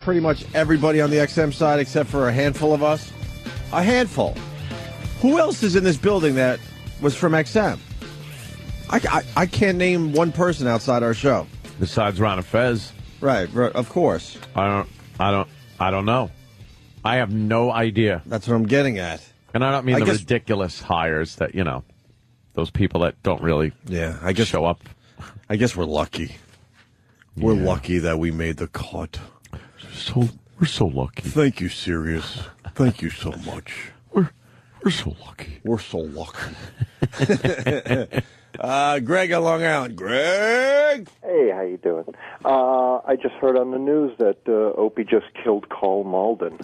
pretty much everybody on the XM side except for a handful of us. A handful. Who else is in this building that was from XM? I can't name one person outside our show. Besides Ron and Fez. Right, of course. I don't know. I have no idea. That's what I'm getting at. And I don't mean the ridiculous hires that, those people that don't really show up. I guess we're lucky. We're lucky that we made the cut. We're so lucky. Thank you, Sirius. Thank you so much. We're so lucky. We're so lucky. Greg on Long Island. Greg! Hey, how you doing? I just heard on the news that Opie just killed Carl Malden.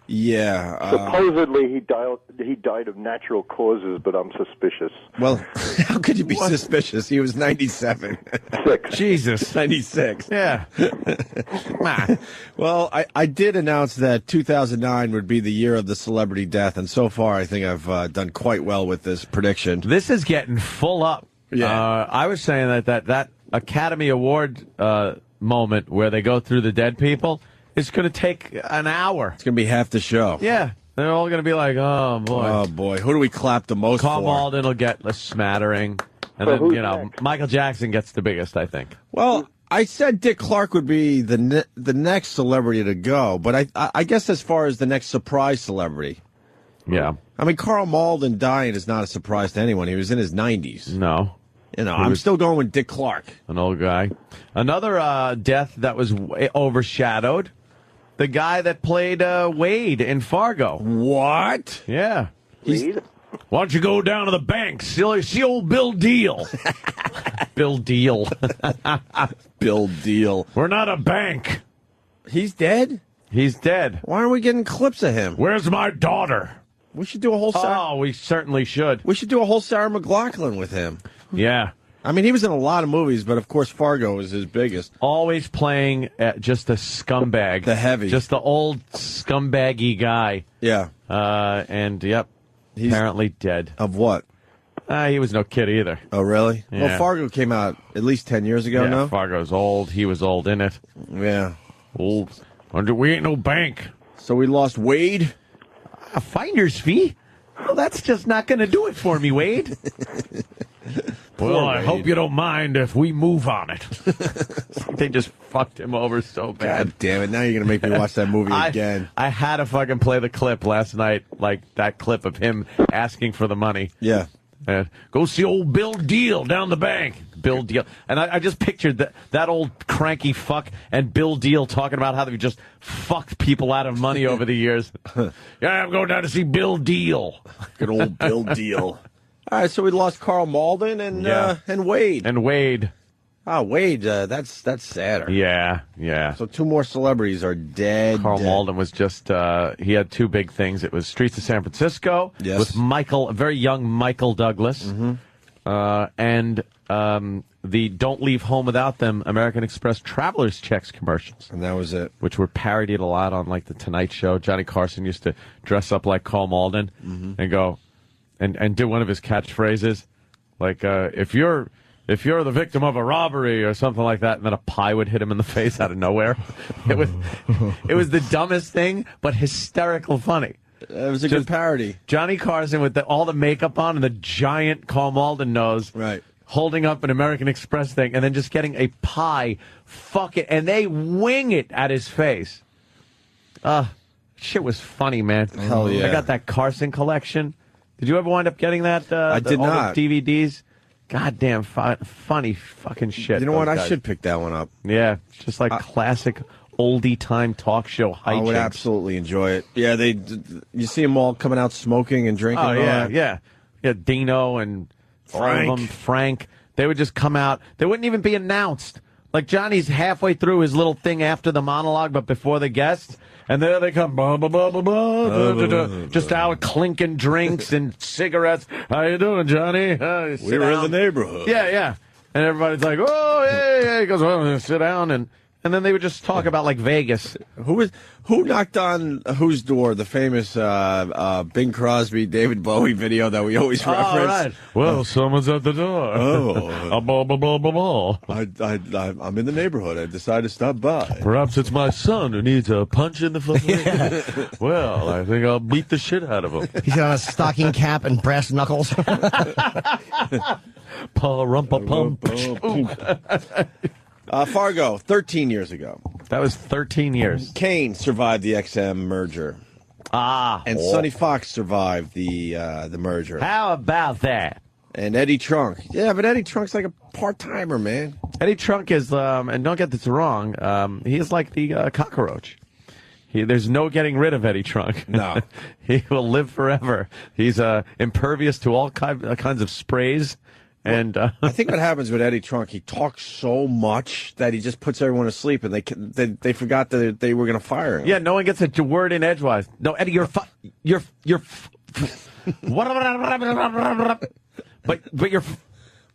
Yeah. Supposedly he died of natural causes, but I'm suspicious. Well, how could you be suspicious? He was 97. Jesus. 96. Yeah. Well, I did announce that 2009 would be the year of the celebrity death, and so far I think I've done quite well with this prediction. This is getting full up. Yeah. I was saying that Academy Award moment where they go through the dead people, it's going to take an hour. It's going to be half the show. Yeah. They're all going to be like, oh, boy. Oh, boy. Who do we clap the most Carl for? Malden will get a smattering. And So then, next? Michael Jackson gets the biggest, I think. Well, I said Dick Clark would be the next celebrity to go, but I guess as far as the next surprise celebrity. Yeah. I mean, Carl Malden dying is not a surprise to anyone. He was in his 90s. No. I'm still going with Dick Clark. An old guy. Another death that was overshadowed. The guy that played Wade in Fargo. What? Yeah. Wade? Why don't you go down to the bank, see old Bill Deal. Bill Deal. Bill Deal. We're not a bank. He's dead? He's dead. Why aren't we getting clips of him? Where's my daughter? We should do a whole Sarah. Oh, we certainly should. We should do a whole Sarah McLachlan with him. Yeah. I mean, he was in a lot of movies, but of course Fargo was his biggest. Always playing just a scumbag. The heavy. Just the old scumbaggy guy. Yeah. And, yep, he's apparently dead. Of what? He was no kid either. Oh, really? Yeah. Well, Fargo came out at least 10 years ago, no? Fargo's old. He was old in it. Yeah. Old. We ain't no bank. So we lost Wade? A finder's fee? Well, that's just not going to do it for me, Wade. Well, I hope you don't mind if we move on it. They just fucked him over so bad. God damn it. Now you're going to make me watch that movie again. I had to fucking play the clip last night, like that clip of him asking for the money. Yeah. Go see old Bill Deal down the bank. Bill Deal. And I just pictured that old cranky fuck and Bill Deal talking about how they just fucked people out of money over the years. Yeah, I'm going down to see Bill Deal. Good old Bill Deal. All right, so we lost Carl Malden and Wade. And Wade. Oh, Wade, that's sadder. Yeah. So two more celebrities are dead. Carl Malden was just, he had two big things. It was Streets of San Francisco with a very young Michael Douglas, and the Don't Leave Home Without Them American Express Traveler's Checks commercials. And that was it. Which were parodied a lot on, like, The Tonight Show. Johnny Carson used to dress up like Carl Malden and go, and do one of his catchphrases, like, if you're the victim of a robbery or something like that, and then a pie would hit him in the face out of nowhere. It was the dumbest thing, but hysterical funny. It was a good parody. Johnny Carson with all the makeup on and the giant Carl Malden nose. Right. Holding up an American Express thing and then just getting a pie. Fuck it. And they wing it at his face. Shit was funny, man. Hell yeah. I got that Carson collection. Did you ever wind up getting that? I did all not. The DVDs? Goddamn funny fucking shit. You know what? those I guys. should pick that one up. Yeah, it's just like classic oldie time talk show hijinks. I would absolutely enjoy it. Yeah, you see them all coming out smoking and drinking. Oh, and all yeah, that. yeah. Dino and Frank. all of them, Frank. They would just come out. They wouldn't even be announced. Like Johnny's halfway through his little thing after the monologue, but before the guests. And there they come, blah, blah, blah, blah, blah, just out clinking drinks and cigarettes. How you doing, Johnny? We were in the neighborhood. Yeah. And everybody's like, oh, hey. He goes, well, sit down. And And then they would just talk about like Vegas. Who knocked on whose door? The famous Bing Crosby, David Bowie video that we always reference. Right. Well, someone's at the door. Oh, Blah, blah, blah, blah, blah. I'm in the neighborhood. I decided to stop by. Perhaps it's my son who needs a punch in the face. Well, I think I'll beat the shit out of him. He's got a stocking cap and brass knuckles. Pa-rum-pa-pum. Fargo, 13 years ago. That was 13 years. Kane survived the XM merger. And Sonny Fox survived the merger. How about that? And Eddie Trunk. Yeah, but Eddie Trunk's like a part-timer, man. Eddie Trunk is, and don't get this wrong, he is like the cockroach. There's no getting rid of Eddie Trunk. No. He will live forever. He's impervious to all kinds of sprays. And I think what happens with Eddie Trunk, he talks so much that he just puts everyone to sleep, and they forgot that they were going to fire him. Yeah, no one gets a word in edgewise. No, Eddie, but you're.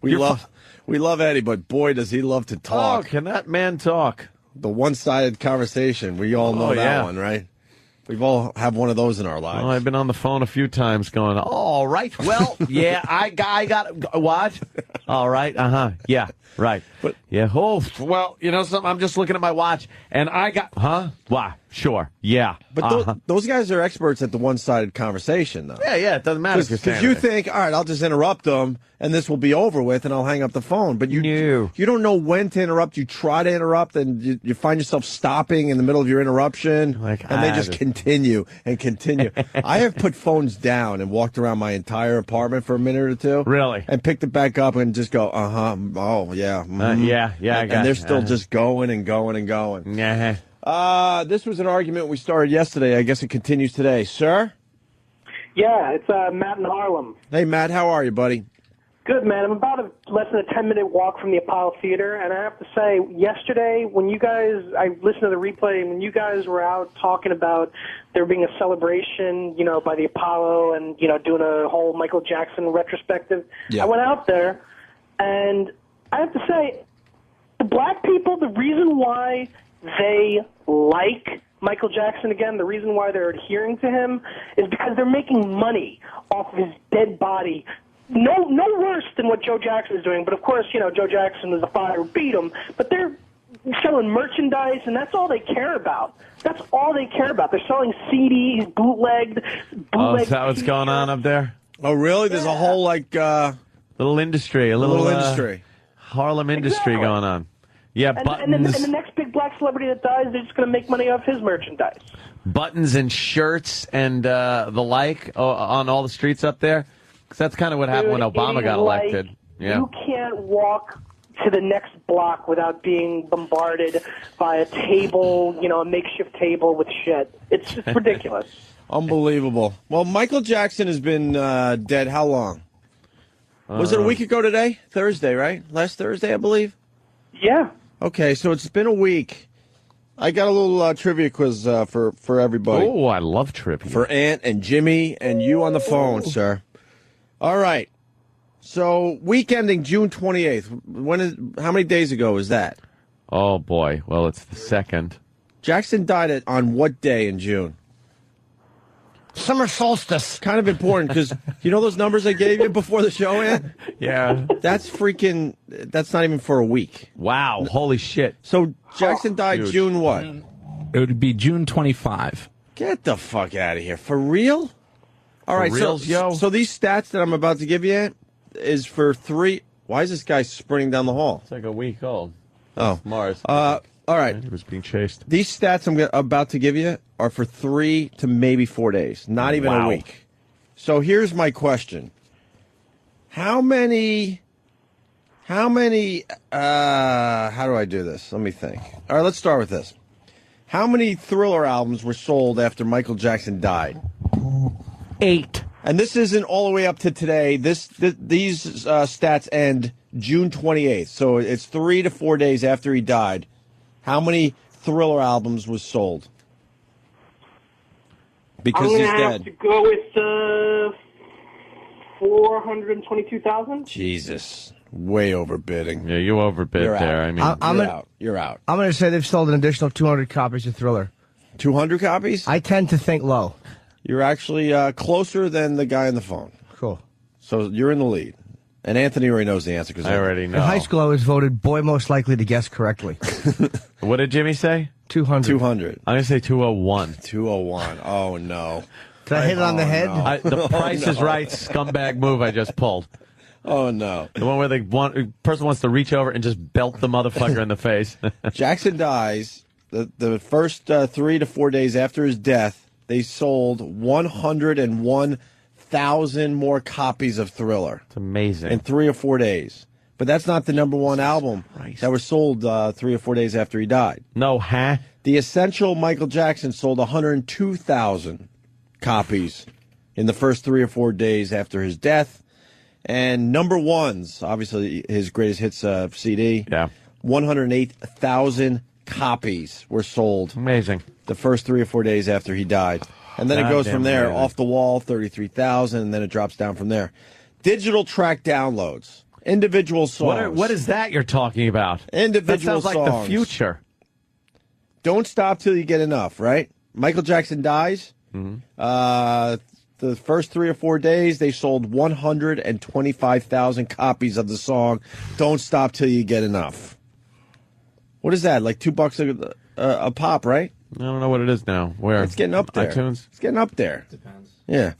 We love Eddie, but boy, does he love to talk. Oh, can that man talk? The one-sided conversation. We all know that one, right? We've all have one of those in our lives. Well, I've been on the phone a few times going, all right, well, yeah, I got, what? All right, yeah, right. But, yeah, well, you know something, I'm just looking at my watch, and I got, why? Sure, yeah. But those guys are experts at the one-sided conversation, though. Yeah, it doesn't matter. Because you think, all right, I'll just interrupt them, and this will be over with, and I'll hang up the phone. But you don't know when to interrupt. You try to interrupt, and you find yourself stopping in the middle of your interruption, and they just continue and continue. I have put phones down and walked around my entire apartment for a minute or two. Really? And picked it back up and just go, oh, yeah. Yeah, and they're still just going and going and going. Yeah. This was an argument we started yesterday. I guess it continues today. Sir? Yeah, it's Matt in Harlem. Hey, Matt, how are you, buddy? Good, man. I'm about less than a 10-minute walk from the Apollo Theater, and I have to say, yesterday, when you guys, I listened to the replay, and when you guys were out talking about there being a celebration, by the Apollo and, doing a whole Michael Jackson retrospective, I went out there, and I have to say, the black people, the reason why they like Michael Jackson again, the reason why they're adhering to him is because they're making money off of his dead body. No worse than what Joe Jackson is doing, but of course, Joe Jackson is a fire who beat him, but they're selling merchandise, and that's all they care about. That's all they care about. They're selling CDs, bootlegged. Oh, is that what's going on up there? Oh, really? There's a whole, little industry, a little industry. Harlem industry going on. Yeah, buttons. And the next big black celebrity that dies, they're just going to make money off his merchandise. Buttons and shirts and the like on all the streets up there. Because that's kind of what happened when Obama got elected. Yeah. You can't walk to the next block without being bombarded by a table, a makeshift table with shit. It's just ridiculous. Unbelievable. Well, Michael Jackson has been dead how long? Was it a week ago today? Thursday, right? Last Thursday, I believe? Yeah. Okay, so it's been a week. I got a little trivia quiz for everybody. Oh, I love trivia. For Ant and Jimmy and you on the phone, sir. All right. So, week ending June 28th. How many days ago was that? Oh, boy. Well, it's the 2nd. Jackson died on what day in June? Summer solstice. Kind of important because you know those numbers I gave you before the show, Ant? Yeah. That's not even for a week. Wow. Holy shit. So Jackson died Huge. June what? It would be June 25. Get the fuck out of here. For real? All right, reals, yo? So these stats that I'm about to give you, Ant, is for 3. Why is this guy sprinting down the hall? It's like a week old. Oh. Mars. All right. He was being chased. These stats I'm about to give you are for 3 to maybe 4 days, not even a week. So here's my question. How many, how do I do this? Let me think. All right, let's start with this. How many Thriller albums were sold after Michael Jackson died? 8. And this isn't all the way up to today. These stats end June 28th. So it's 3 to 4 days after he died. How many Thriller albums was sold? Because he's dead. I'm going to have to go with 422,000. Jesus. Way overbidding. Yeah, you overbid You're there. out. I mean, You're out. I'm going to say they've sold an additional 200 copies of Thriller. 200 copies? I tend to think low. You're actually closer than the guy on the phone. Cool. So you're in the lead. And Anthony already knows the answer. Cause I already know. In high school, I was voted boy most likely to guess correctly. What did Jimmy say? 200. 200. I'm going to say 201. 201. Oh, no. Did I hit it on the head? no. The Price is Right scumbag move I just pulled. Oh, no. The one where the person wants to reach over and just belt the motherfucker in the face. Jackson dies. The first 3 to 4 days after his death, they sold 101,000 more copies of Thriller. It's amazing. In 3 or 4 days. But that's not the number one album that was sold 3 or 4 days after he died. No, huh? The Essential Michael Jackson sold 102,000 copies in the first 3 or 4 days after his death. And number ones, obviously his greatest hits CD, 108,000 copies were sold. Amazing. The first 3 or 4 days after he died. And then it goes from there, amazing. Off the Wall, 33,000, and then it drops down from there. Digital track downloads, individual songs. What is that you're talking about? Individual that sounds like songs. the future. Don't stop till you get enough, right? Michael Jackson dies. The first 3 or 4 days, they sold 125,000 copies of the song "Don't Stop Till You Get Enough." What is that? Like $2 a pop, right? I don't know what it is now. Where? It's getting up there. iTunes? It's getting up there. Depends. Yeah.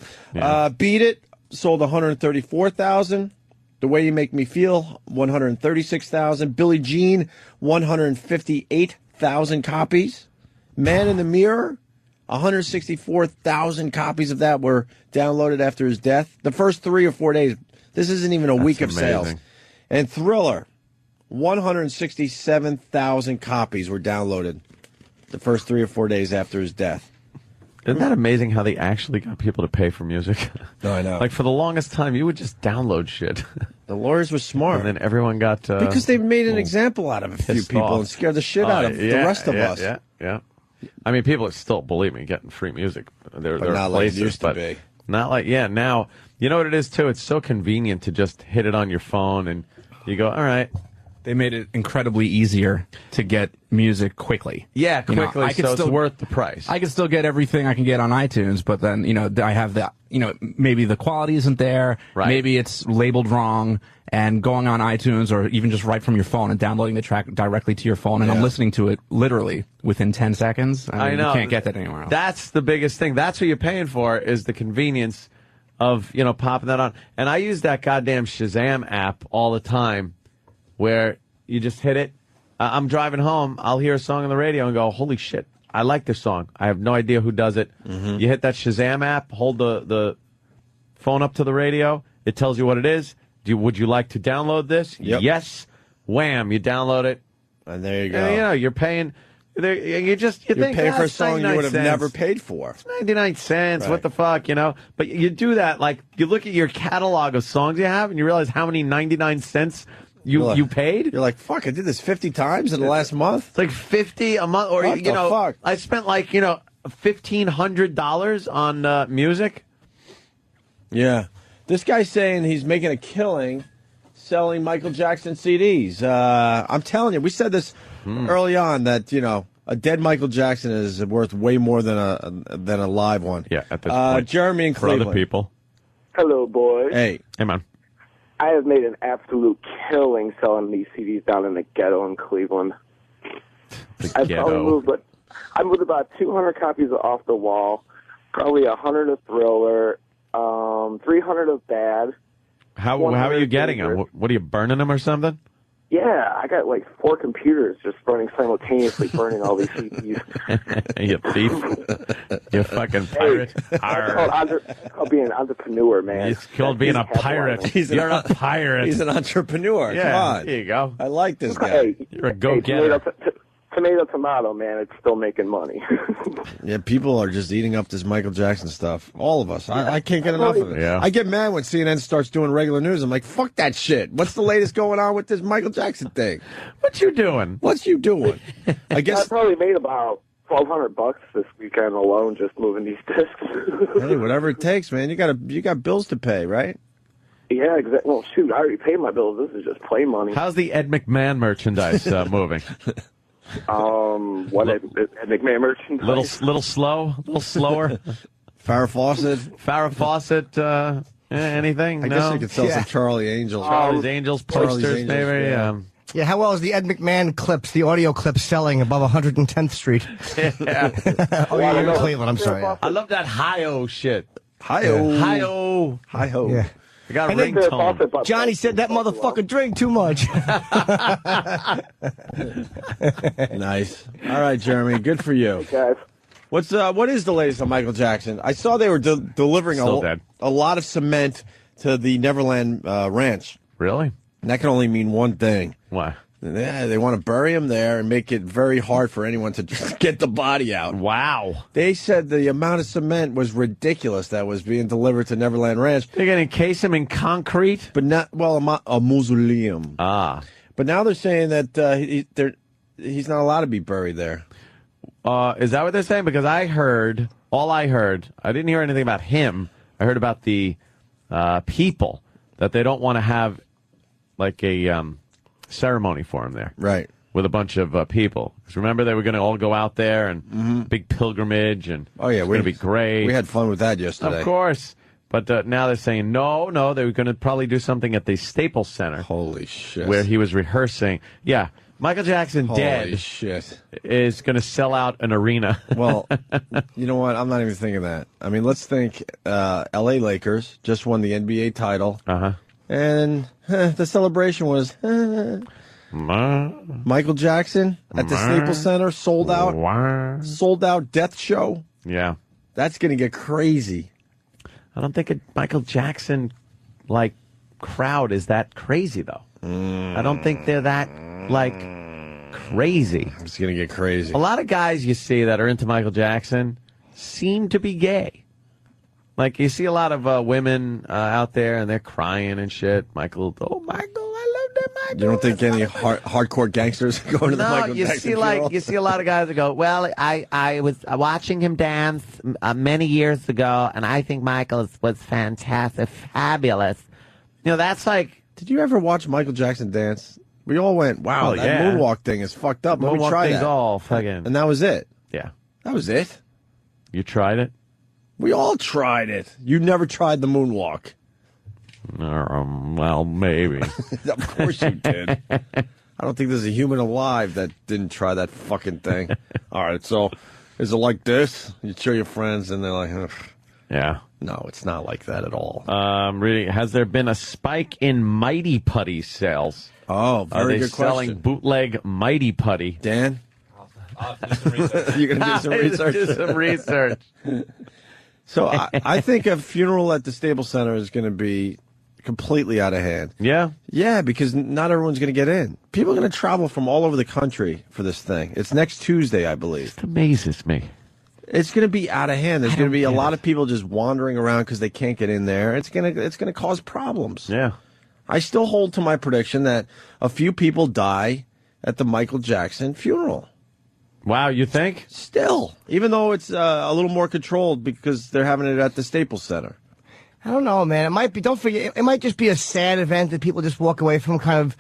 Beat It sold 134,000. The Way You Make Me Feel, 136,000. Billie Jean, 158,000 copies. Man in the Mirror, 164,000 copies of that were downloaded after his death. The first 3 or 4 days. This isn't even a week of sales. amazing. And Thriller, 167,000 copies were downloaded the first 3 or 4 days after his death. Isn't that amazing how they actually got people to pay for music? No, I know. Like for the longest time, you would just download shit. The lawyers were smart. And then everyone got... because they made an example out of a few pissed people off. and scared the shit out of the rest of us. Yeah. I mean, people are still, believe me, getting free music. There are not like it places, used to but be. Not like, now, you know what it is, too? It's so convenient to just hit it on your phone and you go, all right. They made it incredibly easier to get music quickly. Yeah, You know, quickly, I could so still- it's worth the price. I can still get everything I can get on iTunes, but then, I have the, maybe the quality isn't there. Right. Maybe it's labeled wrong, and going on iTunes or even just right from your phone and downloading the track directly to your phone, and I'm listening to it literally within 10 seconds. I know. You can't get that anywhere else. That's the biggest thing. That's what you're paying for is the convenience of, popping that on. And I use that goddamn Shazam app all the time where you just hit it. I'm driving home. I'll hear a song on the radio and go, holy shit, I like this song. I have no idea who does it. You hit that Shazam app, hold the phone up to the radio. It tells you what it is. Would you like to download this? Yep. Yes. Wham, you download it. And there you go. And, you're paying. You You're think, paying for a it's song you 99 would have cents. never paid for. 99 cents. Right. What the fuck, But you do that, like, you look at your catalog of songs you have, and you realize how many 99 cents you paid. You're like, fuck, I did this 50 times in the last month? It's like $50 a month, or, What the fuck? I spent like, $1,500 on music. Yeah. This guy's saying he's making a killing selling Michael Jackson CDs. I'm telling you, we said this early on that, a dead Michael Jackson is worth way more than a live one. Yeah, at this point. Jeremy in For Cleveland. other people. Hello, boys. Hey. Hey, man. I have made an absolute killing selling these CDs down in the ghetto in Cleveland. I probably moved about 200 copies of Off the Wall, probably 100 of Thriller, 300 of Bad. How are you getting them? What are you burning them or something? Yeah, I got like 4 computers just running simultaneously, burning all these CDs. You thief. You fucking pirate. It's called being an entrepreneur, man. It's called being a pirate. You're a pirate. He's an entrepreneur. Yeah, Come on. there you go. I like this guy. Hey, You're a go-getter. tomato, man. It's still making money. Yeah, people are just eating up this Michael Jackson stuff. All of us. I can't get enough of it. Yeah. I get mad when CNN starts doing regular news. I'm like, fuck that shit. What's the latest going on with this Michael Jackson thing? What you doing? What's you doing? I I guess, probably made about $1,200 this weekend alone just moving these discs. hey, whatever it takes, man. You got bills to pay, right? Yeah, exactly. Well, shoot, I already paid my bills. This is just play money. How's the Ed McMahon merchandise moving? What Ed McMahon merchandise? Little slow, a little slower. Farrah Fawcett, anything? I guess you could sell some Charlie Angels. Charlie's Angels posters, Charlie's Angels, maybe. yeah. Yeah, how well is the Ed McMahon clips, the audio clips selling above 110th Street? Yeah. Oh, yeah, you're in Cleveland, I'm sorry. Yeah. I love that hi-oh shit. Hi-ho. Hi-oh. Hi-ho. Yeah. I got a And then ringtone. Johnny said that motherfucker drink too much. Nice. All right, Jeremy. Good for you. Guys. What is the latest on Michael Jackson? I saw they were delivering Still dead. a lot of cement to the Neverland Ranch. Really? And that can only mean one thing. Why? Yeah, they want to bury him there and make it very hard for anyone to just get the body out. Wow. They said the amount of cement was ridiculous that was being delivered to Neverland Ranch. They're going to encase him in concrete? But not, well, a mausoleum. Ah. But now they're saying that he's not allowed to be buried there. Is that what they're saying? Because I didn't hear anything about him. I heard about the people, that they don't want to have like a ceremony for him there. Right. With a bunch of people. Because remember, they were going to all go out there and big pilgrimage, and oh, yeah, it's going to be great. We had fun with that yesterday. Of course. But now they're saying, no, they were going to probably do something at the Staples Center. Holy shit. Where he was rehearsing. Yeah. Michael Jackson Holy shit. is going to sell out an arena. Well, you know what? I'm not even thinking that. I mean, let's think L.A. Lakers just won the NBA title. Uh-huh. And the celebration was Michael Jackson at the Staples Center, sold out death show. Yeah. That's going to get crazy. I don't think a Michael Jackson, crowd is that crazy, though. I don't think they're that, crazy. It's going to get crazy. A lot of guys you see that are into Michael Jackson seem to be gay. You see a lot of women out there, and they're crying and shit. Michael, I love that Michael. You don't think any hardcore gangsters are going to the Michael Jackson funeral? You see a lot of guys that go, well, I was watching him dance many years ago, and I think Michael was fantastic, fabulous. That's like... Did you ever watch Michael Jackson dance? We all went, wow, that moonwalk thing is fucked up. Let me try that. All fucking... And that was it. Yeah. That was it. You tried it? We all tried it. You never tried the moonwalk. Well, maybe. Of course you did. I don't think there's a human alive that didn't try that fucking thing. All right, so is it like this? You show your friends and they're like, ugh. Yeah. No, it's not like that at all. Really, has there been a spike in Mighty Putty sales? Oh, very good question. Are they selling bootleg Mighty Putty? Dan? I'll do some research. You're going to do some research? Do some research. So I think a funeral at the Staples Center is going to be completely out of hand. Yeah? Yeah, because not everyone's going to get in. People are going to travel from all over the country for this thing. It's next Tuesday, I believe. It amazes me. It's going to be out of hand. There's going to be a lot of people just wandering around because they can't get in there. It's going to cause problems. Yeah. I still hold to my prediction that a few people die at the Michael Jackson funeral. Wow, you think? Still, even though it's a little more controlled because they're having it at the Staples Center. I don't know, man. It might be. Don't forget, it might just be a sad event that people just walk away from, kind of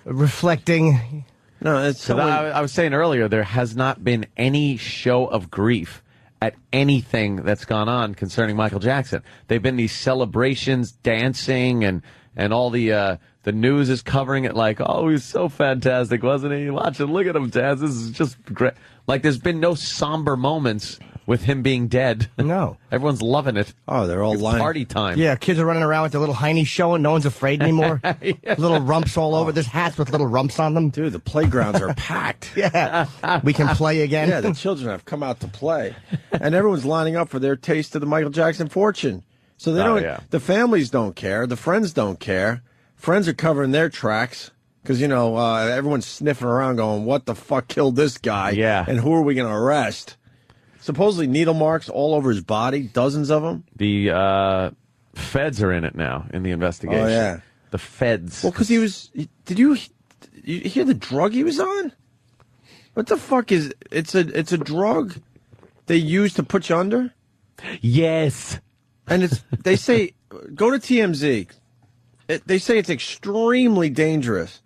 reflecting. No, it's. I was saying earlier, there has not been any show of grief at anything that's gone on concerning Michael Jackson. They've been these celebrations, dancing, and all the news is covering it like, oh, he's so fantastic, wasn't he? Watch it, look at him dance. This is just great. There's been no somber moments with him being dead. No. Everyone's loving it. Oh, they're all it's lying. Party time. Yeah, kids are running around with their little heinies showing. No one's afraid anymore. Yeah. Little rumps all over. There's hats with little rumps on them. Dude, the playgrounds are packed. Yeah. We can play again. Yeah, the children have come out to play. And everyone's lining up for their taste of the Michael Jackson fortune. So they don't. Yeah. The families don't care. The friends don't care. Friends are covering their tracks. Because, everyone's sniffing around going, what the fuck killed this guy? Yeah. And who are we going to arrest? Supposedly needle marks all over his body, dozens of them. The feds are in it now, in the investigation. Oh, yeah. The feds. Well, because did you hear the drug he was on? What the fuck is, it's a drug they use to put you under? Yes. And they say, go to TMZ. They say it's extremely dangerous.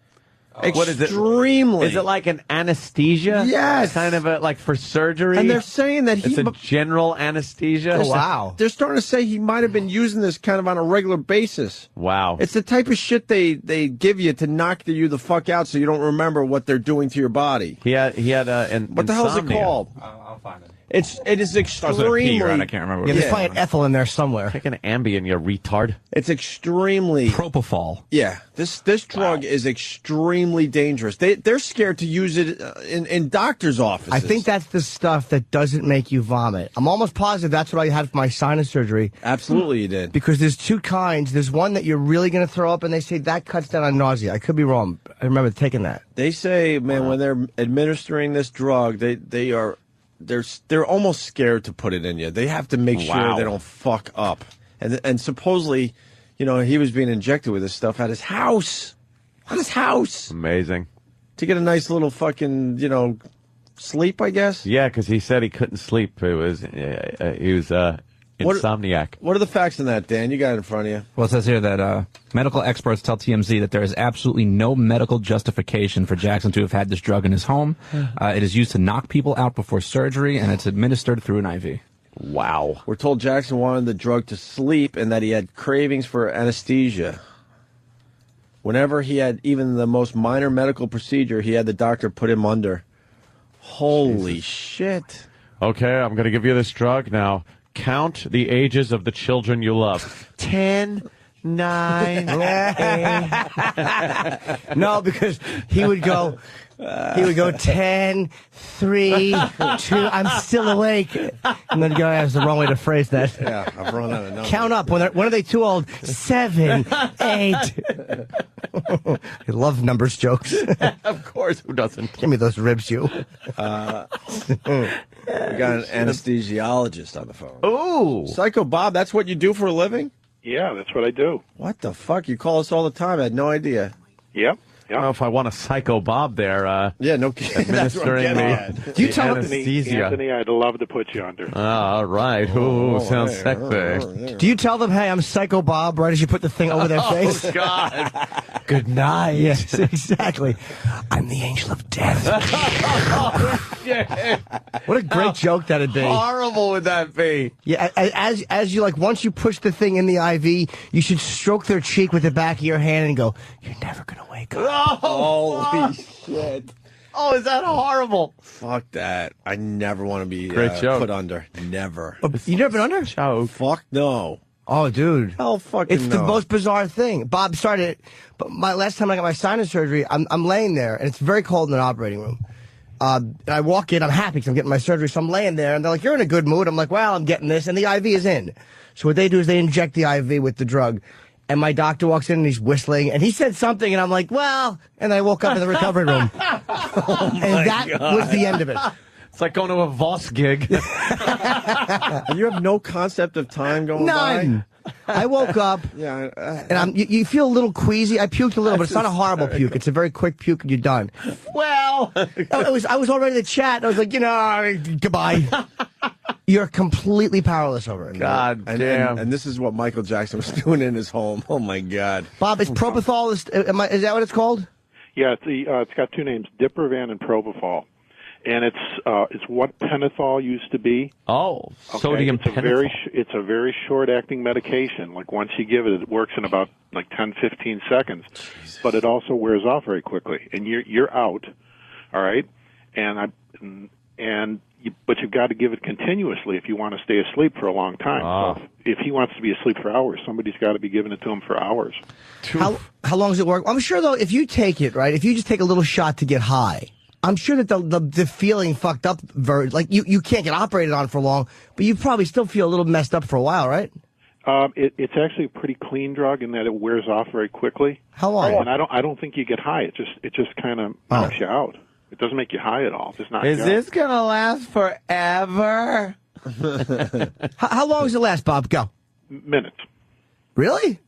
What is it? Extremely. Is it like an anesthesia? Yes. Kind of like for surgery? And they're saying that it's a general anesthesia? Oh, wow. They're starting to say he might have been using this kind of on a regular basis. Wow. It's the type of shit they give you to knock you the fuck out so you don't remember what they're doing to your body. He had What the hell is it called? I'll find it. It is extremely. I can't remember. What Yeah, it there's probably an ethyl in there somewhere. Take an Ambien, you retard. It's extremely. Propofol. Yeah, this drug is extremely dangerous. They're scared to use it in doctors' offices. I think that's the stuff that doesn't make you vomit. I'm almost positive that's what I had for my sinus surgery. Absolutely, you did. Because there's two kinds. There's one that you're really going to throw up, and they say that cuts down on nausea. I could be wrong. I remember taking that. They say, man, when they're administering this drug, they're almost scared to put it in you. They have to make sure they don't fuck up. And supposedly, he was being injected with this stuff at his house. At his house. Amazing. To get a nice little fucking, sleep, I guess. Yeah, because he said he couldn't sleep. He was insomniac. What are the facts on that, Dan? You got it in front of you. Well, it says here that medical experts tell TMZ that there is absolutely no medical justification for Jackson to have had this drug in his home. It is used to knock people out before surgery, and it's administered through an IV. Wow. We're told Jackson wanted the drug to sleep and that he had cravings for anesthesia. Whenever he had even the most minor medical procedure, he had the doctor put him under. Holy shit. Okay, I'm going to give you this drug now. Count the ages of the children you love. 10, 9, 8. No, because he would go 10, 3, 2, I'm still awake. And then the guy has the wrong way to phrase that. Yeah, I've run out of numbers. Count up. When are they too old? 7, 8. I love numbers jokes. Of course, who doesn't? Give me those ribs, you. We got an anesthesiologist on the phone. Ooh. Psycho Bob, that's what you do for a living? Yeah, that's what I do. What the fuck? You call us all the time. I had no idea. Yep. I don't know if I want a Psycho Bob there. Yeah, no kidding. Administering Do you tell anesthesia. Anthony, I'd love to put you under. All right. Ooh, sounds sexy. Do you tell them, hey, I'm Psycho Bob, right as you put the thing over their face? Oh, God. Good night. Yes, exactly. I'm the angel of death. What a great joke that'd be. Horrible would that be? Yeah, as you once you push the thing in the IV, you should stroke their cheek with the back of your hand and go, you're never going to wake up. Holy shit. Oh, is that horrible? Fuck that. I never want to be Great joke. put under. Never. You never been under? Fuck no. Oh, dude. Hell fucking It's the most bizarre thing. Bob started, but my last time I got my sinus surgery, I'm laying there, and it's very cold in an operating room. And I walk in, I'm happy because I'm getting my surgery, so I'm laying there, and they're like, you're in a good mood. I'm like, well, I'm getting this, and the IV is in. So what they do is they inject the IV with the drug. And my doctor walks in and he's whistling, and he said something, and I'm like, well, and I woke up in the recovery room. And that was the end of it. It's like going to a Voss gig. And you have no concept of time going None. I woke up, and you feel a little queasy. I puked a little, but it's not a horrible puke. It's a very quick puke, and you're done. Well, I was all ready to chat, and I was like, goodbye. You're completely powerless over it. God damn. And this is what Michael Jackson was doing in his home. Oh, my God. Bob, is propofol, is that what it's called? Yeah, it's got two names, Diprivan and Propofol. And it's what Pentothal used to be. Oh, okay? sodium pentothal. It's a very short-acting medication. Like, once you give it, it works in about 10, 15 seconds. Jesus. But it also wears off very quickly. And you're out, all right? But you've got to give it continuously if you want to stay asleep for a long time. So if he wants to be asleep for hours, somebody's got to be giving it to him for hours. How long does it work? I'm sure, though, if you take it, right, if you just take a little shot to get high, I'm sure that the feeling fucked up, you can't get operated on for long, but you probably still feel a little messed up for a while, right? It's actually a pretty clean drug in that it wears off very quickly. How long? And I don't think you get high. It just kind of knocks you out. It doesn't make you high at all. Just knocks you out. Is this going to last forever? How long does it last, Bob? Go. Minutes. Really?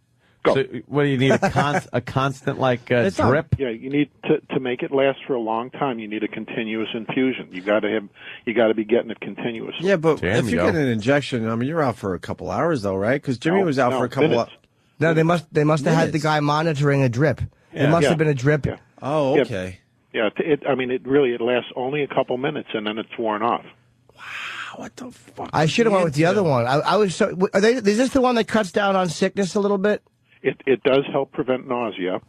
Go. So, what do you need? A constant drip? Yeah, you need to make it last for a long time. You need a continuous infusion. You got to be getting it continuously. Yeah, but if you get an injection, you're out for a couple hours though, right? Because Jimmy was out for a couple. No, they must have had the guy monitoring a drip. It must have been a drip. Yeah. Oh, okay. Yeah, it lasts only a couple minutes and then it's worn off. What the fuck? I should have went with the other one. I was so. Is this the one that cuts down on sickness a little bit? It does help prevent nausea,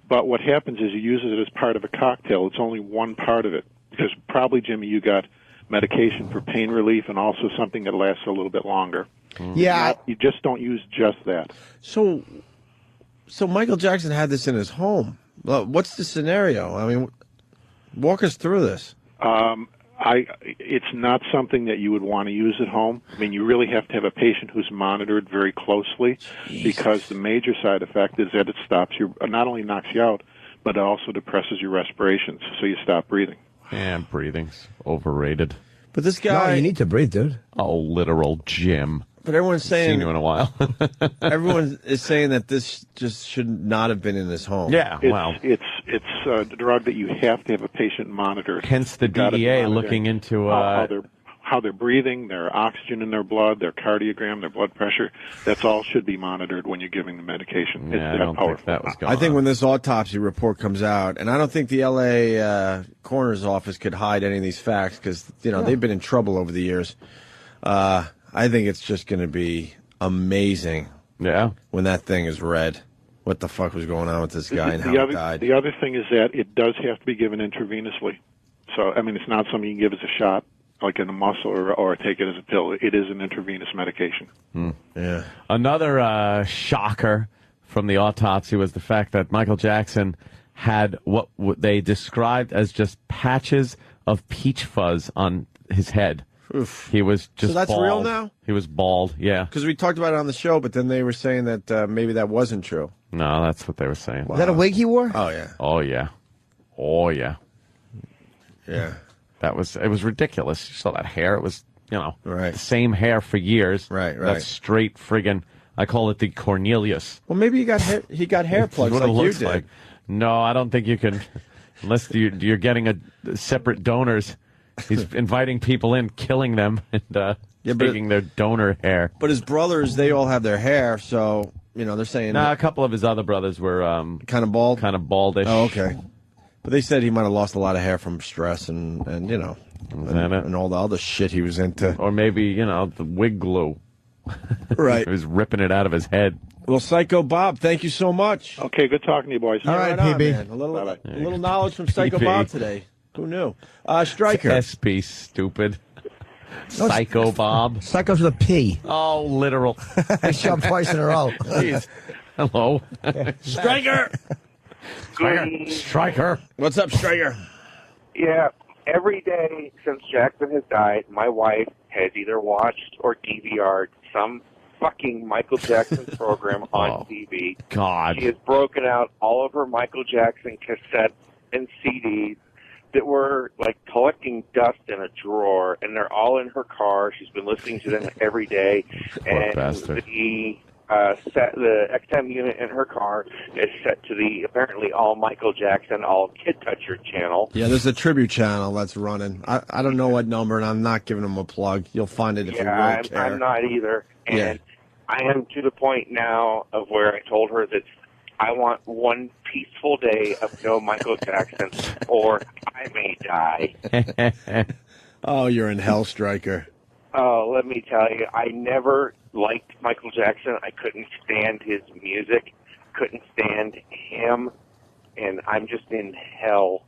but what happens is you use it as part of a cocktail. It's only one part of it because probably, Jimmy, you got medication for pain relief and also something that lasts a little bit longer. Yeah. You just don't use just that. So Michael Jackson had this in his home. Well, what's the scenario? I mean, walk us through this. It's not something that you would want to use at home. I mean, you really have to have a patient who's monitored very closely because the major side effect is that it stops you, not only knocks you out, but it also depresses your respirations, so you stop breathing. And breathing's overrated. But this guy... No, you need to breathe, dude. Oh, literal Jim. But everyone's saying... Seen you in a while. Everyone is saying that this just should not have been in his home. Yeah, wow. It's a drug that you have to have a patient monitored. Hence the DEA looking into... how they're breathing, their oxygen in their blood, their cardiogram, their blood pressure. That's all should be monitored when you're giving the medication. Yeah, it's I don't think that was going I think on. when this autopsy report comes out, and I don't think the L.A. coroner's office could hide any of these facts because, they've been in trouble over the years. I think it's just going to be amazing when that thing is read. What the fuck was going on with this guy and how he died. The other thing is that it does have to be given intravenously. So, I mean, it's not something you can give as a shot, like in a muscle, or take it as a pill. It is an intravenous medication. Yeah. Another shocker from the autopsy was the fact that Michael Jackson had what they described as just patches of peach fuzz on his head. Oof. He was just So that's bald. real now? He was bald, yeah. Because we talked about it on the show, but then they were saying that maybe that wasn't true. No, that's what they were saying. Is that a wig he wore? Oh, yeah. Oh, yeah. Oh, yeah. Yeah. It was ridiculous. You saw that hair. It was, Right. the same hair for years. Right. That straight friggin', I call it the Cornelius. Well, maybe he got hair plugs What like it you looks did. like. No, I don't think you can, unless you're getting a separate donors. He's inviting people in, killing them, and taking their donor hair. But his brothers, they all have their hair, so, they're saying... No, a couple of his other brothers were... kind of bald? Kind of baldish. Oh, okay. But they said he might have lost a lot of hair from stress and and all the other shit he was into. Or maybe, the wig glue. Right. He was ripping it out of his head. Well, Psycho Bob, thank you so much. Okay, good talking to you, boys. All right, on, PB. man. A little knowledge from Psycho PB. Bob today. Who knew? Stryker. SP, stupid. Psycho Bob. Psycho's with a P. Oh, literal. I shot twice in a row. Jeez. Hello. Stryker! Striker. What's up, Stryker? Yeah, every day since Jackson has died, my wife has either watched or DVR'd some fucking Michael Jackson program on TV. God. She has broken out all of her Michael Jackson cassettes and CDs that were like collecting dust in a drawer, and they're all in her car. She's been listening to them every day. And bastard. the XM unit in her car is set to the apparently all Michael Jackson, all Kid Toucher channel. Yeah, there's a tribute channel that's running. I don't know what number, and I'm not giving them a plug. You'll find it if you really care. I'm not either. And Yeah. I am to the point now of where I told her that I want one peaceful day of no Michael Jackson, or I may die. Oh, you're in hell, Stryker. Oh, let me tell you, I never liked Michael Jackson. I couldn't stand his music, couldn't stand him, and I'm just in hell.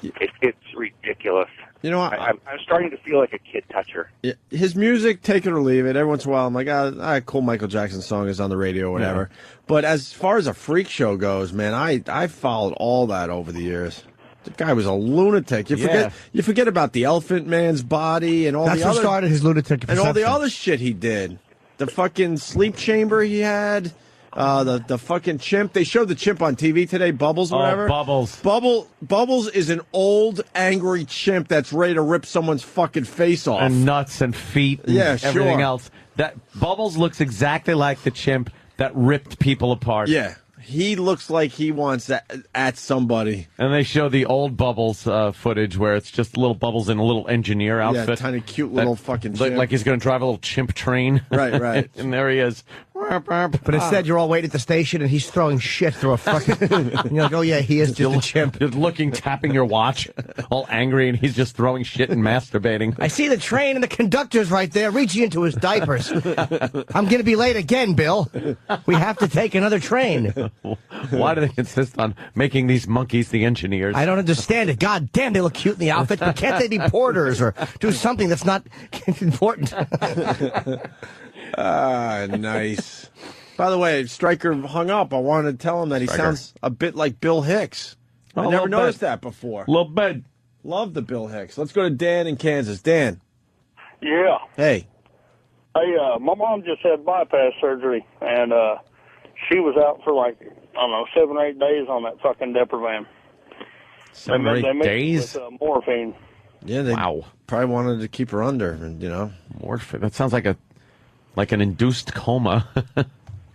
It's ridiculous. I'm starting to feel like a Kid Toucher. Yeah, his music, take it or leave it. Every once in a while, I'm like, cool Michael Jackson song is on the radio or whatever. Yeah. But as far as a freak show goes, man, I followed all that over the years. The guy was a lunatic. You forget about the Elephant Man's body and all That's the what other started his lunatic and all the perception. other shit he did. The fucking sleep chamber he had. The fucking chimp. They showed the chimp on TV today, Bubbles or whatever. Bubbles. Bubbles is an old, angry chimp that's ready to rip someone's fucking face off. And nuts and feet and everything else. That Bubbles looks exactly like the chimp that ripped people apart. Yeah. He looks like he wants that at somebody. And they show the old Bubbles footage where it's just little Bubbles in a little engineer outfit. Yeah, tiny, cute little fucking chimp. Like he's going to drive a little chimp train. Right. And there he is. But instead, you're all waiting at the station, and he's throwing shit through a fucking... and you're like, oh, yeah, he is just a chimp. You're looking, tapping your watch, all angry, and he's just throwing shit and masturbating. I see the train and the conductor's right there reaching into his diapers. I'm going to be late again, Bill. We have to take another train. Why do they insist on making these monkeys the engineers? I don't understand it. God damn, they look cute in the outfits, but can't they be porters or do something that's not important? Nice. By the way, Stryker hung up. I wanted to tell him that he sounds a bit like Bill Hicks. I never noticed that before. Little bit. Love the Bill Hicks. Let's go to Dan in Kansas. Dan. Yeah. Hey. Hey, my mom just had bypass surgery, and she was out for like, I don't know, 7 or 8 days on that fucking Deprivan. 7 or 8 days? With morphine. Yeah, they probably wanted to keep her under, and morphine. That sounds like an induced coma.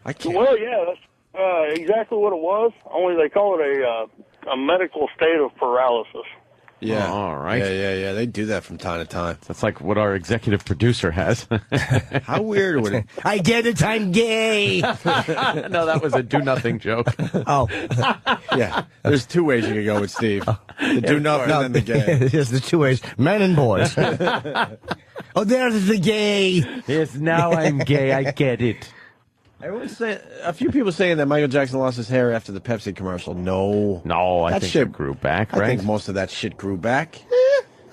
I can't. Well, yeah, that's exactly what it was. Only they call it a medical state of paralysis. Yeah. Oh, all right. Yeah. They do that from time to time. That's like what our executive producer has. How weird would it? I get it. I'm gay. No, that was a do-nothing joke. Oh. Yeah. There's 2 ways you can go with Steve. The do nothing and the gay. There's the 2 ways. Men and boys. Oh, there's the gay. Yes, now I'm gay. I get it. Everyone's saying, a few people saying that Michael Jackson lost his hair after the Pepsi commercial. No, I think it grew back, right? I think most of that shit grew back.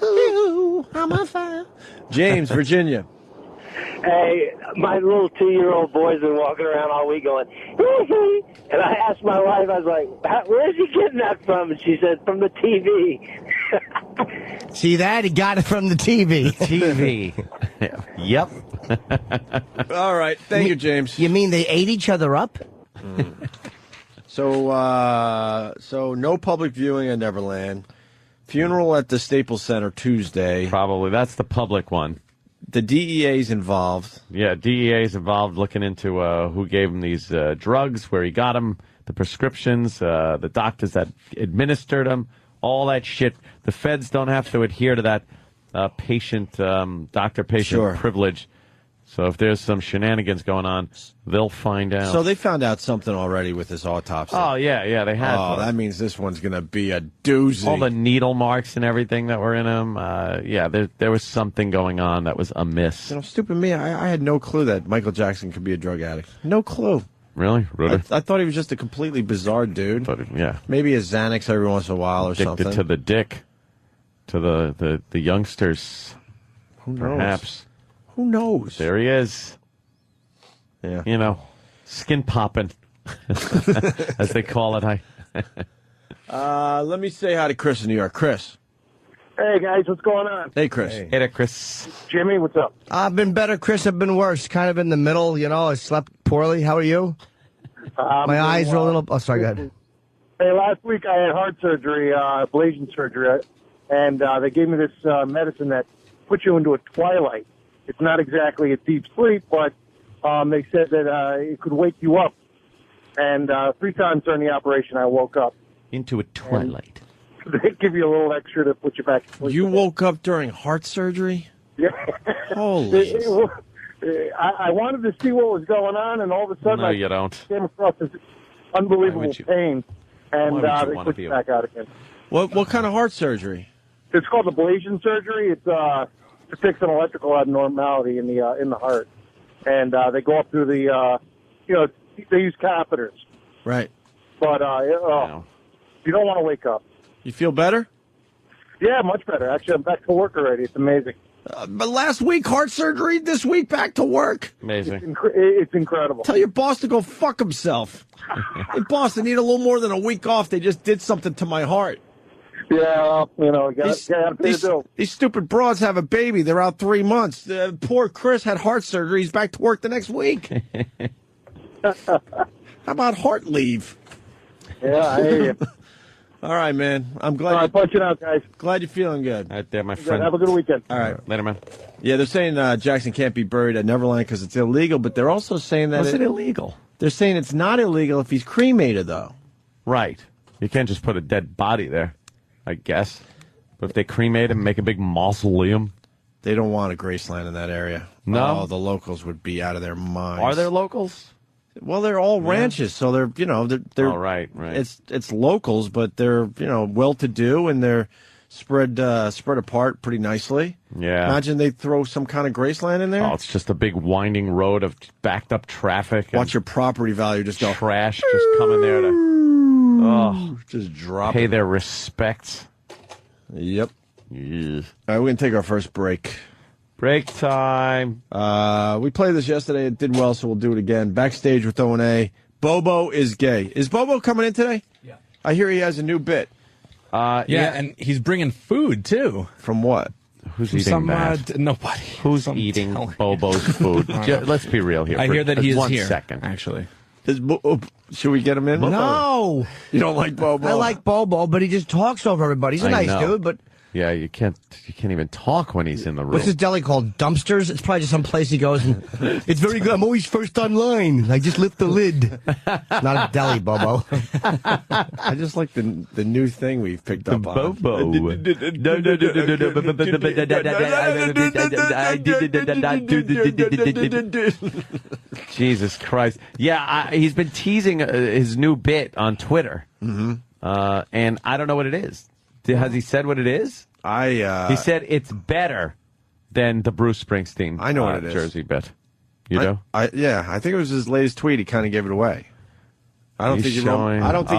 I'm on fire. James, Virginia. Hey, my little 2-year-old boy's been walking around all week going, hee. And I asked my wife, I was like, where's he getting that from? And she said, from the TV. See that? He got it from the TV. TV. Yep. All right. Thank you, James. You mean they ate each other up? So no public viewing at Neverland. Funeral at the Staples Center Tuesday. Probably. That's the public one. The DEA's involved. Yeah, DEA's involved looking into who gave him these drugs, where he got them, the prescriptions, the doctors that administered them, all that shit. The feds don't have to adhere to that doctor-patient privilege. So if there's some shenanigans going on, they'll find out. So they found out something already with this autopsy. Oh, yeah, they had. Oh, that means this one's going to be a doozy. All the needle marks and everything that were in him. There was something going on that was amiss. Stupid me. I had no clue that Michael Jackson could be a drug addict. No clue. Really? I thought he was just a completely bizarre dude. Yeah. Maybe a Xanax every once in a while or something. Addicted to the dick. To the youngsters. Who knows? Perhaps. Who knows? There he is. Yeah. Skin popping, as they call it. Let me say hi to Chris in New York. Chris. Hey, guys, what's going on? Hey, Chris. Hey there, Chris. Jimmy, what's up? I've been better, Chris. I've been worse. Kind of in the middle, I slept poorly. How are you? My eyes are a little... Oh, sorry, go ahead. Hey, last week I had heart surgery, ablation surgery, and they gave me this medicine that puts you into a twilight. It's not exactly a deep sleep, but they said that it could wake you up. And 3 times during the operation, I woke up. Into a twilight. They give you a little extra to put you back to sleep. You woke up during heart surgery? Yeah. Holy. I wanted to see what was going on, and all of a sudden No, you don't. came across this unbelievable pain, and they wanna put be you back out again. What kind of heart surgery? It's called ablation surgery. It's to fix an electrical abnormality in the heart, and they go up through the they use catheters. Right. But you don't want to wake up. You feel better? Yeah, much better. Actually, I'm back to work already. It's amazing. But last week, heart surgery. This week, back to work. Amazing. It's incredible. Tell your boss to go fuck himself. Hey, boss, I need a little more than a week off. They just did something to my heart. Yeah, got to pay the bill. These stupid broads have a baby. They're out 3 months. Poor Chris had heart surgery. He's back to work the next week. How about heart leave? Yeah, I hear you. All right, man. I'm glad. All right, punch it out, guys. Glad you're feeling good. Right there, my friend. Have a good weekend. All right. Later, man. Yeah, they're saying Jackson can't be buried at Neverland because it's illegal, but they're also saying that... What's it illegal? They're saying it's not illegal if he's cremated, though. Right. You can't just put a dead body there, I guess. But if they cremate him, make a big mausoleum... They don't want a Graceland in that area. No? Oh, the locals would be out of their minds. Are there locals? Well, they're all ranches, so they're Oh, right. It's locals, but they're well-to-do and they're spread apart pretty nicely. Yeah. Imagine they throw some kind of Graceland in there. Oh, it's just a big winding road of backed up traffic. and Watch your property value just go. trash just coming there to Just drop pay it. their respects. Yep. Yeah. All right, we're going to take our first break. Break time. We played this yesterday. It did well, so we'll do it again. Backstage with O&A. Bobo is gay. Is Bobo coming in today? Yeah. I hear he has a new bit. Yeah, and he's bringing food, too. From what? Who's eating that? Nobody. Who's eating Bobo's food? Let's be real here. I for hear that he is 1 here, second. actually. Should we get him in? No. You don't like Bobo? I like Bobo, but he just talks over everybody. He's a I nice know. dude, but Yeah, you can't even talk when he's in the room. what's his deli called? Dumpsters? It's probably just some place he goes and it's very good. I'm always first online. I just lift the lid. Not a deli, Bobo. I just like the new thing we've picked up on. Bobo. Jesus Christ. Yeah, he's been teasing his new bit on Twitter. Mm-hmm. And I don't know what it is. Has he said what it is? He said it's better than the Bruce Springsteen I know what it is. Jersey bit. You know? I think it was his latest tweet. He kind of gave it away. I don't think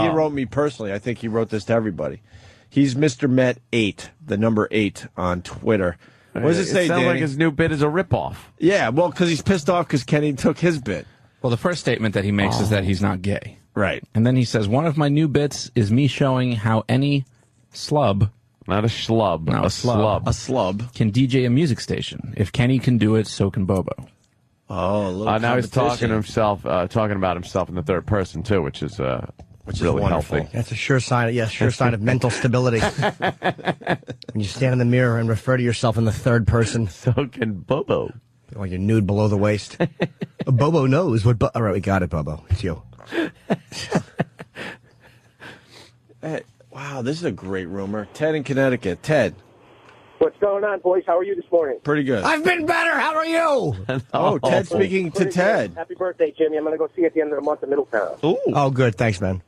he wrote me personally. I think he wrote this to everybody. He's Mr. Met 8, the number 8 on Twitter. What does it say, sounds Danny? like his new bit is a ripoff. Yeah, well, because he's pissed off because Kenny took his bit. Well, the first statement that he makes is that he's not gay. Right. And then he says, one of my new bits is me showing how any slub, Not a schlub, No, a a slub. slub. A slub. can DJ a music station. If Kenny can do it, so can Bobo. Oh, a little Now he's talking competition. to himself, talking about himself in the third person too, which is really wonderful. healthy. That's a sure sign of mental stability. When you stand in the mirror and refer to yourself in the third person. So can Bobo. Like you're nude below the waist. Bobo knows what. All right, we got it, Bobo. It's you. Hey, wow, this is a great rumor. Ted in Connecticut. Ted. What's going on, boys? How are you this morning? Pretty good. I've been better. How are you? Oh, Ted speaking to Pretty Ted. good. Happy birthday, Jimmy. I'm going to go see you at the end of the month in Middletown. Ooh. Oh, good. Thanks, man.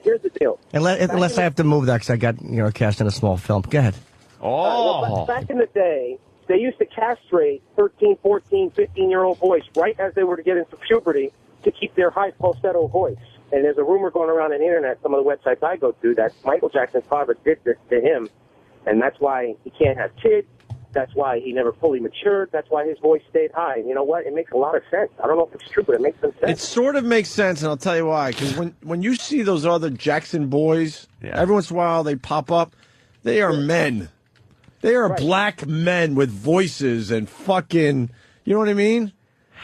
Here's the deal. Unless I have to move that because I got cast in a small film. Go ahead. Well, back in the day, they used to castrate 13, 14, 15-year-old boys right as they were to get into puberty to keep their high falsetto voice. And there's a rumor going around on the internet, some of the websites I go to, that Michael Jackson's father did this to him, and that's why he can't have kids. That's why he never fully matured. That's why his voice stayed high. And you know what? It makes a lot of sense. I don't know if it's true, but it makes some sense. It sort of makes sense, and I'll tell you why. Because when you see those other Jackson boys, every once in a while they pop up. They are men. They are black men with voices and fucking. You know what I mean?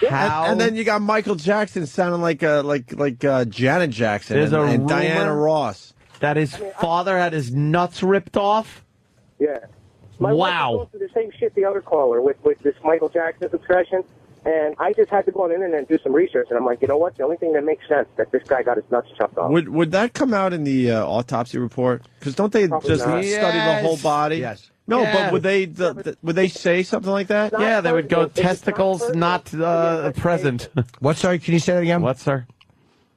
How? And then you got Michael Jackson sounding like Janet Jackson There's a and Diana rumor Ross. that his father had his nuts ripped off? Yeah. My wife was going through the same shit the other caller with this Michael Jackson obsession, and I just had to go on the internet and do some research, and I'm like, you know what? The only thing that makes sense that this guy got his nuts chopped off. Would that come out in the autopsy report? Because don't they Probably just not. study the whole body? Yes. No, Yeah. but would they say something like that? Yeah, they would go testicles not present. What? Sorry, can you say that again? What, sir?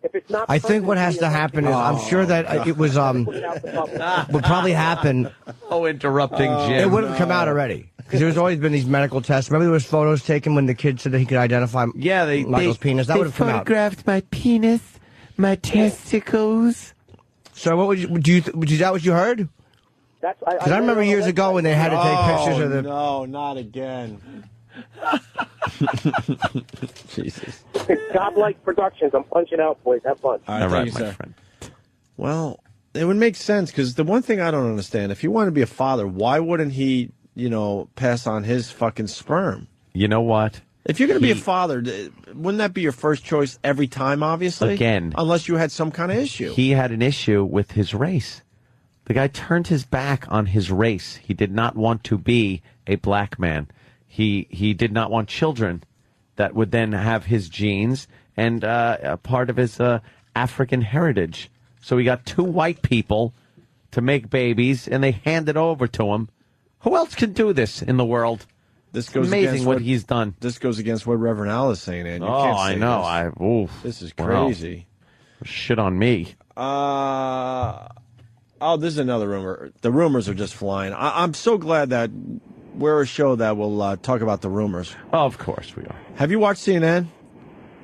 If it's not I think what has to happen is I'm sure that it was would probably happen. Oh, interrupting Jim. It would have come out already because there's always been these medical tests. Remember there was photos taken when the kid said that he could identify Michael's penis. That would have come out. photographed my penis, my testicles. So what would you is that what you heard? Because I remember years ago when they had to take pictures of the. No, not again. Jesus. Godlike Productions. I'm punching out, boys. Have fun. All right, my friend. Well, it would make sense because the one thing I don't understand, if he wanted to be a father, why wouldn't he, pass on his fucking sperm? You know what? If you're going to be a father, wouldn't that be your first choice every time, obviously? Again. Unless you had some kind of issue. He had an issue with his race. The guy turned his back on his race. He did not want to be a black man. He did not want children that would then have his genes and a part of his African heritage. So he got two white people to make babies, and they handed over to him. Who else can do this in the world? This goes Amazing against what he's done. This goes against what Reverend Al is saying, and you Oh, can't say I know. This is crazy. Wow. Shit on me. This is another rumor. The rumors are just flying. I'm so glad that we're a show that will talk about the rumors. Oh, of course we are. Have you watched CNN?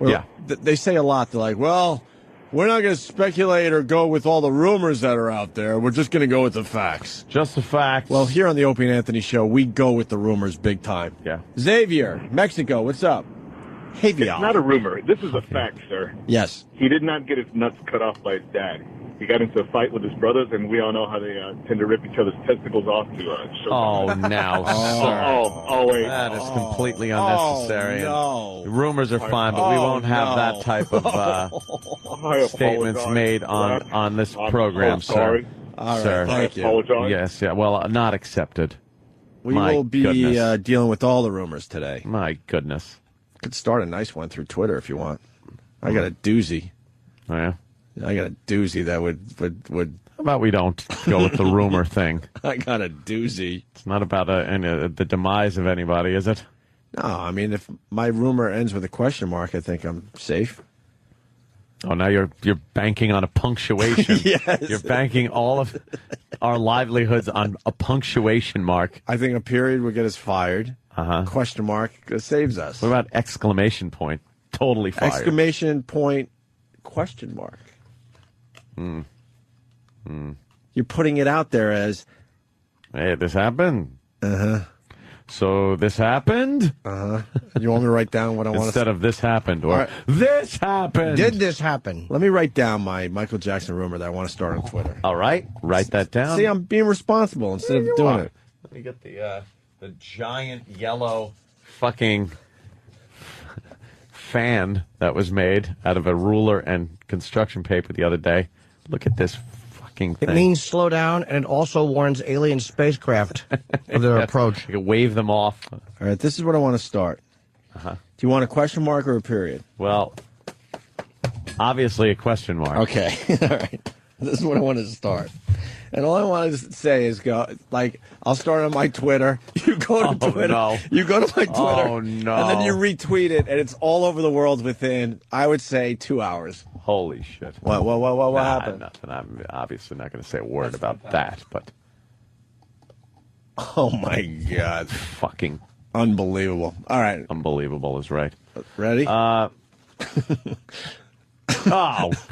Yeah. They say a lot. They're like, well, we're not going to speculate or go with all the rumors that are out there. We're just going to go with the facts. Just the facts. Well, here on the Opie and Anthony Show, we go with the rumors big time. Yeah. Xavier, Mexico, what's up? Javier. It's not a rumor. This is a fact, sir. Yes. He did not get his nuts cut off by his dad. He got into a fight with his brothers, and we all know how they tend to rip each other's testicles off to show. Oh, now, sir. Wait. That is completely unnecessary. Oh, no. Rumors are fine, but we won't have that type of statements made on this program, sir. Sorry. All right, sir. thank you. Apologize. Yes, yeah. Well, not accepted. We My will be goodness. dealing with all the rumors today. My goodness. Could start a nice one through Twitter if you want. I got a doozy. Oh, yeah? I got a doozy that would. How about we don't go with the rumor thing? I got a doozy. It's not about the demise of anybody, is it? No, I mean, if my rumor ends with a question mark, I think I'm safe. Oh, now you're banking on a punctuation. Yes. You're banking all of our livelihoods on a punctuation mark. I think a period would get us fired. Uh-huh. Question mark saves us. What about exclamation point? Totally fired. Exclamation point, question mark. You're putting it out there as, hey, this happened. uh-huh, So this happened? uh-huh. You want me to write down what I want to Instead of this happened or All right. this happened. Did this happen? Let me write down my Michael Jackson rumor that I want to start on Twitter. All right. Write that down. See, I'm being responsible instead of You doing are. it. Let me get the giant yellow fucking fan that was made out of a ruler and construction paper the other day. Look at this fucking thing. It means slow down, and it also warns alien spacecraft of their approach. You can wave them off. All right, this is what I want to start. Uh-huh. Do you want a question mark or a period? Well, obviously a question mark. Okay, all right. This is what I want to start. And all I want to say is I'll start on my Twitter. You go to Twitter. No. You go to my Twitter. Oh, no. And then you retweet it, and it's all over the world within, I would say, 2 hours. Holy shit. What happened? Nothing. I'm obviously not going to say a word about that, but Oh, my God. fucking Unbelievable. All right. unbelievable is right. Ready? Oh,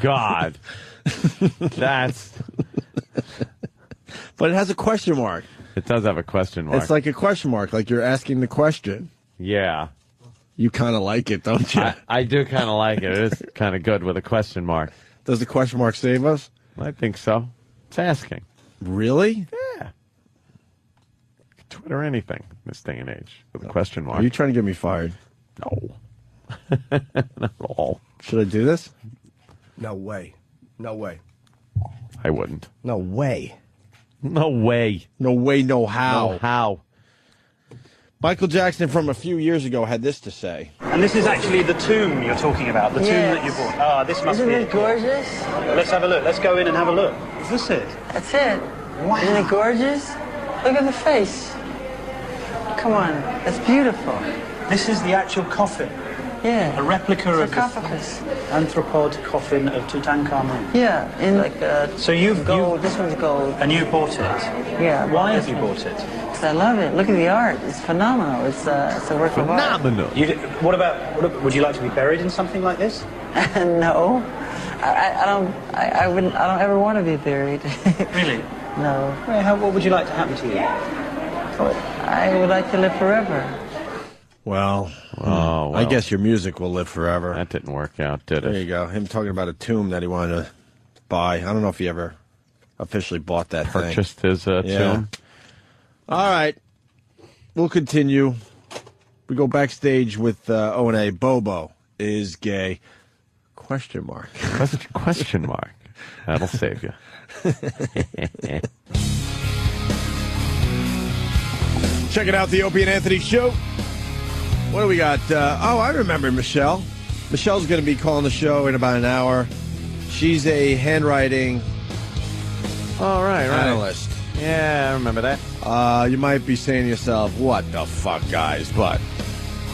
God. That's... But it has a question mark. It does have a question mark. It's like a question mark, like you're asking the question. Yeah. You kind of like it, don't you? I do kind of like it. It is kind of good with a question mark. Does the question mark save us? I think so. It's asking. Really? Yeah. Twitter anything in this day and age with a question mark. Are you trying to get me fired? No. Not at all. Should I do this? No way. No way. I wouldn't. No way. No way. No way, no how. No how. Michael Jackson from a few years ago had this to say. And this is actually the tomb you're talking about, the tomb that you bought. Ah, this must be Isn't it gorgeous? Let's have a look. Let's go in and have a look. Is this it? That's it. Wow. Isn't it gorgeous? Look at the face. Come on, that's beautiful. This is the actual coffin. Yeah. A replica of sarcophagus. the anthropod coffin of Tutankhamun. Yeah, in so you've gold. This one's gold. And you bought it. Yeah. Why have you bought it? Because I love it. Look at the art. It's phenomenal. It's a work of art. Phenomenal. What about? Would you like to be buried in something like this? No, I don't. I wouldn't. I don't ever want to be buried. Really? No. Well, what would you like to happen to you? I would like to live forever. Well, well, I guess your music will live forever. That didn't work out, did it? There you go. Him talking about a tomb that he wanted to buy. I don't know if he ever officially bought that thing. Purchased his tomb. All right. We'll continue. We go backstage with O&A. Bobo is gay. Question mark. Question mark. That'll save you. Checking out the Opie and Anthony show. What do we got? I remember Michelle. Michelle's going to be calling the show in about an hour. She's a handwriting All right. analyst. Yeah, I remember that. You might be saying to yourself, what the fuck, guys? But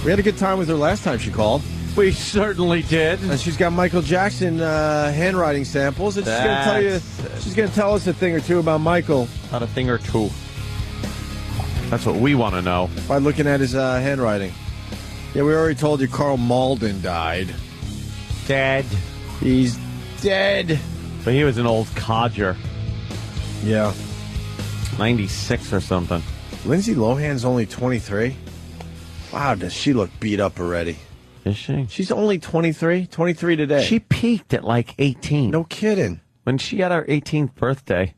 we had a good time with her last time she called. We certainly did. And she's got Michael Jackson handwriting samples. And she's going to tell us a thing or two about Michael. Not a thing or two. That's what we want to know. By looking at his handwriting. Yeah, we already told you Carl Malden died. Dead. He's dead. But he was an old codger. Yeah. 96 or something. Lindsay Lohan's only 23? Wow, does she look beat up already? Is she? She's only 23? 23 today. She peaked at like 18. No kidding. When she had her 18th birthday.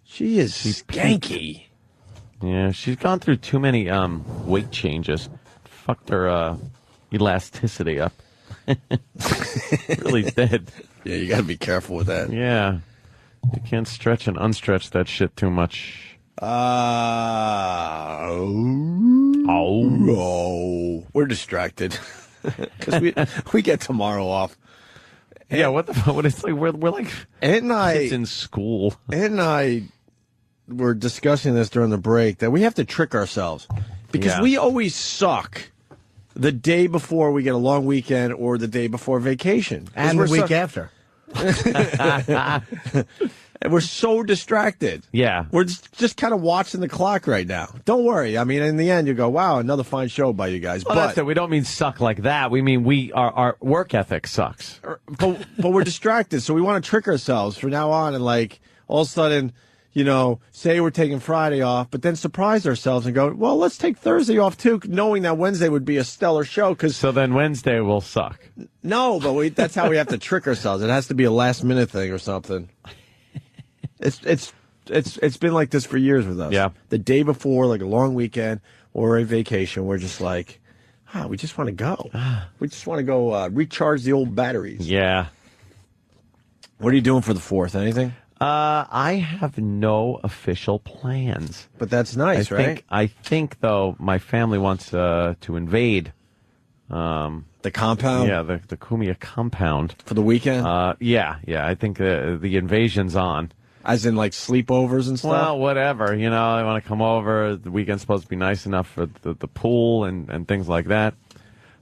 She is skanky. Yeah, she's gone through too many weight changes. Fucked her elasticity up. Really did. Yeah, you got to be careful with that. Yeah. You can't stretch and unstretch that shit too much. We're distracted. Because we get tomorrow off. Yeah, what the fuck? What is like? We're like Ant and I kids in school. Ant and I were discussing this during the break that we have to trick ourselves because we always suck the day before we get a long weekend or the day before vacation and the week after. And we're so distracted. Yeah. We're just kind of watching the clock right now. Don't worry. I mean, in the end, you go, wow, another fine show by you guys. Well, but that's it. We don't mean suck like that. We mean our work ethic sucks. But we're distracted, so we want to trick ourselves from now on and, like, all of a sudden, you know, say we're taking Friday off, but then surprise ourselves and go, well, let's take Thursday off, too, knowing that Wednesday would be a stellar show. So then Wednesday will suck. No, but that's how we have to trick ourselves. It has to be a last-minute thing or something. It's been like this for years with us. Yeah. The day before, like a long weekend or a vacation, we're just like, we just want to go. We just want to go recharge the old batteries. Yeah. What are you doing for the 4th? Anything? I have no official plans. But that's nice, right? I think though, my family wants to invade the compound. Yeah, the Cumia compound for the weekend. Yeah. I think the invasion's on. As in, like, sleepovers and stuff? Well, whatever. You know, they want to come over. The weekend's supposed to be nice enough for the pool and things like that.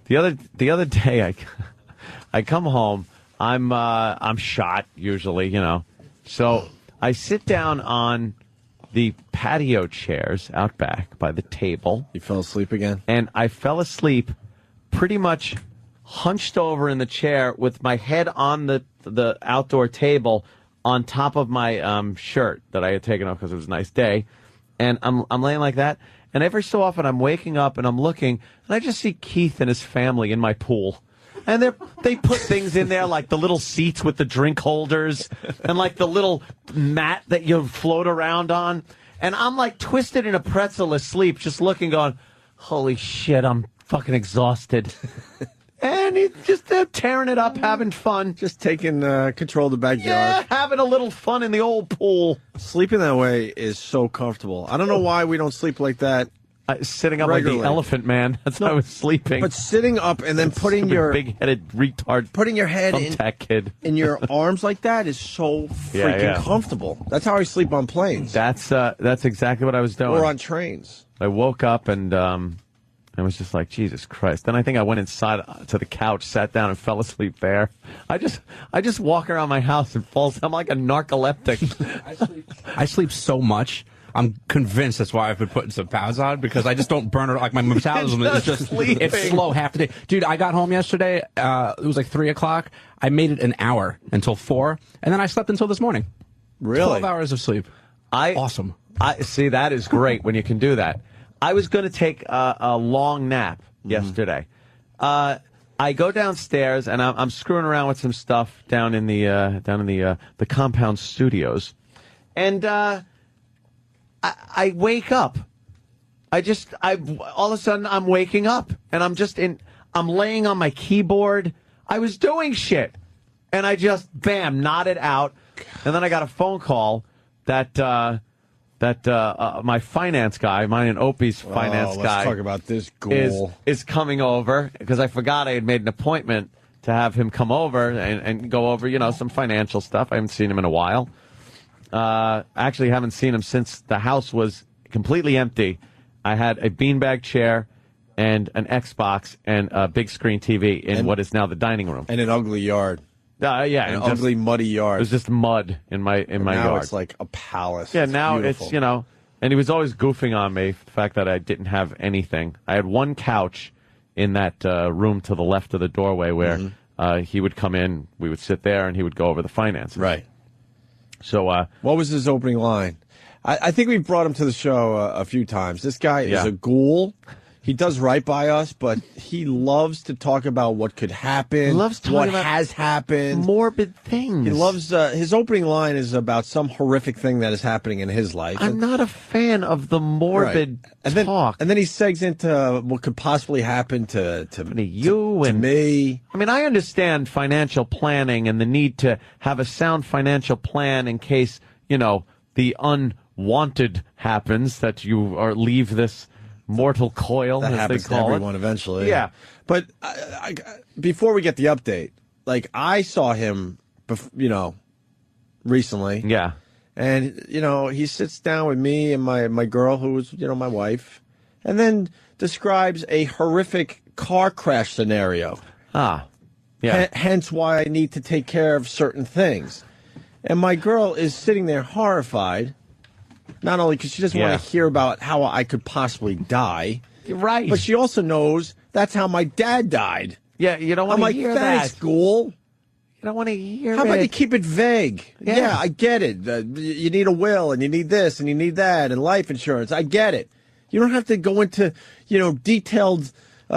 The other day, I come home. I'm shot usually, you know. So I sit down on the patio chairs out back by the table. You fell asleep again? And I fell asleep pretty much hunched over in the chair with my head on the outdoor table on top of my shirt that I had taken off because it was a nice day. And I'm laying like that. And every so often I'm waking up and I'm looking, and I just see Keith and his family in my pool. And they put things in there like the little seats with the drink holders and like the little mat that you float around on. And I'm like twisted in a pretzel asleep, just looking, going, holy shit, I'm fucking exhausted. And he's just tearing it up, having fun. Just taking control of the backyard. Yeah, having a little fun in the old pool. Sleeping that way is so comfortable. I don't know why we don't sleep like that. Sitting up regularly. like the elephant man. That's how I was sleeping. But sitting up and then putting your big-headed retard, putting your head kid in your arms like that is so freaking comfortable. That's how I sleep on planes. That's exactly what I was doing. Or on trains. I woke up and I was just like, Jesus Christ. Then I think I went inside to the couch, sat down, and fell asleep there. I just walk around my house and fall. I'm like a narcoleptic. I sleep so much. I'm convinced that's why I've been putting some pounds on, because I just don't burn it. Like, my metabolism is just it's slow half the day. Dude, I got home yesterday. It was like 3 o'clock. I made it an hour until 4, and then I slept until this morning. Really? 12 hours of sleep. Awesome. I see, that is great when you can do that. I was going to take a long nap yesterday. I go downstairs and I'm screwing around with some stuff down in the compound studios, and I wake up. All of a sudden I'm waking up and I'm laying on my keyboard. I was doing shit, and I just nodded out, and then I got a phone call that my finance guy, mine and Opie's finance guy, let's talk about this ghoul, is coming over, because I forgot I had made an appointment to have him come over and go over, some financial stuff. I haven't seen him in a while. Actually haven't seen him since the house was completely empty. I had a beanbag chair and an Xbox and a big screen TV in what is now the dining room. And an ugly yard. Yeah, an ugly, muddy yard. It was just mud in my now yard. It's like a palace. Yeah, it's now beautiful. it's, and he was always goofing on me for the fact that I didn't have anything. I had one couch in that room to the left of the doorway where he would come in, we would sit there, and he would go over the finances. Right. So, what was his opening line? I think we've brought him to the show a few times. This guy is a ghoul. He does right by us, but he loves to talk about what could happen. He loves talking what about has happened. Morbid things. He loves, his opening line is about some horrific thing that is happening in his life. I'm not a fan of the morbid talk. And then he segs into what could possibly happen to you and me. I mean, I understand financial planning and the need to have a sound financial plan in case, the unwanted happens, that you leave this mortal coil, that as happens they call to everyone it. eventually. Yeah. But before we get the update, I saw him, recently. Yeah. And, he sits down with me and my girl, who was, my wife, and then describes a horrific car crash scenario. Ah. Yeah. Hence why I need to take care of certain things. And my girl is sitting there horrified. Not only because she doesn't want to hear about how I could possibly die. Right. But she also knows that's how my dad died. Yeah, you don't want to hear that. Thanks, ghoul. You don't want to hear How about you keep it vague? Yeah. I get it. You need a will, and you need this, and you need that, and life insurance. I get it. You don't have to go into, detailed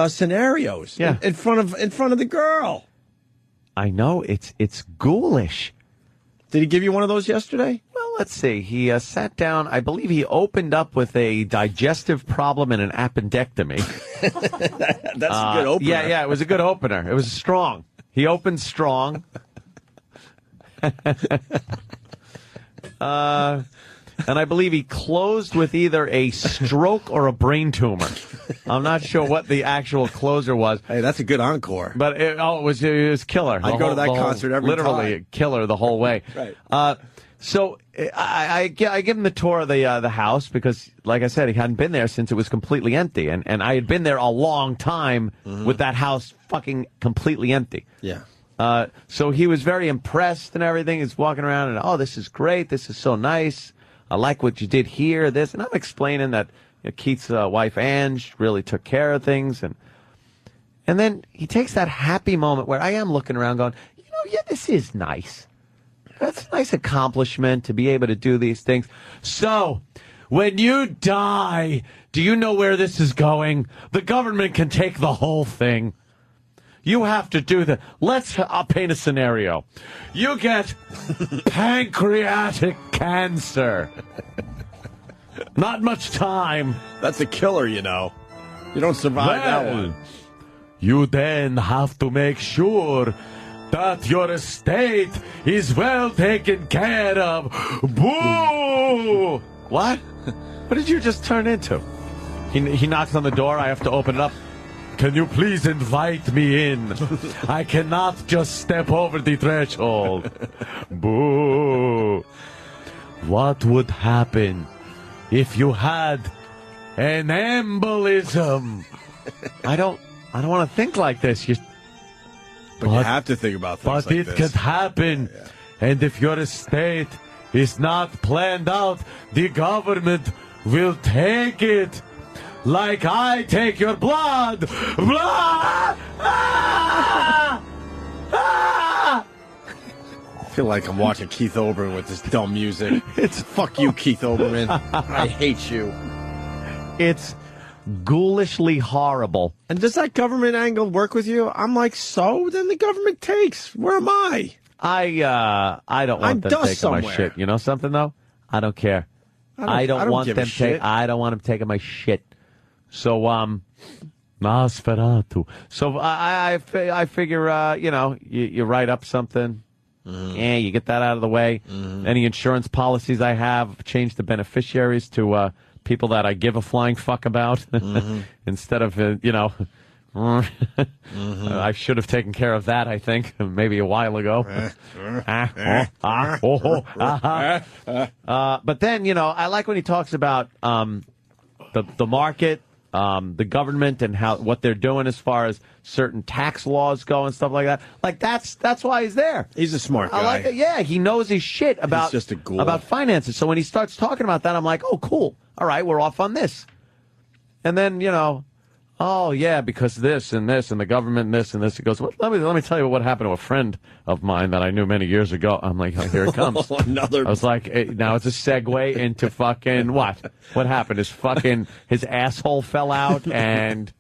scenarios in front of the girl. I know. It's ghoulish. Did he give you one of those yesterday? Well, let's see. He sat down. I believe he opened up with a digestive problem and an appendectomy. That's a good opener. Yeah, it was a good opener. It was strong. He opened strong. And I believe he closed with either a stroke or a brain tumor. I'm not sure what the actual closer was. Hey, that's a good encore. But it was killer. I'd go to that concert every time. Literally killer the whole way. Right. So I give him the tour of the house because, like I said, he hadn't been there since it was completely empty. And I had been there a long time with that house fucking completely empty. Yeah. So he was very impressed and everything. He's walking around and, this is great. This is so nice. I like what you did here, this. And I'm explaining that Keith's wife, Ange, really took care of things. And then he takes that happy moment where I am looking around going, this is nice. That's a nice accomplishment to be able to do these things. So, when you die, do you know where this is going? The government can take the whole thing. You have to do the... I'll paint a scenario. You get pancreatic cancer. Not much time. That's a killer, You don't survive that one. You then have to make sure that your estate is well taken care of. Boo! What? What did you just turn into? He knocks on the door. I have to open it up. Can you please invite me in? I cannot just step over the threshold. Boo. What would happen if you had an embolism? I don't want to think like this. But you have to think about things like this. But it could happen. Yeah. And if your estate is not planned out, the government will take it. Like I take your blood. Blood! Ah! Ah! I feel like I'm watching Keith Olbermann with this dumb music. It's fuck you, Keith Olbermann. I hate you. It's ghoulishly horrible. And does that government angle work with you? I'm like, so? Then the government takes. Where am I? I don't want them taking my shit. You know something, though? I don't care. I don't want them taking my shit. So, Nosferatu. So I figure, you write up something. Yeah, you get that out of the way. Any insurance policies I have, change the beneficiaries to people that I give a flying fuck about instead of, I should have taken care of that, I think, maybe a while ago. But then, I like when he talks about the market, the government, and what they're doing as far as certain tax laws go and stuff like that. Like that's why he's there. He's a smart guy. I like it. Yeah, he knows his shit about He's just a ghoul. about finances. So when he starts talking about that, I'm like, oh, cool. All right, we're off on this. And then oh yeah, because this and this and the government and this and this. He goes, well, let me tell you what happened to a friend of mine that I knew many years ago. I'm like, oh, here it comes. Another. I was like, now it's a segue into fucking what? What happened? His asshole fell out, and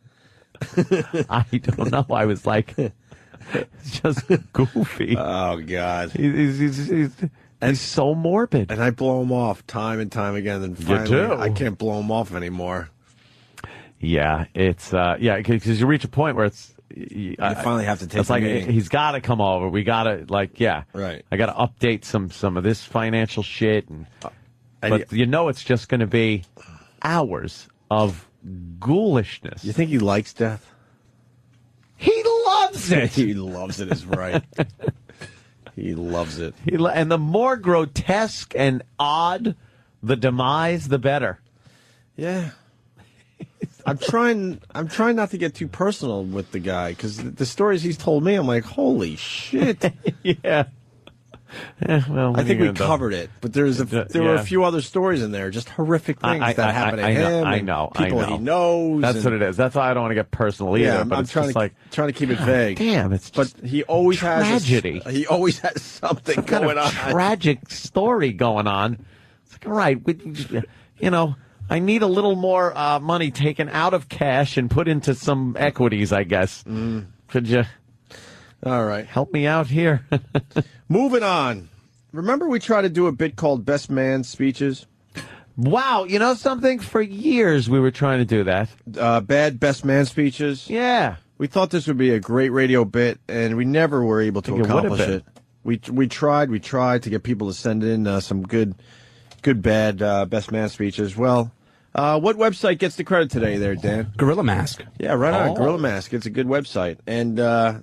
I don't know. I was like, it's just goofy. Oh God, he's so morbid. And I blow him off time and time again. And finally, do. I can't blow him off anymore. Yeah, it's because you reach a point where you finally have to take. It's like he's got to come over. We got to right. I got to update some of this financial shit, but it's just going to be hours of ghoulishness. You think he likes death? He loves it. He loves it. Is right. He loves it. And the more grotesque and odd the demise, the better. Yeah. I'm trying not to get too personal with the guy because the stories he's told me, I'm like, holy shit. Yeah. Well, I think we covered it, but there were a few other stories in there, just horrific things that happened to him. I know. People he knows. That's what it is. That's why I don't want to get personal either. Yeah, but I'm trying to keep it vague. Damn, it's just he always tragedy. He always has something going on. Tragic story going on. It's like, all right, I need a little more money taken out of cash and put into some equities, I guess. Could you? All right. Help me out here. Moving on. Remember we tried to do a bit called Best Man Speeches? Wow. You know something? For years we were trying to do that. Bad Best Man Speeches? Yeah. We thought this would be a great radio bit, and we never were able to accomplish it. We tried to get people to send in some good bad Best Man Speeches. Well, what website gets the credit today there, Dan? Gorilla Mask. Yeah, right on. Gorilla Mask. It's a good website. And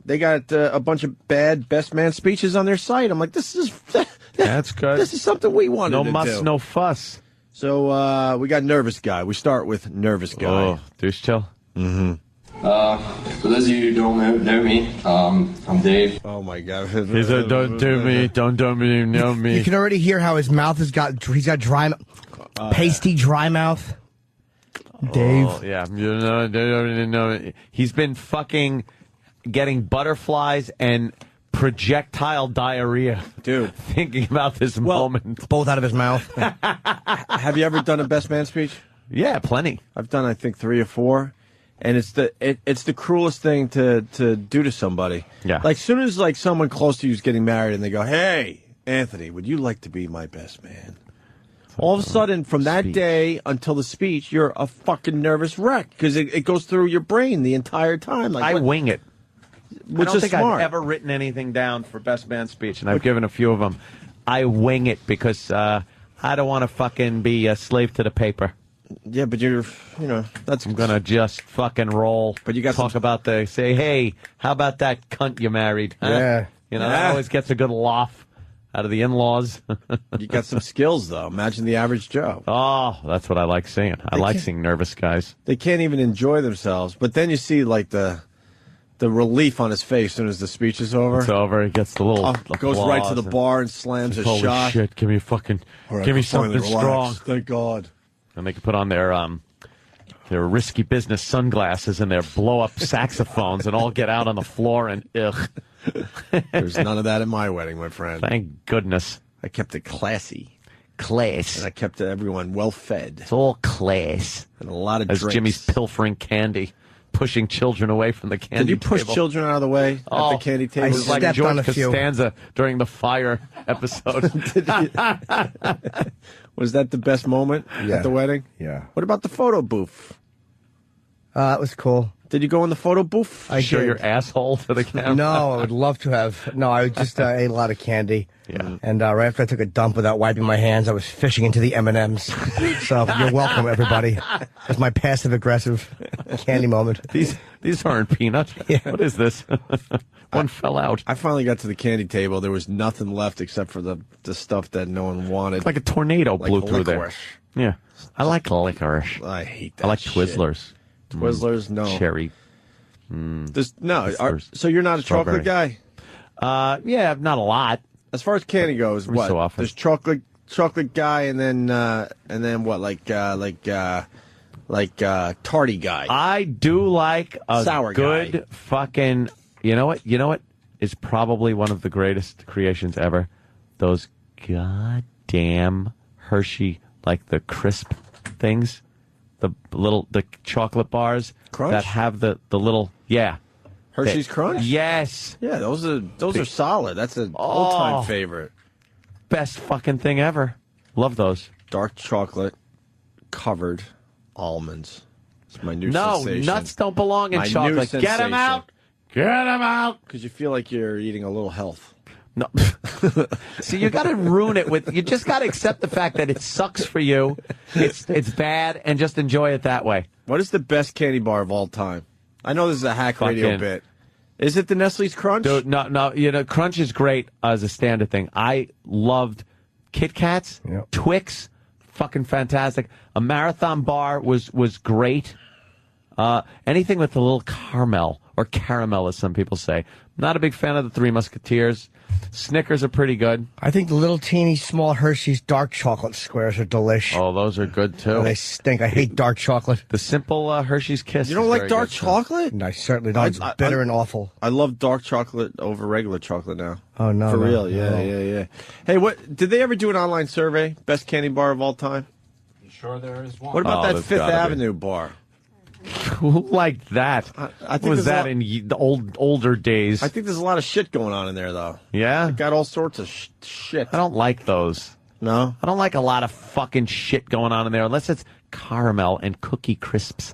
they got a bunch of bad Best Man speeches on their site. I'm like, that's good. This is something we wanted to do. No muss, no fuss. So we got Nervous Guy. We start with Nervous Guy. Oh, douche chill. Mm-hmm. For those of you who don't know me, I'm Dave. Oh my God! He said, "Don't do me, don't me, know me." You can already hear how his mouth he's got dry, pasty dry mouth. Dave. Oh, yeah. He's been fucking getting butterflies and projectile diarrhea. Dude. Thinking about this moment. Both out of his mouth. Have you ever done a Best Man speech? Yeah, plenty. I've done, I think, 3 or 4. And it's the cruelest thing to do to somebody. Yeah. Like, soon as, like, someone close to you is getting married and they go, hey, Anthony, would you like to be my best man? All of a sudden, from that day until the speech, you're a fucking nervous wreck because it goes through your brain the entire time. Like, I wing it. Which I don't is think smart. I've ever written anything down for Best Man speech, and I've given a few of them. I wing it because I don't want to fucking be a slave to the paper. Yeah, but I'm gonna just fucking roll. But you got say, hey, how about that cunt you married? Huh? Yeah, that always gets a good laugh out of the in-laws. You got some skills though. Imagine the average Joe. Oh, that's what I like seeing. I like seeing nervous guys. They can't even enjoy themselves. But then you see like the relief on his face as soon as the speech is over. It's over. He gets the little goes right to the bar and slams a holy shot. Shit! Give me something strong. Thank God. And they can put on their risky business sunglasses and their blow-up saxophones and all get out on the floor and ugh. There's none of that at my wedding, my friend. Thank goodness. I kept it classy. Class. And I kept everyone well-fed. It's all class. And a lot of As drinks. Jimmy's pilfering candy, pushing children away from the candy Did you push table. children out of the way at the candy table? It was like George Costanza during the Fire episode. Was that the best moment at the wedding? Yeah. What about the photo booth? That was cool. Did you go in the photo booth? I Show did. your asshole to the camera? No, I would love to have. No, I just ate a lot of candy. Yeah. And right after I took a dump without wiping my hands, I was fishing into the M&Ms. So you're welcome, everybody. That's my passive-aggressive candy moment. These aren't peanuts. Yeah. What is this? One fell out. I finally got to the candy table. There was nothing left except for the stuff that no one wanted. Like a tornado Like blew through there. licorice. Yeah. I like licorice. I hate that I like shit. Twizzlers. Twizzlers, no. Cherry. So you're not a Strawberry. chocolate guy? Yeah, not a lot. As far as candy goes, Every what? so often. There's chocolate guy, and then what? Like tarty guy. I do like a Sour good guy. fucking. You know what? You know what is probably one of the greatest creations ever? Those goddamn Hershey, like the crisp things, the chocolate bars Crunch? that have the little Hershey's Crunch. Yes, Yeah, those are solid. That's an all-time favorite. best fucking thing ever. Love those. Dark chocolate covered almonds. It's my new No, sensation. nuts don't belong in My new chocolate. Get them sensation. out. Get them out. Because you feel like you're eating a little health. No. See, you got to ruin it with. You just got to accept the fact that it sucks for you. It's bad, and just enjoy it that way. What is the best candy bar of all time? I know this is a hack radio Fucking- bit. Is it the Nestle's Crunch? Dude, no. You know, Crunch is great as a standard thing. I loved Kit Kats, Yep. Twix, fucking fantastic. A Marathon bar was great. Anything with a little caramel or caramel, as some people say. Not a big fan of the Three Musketeers. Snickers are pretty good. I think the little teeny small Hershey's dark chocolate squares are delish. Oh, those are good too. And they stink. I hate dark chocolate. The simple Hershey's Kiss. You don't is like very dark good, too. chocolate? No, I certainly don't. It's bitter and awful. I love dark chocolate over regular chocolate now. Oh, no. For no, real, yeah, no. yeah. Hey, what did they ever do an online survey? Best candy bar of all time? Sure, there is one. What about Oh, that there's Fifth gotta be. Avenue bar? Who liked that? I think What was there's a that lot- in the older days? I think there's a lot of shit going on in there, though. Yeah? It got all sorts of shit. I don't like those. No? I don't like a lot of fucking shit going on in there unless it's caramel and cookie crisps.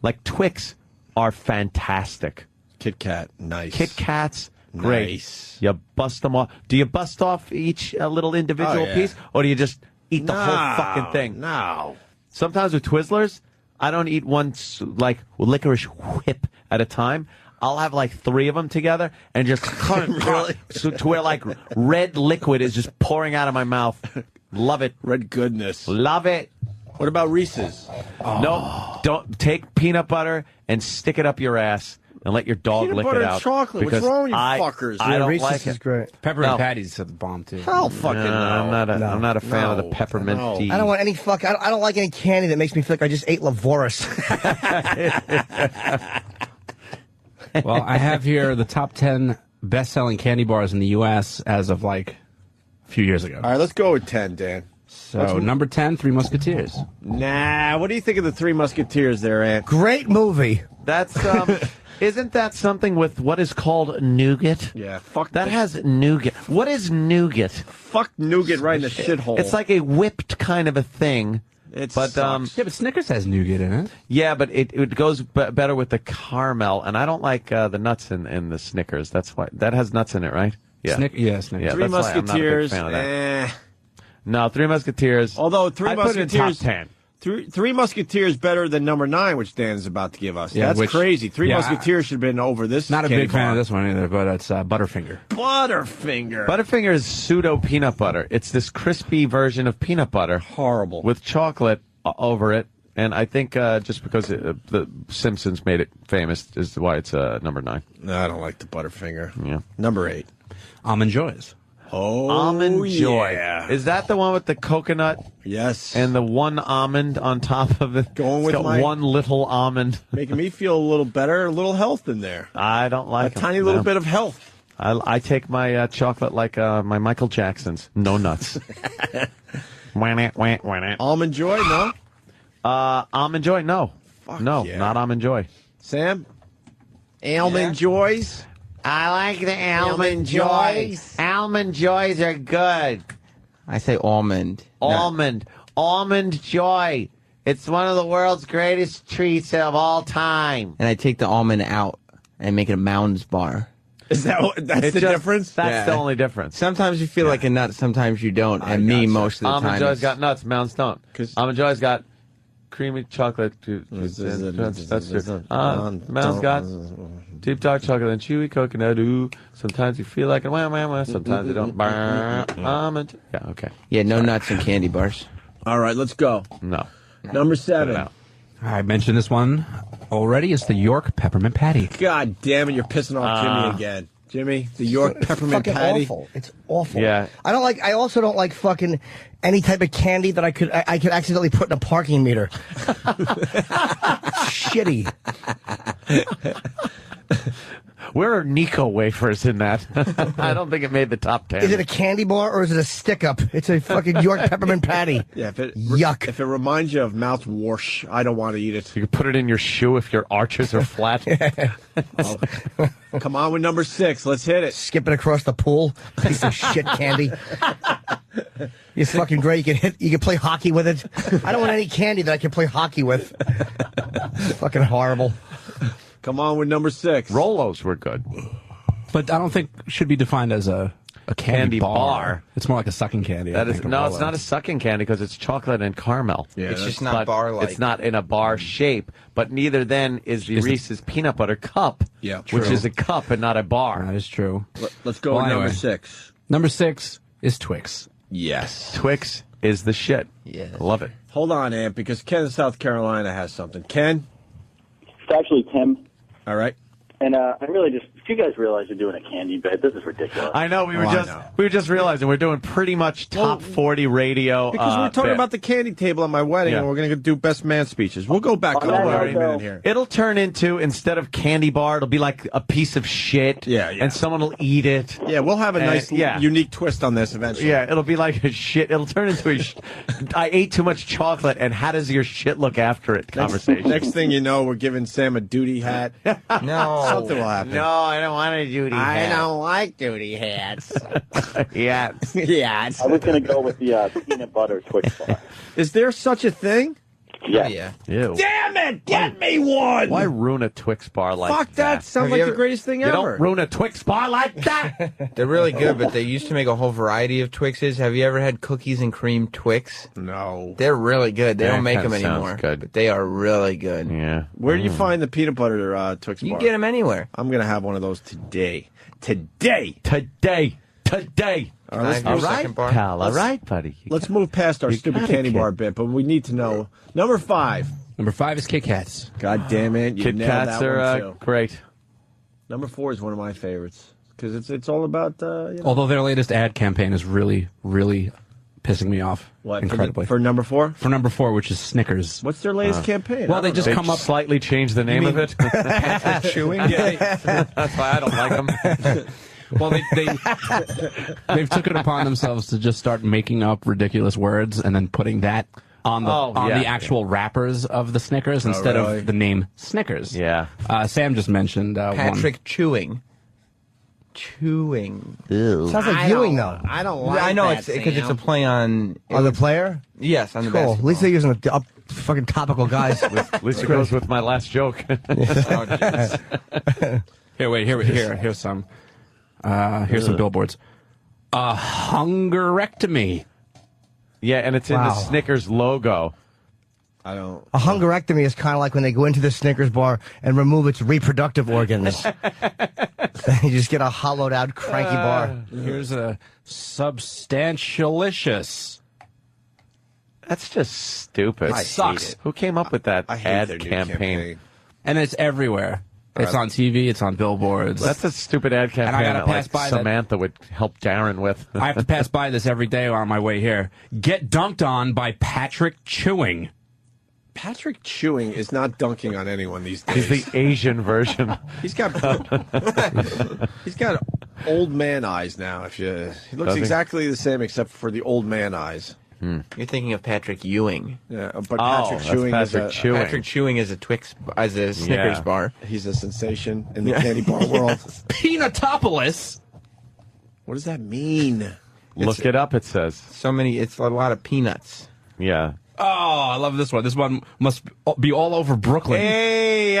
Like Twix are fantastic. Kit Kat, nice. Kit Kats, great. Nice. You bust them off. Do you bust off each little individual Oh, yeah. piece, or do you just eat the whole fucking thing? No. Sometimes with Twizzlers, I don't eat one like licorice whip at a time. I'll have like 3 of them together and just Really? so to where like red liquid is just pouring out of my mouth. Love it. Red goodness. Love it. What about Reese's? No, don't take peanut butter and stick it up your ass and let your dog Peanut lick butter it and out. chocolate. What's because wrong with you I, fuckers? I don't Reese's like is it. great. Pepper No. and patties are the bomb too. Hell fucking no. I'm not a fan of the No. peppermint No. tea. I don't want any I don't like any candy that makes me feel like I just ate Lavoris. Well, I have here the top 10 best-selling candy bars in the U.S. as of like a few years ago. All right, let's go with 10, Dan. So number 10, Three Musketeers. Nah, what do you think of the Three Musketeers there, Ant? Great movie. That's isn't that something with what is called nougat? Yeah, fuck That has nougat. What is nougat? Fuck nougat right in the shithole. It's like a whipped kind of a thing. It But sucks. Yeah, but Snickers has nougat in it. yeah, but it goes better with the caramel, and I don't like the nuts in the Snickers. That's why that has nuts in it, right? Yeah, Snickers. yeah. Three that's why I'm not a big Musketeers. fan of that. Eh. No, Three Musketeers. Although Three I put it in Musketeers, top 10. Three Musketeers better than number 9, which Dan is about to give us. Yeah, That's which- crazy. Three yeah, Musketeers should have been over this. Not a candy big fan bar. of this one either, but it's Butterfinger. Butterfinger. Butterfinger is pseudo peanut butter. It's this crispy version of peanut butter Horrible. with chocolate over it. And I think just because the Simpsons made it famous is why it's number 9. No, I don't like the Butterfinger. Yeah. Number 8. Almond Joys. Oh, Almond Joy. yeah. Is that the one with the coconut Yes. and the one almond on top of it? Going It's with got my- one little almond. Making me feel a little better, a little health in there. I don't like A tiny little no. bit of health. I take my chocolate like my Michael Jackson's. No nuts. Wah, wah, wah. Almond Joy, no? Almond Joy? No. Fuck No, yeah. not Almond Joy. Sam? Almond Joys? I like the Almond Joys. Almond Joys are good. I say almond. Almond. Almond Joy. It's one of the world's greatest treats of all time. And I take the almond out and make it a Mounds bar. Is that's the difference? That's the only difference. Sometimes you feel like a nut, sometimes you don't. And most of the time. Almond Joy's got nuts, Mounds don't. Almond Joy's got creamy chocolate. Mounds got deep dark chocolate and chewy coconut. Ooh. Sometimes you feel like it. Sometimes you don't. Almond. Yeah, okay. Yeah, no nuts and candy bars. All right, let's go. No. Number 7. I mentioned this one already. It's the York Peppermint Patty. God damn it, you're pissing off Jimmy again. Jimmy, the York Peppermint Patty. Awful. It's awful. Yeah. I also don't like fucking any type of candy that I could accidentally put in a parking meter. Shitty. Where are Nico wafers in that? I don't think it made the top 10. Is it a candy bar or is it a stick-up? It's a fucking York Peppermint Patty. Yeah, Yuck. If it reminds you of mouthwash, I don't want to eat it. You can put it in your shoe if your arches are flat. Come on with number 6. Let's hit it. Skip it across the pool. Piece of shit candy. You're fucking great. You can play hockey with it. I don't want any candy that I can play hockey with. It's fucking horrible. Come on with number 6. Rolos were good. But I don't think should be defined as a candy bar. It's more like a sucking candy. It's not a sucking candy because it's chocolate and caramel. Yeah, it's just not bar-like. It's not in a bar shape. But neither then is the Reese's peanut butter cup, which is a cup and not a bar. That is true. Let's go with number 6. Number 6 is Twix. Yes. Twix is the shit. Yeah. Love it. Hold on, Amp, because Ken in South Carolina has something. Ken? It's actually Tim. All right. And I'm really just, if you guys realize you're doing a candy bit, this is ridiculous. I know, we were just realizing we're doing pretty much top 40 radio. Because we're talking about the candy table at my wedding, and we're going to do best man speeches. We'll go back over a minute here. It'll turn into, instead of candy bar, it'll be like a piece of shit. Yeah. And someone will eat it. Yeah, we'll have a nice, unique twist on this eventually. Yeah, it'll be like a shit. It'll turn into a I ate too much chocolate, and how does your shit look after it conversation. Next thing you know, we're giving Sam a duty hat. No. Something will happen. No, I don't want a duty hat. I don't like duty hats. Yes. Yes. I was going to go with the peanut butter Twix bar. Is there such a thing? Yeah. Ew. Damn it! Get me one! Why ruin a Twix bar like Fuck that! Sounds like the greatest thing you ever. Don't ruin a Twix bar like that! They're really good, but they used to make a whole variety of Twixes. Have you ever had cookies and cream Twix? No. They're really good. They don't make them kinda sounds anymore. good. But they are really good. Yeah. Where do you find the peanut butter Twix bar? You can get them anywhere. I'm going to have one of those today. Today! All right, pal. All right, buddy. Let's move past our stupid candy bar bit, but we need to know. Number 5. Number 5 is Kit Kats. God damn it. You Kit nailed Kats that are one too. great. Number 4 is one of my favorites because it's all about. Although their latest ad campaign is really, really pissing me off. What, incredibly. For number 4? For number 4, which is Snickers. What's their latest campaign? Well, they just come up. Slightly changed the name of it. Chewing? That's why I don't like them. Well, they've took it upon themselves to just start making up ridiculous words and then putting that on the actual wrappers of the Snickers instead of the name Snickers. Yeah. Sam just mentioned Patrick Chewing. Chewing. Sounds like Ewing, though. I don't like I know, it's because it's a play on... On the player? Yes, on the cool. basketball. At least they're using fucking topical guys. At least it goes with my last joke. Here's some. Here's some billboards. A hungerectomy. Yeah, and it's in the Snickers logo. I don't. A hungerectomy is kind of like when they go into the Snickers bar and remove its reproductive organs. You just get a hollowed out, cranky bar. Here's a substantialicious. That's just stupid. It sucks. Who came up with that ad their new campaign? And it's everywhere. It's on TV. It's on billboards. That's a stupid ad campaign. And I gotta that, pass like, by Samantha would help Darren with. I have to pass by this every day on my way here. Get dunked on by Patrick Chewing. Patrick Chewing is not dunking on anyone these days. He's the Asian version. He's got old man eyes now. He looks exactly the same except for the old man eyes. You're thinking of Patrick Ewing. Yeah, but Patrick Chewing Patrick Chewing is a Snickers bar. He's a sensation in the candy bar world. Peanutopoulos. What does that mean? Look it up. It says it's a lot of peanuts. Yeah. Oh, I love this one. This one must be all over Brooklyn. Hey,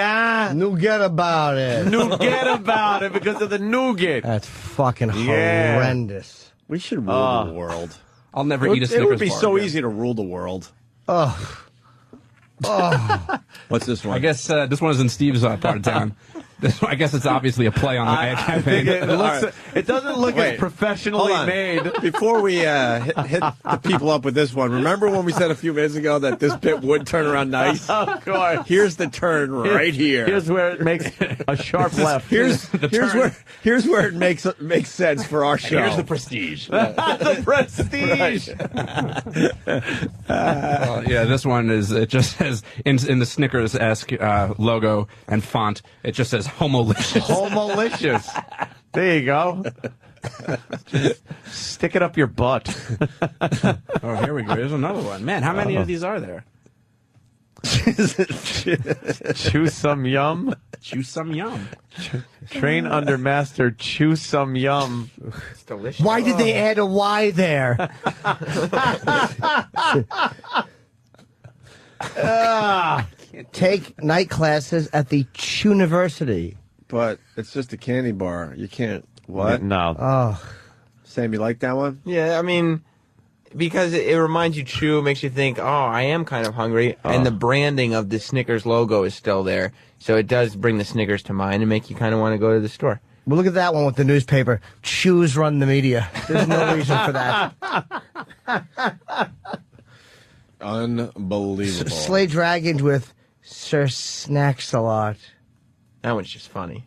Nougat about it. Nougat about it because of the nougat. That's fucking horrendous. We should rule the world. I'll never eat a Snickers bar. It would be so again. easy to rule the world. Oh. What's this one? I guess this one is in Steve's part of town. I guess it's obviously a play on the ad campaign. It doesn't look as professionally made. Before we hit the people up with this one, remember when we said a few minutes ago that this bit would turn around nice? Of course. Here's the turn right here. Here's where it makes a sharp left. Here's where it makes sense for our show. Here's the prestige. The prestige. Yeah, this one is. It just says in the Snickers-esque logo and font. It just says "Homolicious." Homolicious. There you go. Just stick it up your butt. Oh, here we go. Here's another one. Man, how many of these are there? Chew some yum. Chew some yum. Train under master. Chew some yum. It's delicious. Why did they add a Y there? Take night classes at the Chuniversity. But it's just a candy bar. You can't. What? No. Oh. Sam, you like that one? Yeah, I mean, because it reminds you chew, makes you think, oh, I am kind of hungry, and the branding of the Snickers logo is still there, so it does bring the Snickers to mind and make you kind of want to go to the store. Well, look at that one with the newspaper. Chews run the media. There's no reason for that. Unbelievable. Slay Dragons with Sir Snacks-a-Lot. That one's just funny.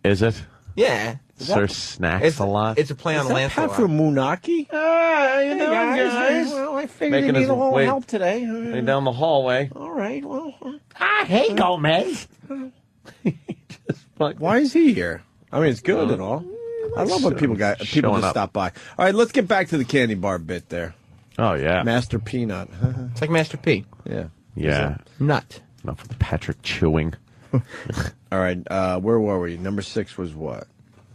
Is it? Yeah. Sir Snacks a lot. It's a play on Lancelot. Pat from Munaki? You know, guys. Well, I figured Making you need his a little way- help today. Down the hallway. All right, well. Hey, Gomez. Why is he here? I mean, it's good and all. I love when people just stop by. All right, let's get back to the candy bar bit there. Oh, yeah. Master Peanut. It's like Master P. Yeah. Yeah. Nut. Enough with the Patrick chewing. All right, where were we? Number 6 was what?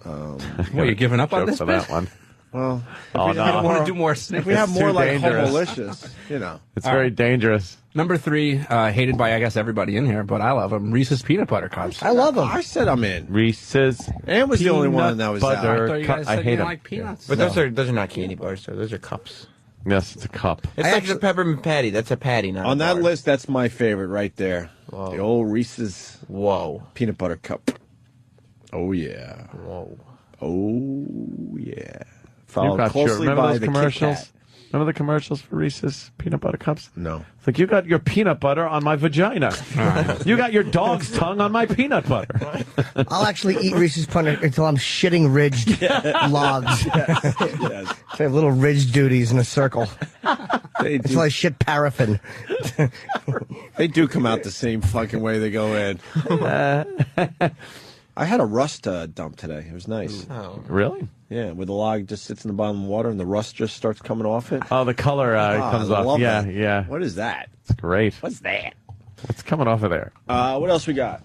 What, you giving up on Joke this for bit? that one. Well, I don't want to do more if Snickers. we have more too like dangerous. Homolicious, you know. It's very dangerous. Number 3, hated by, I guess, everybody in here, but I love them. Reese's Peanut Butter Cups. I love them. I said I'm in. Reese's. Ann was the only one peanut that was butter out. I thought you guys I said hate you them. like peanuts. But those are not candy bars, so those are cups. Yes, it's a cup. It's like the peppermint patty. That's a patty, not On a that bar. list, that's my favorite right there. Whoa. The old Reese's peanut butter cup. Oh, yeah. Whoa. Oh, yeah. You Followed got closely remember by those the Kit commercials? Kat. Remember the commercials for Reese's peanut butter cups? No. It's like, you got your peanut butter on my vagina. You got your dog's tongue on my peanut butter. I'll actually eat Reese's Peanut until I'm shitting ridged logs. Yes. So I have little ridge duties in a circle. Until I shit paraffin. They do come out the same fucking way they go in. I had a rust dump today. It was nice. Oh. Really? Yeah, where the log just sits in the bottom of the water and the rust just starts coming off it. Oh, the color comes I off. love Yeah, that. yeah. What is that? It's great. What's that? What's coming off of there? What else we got?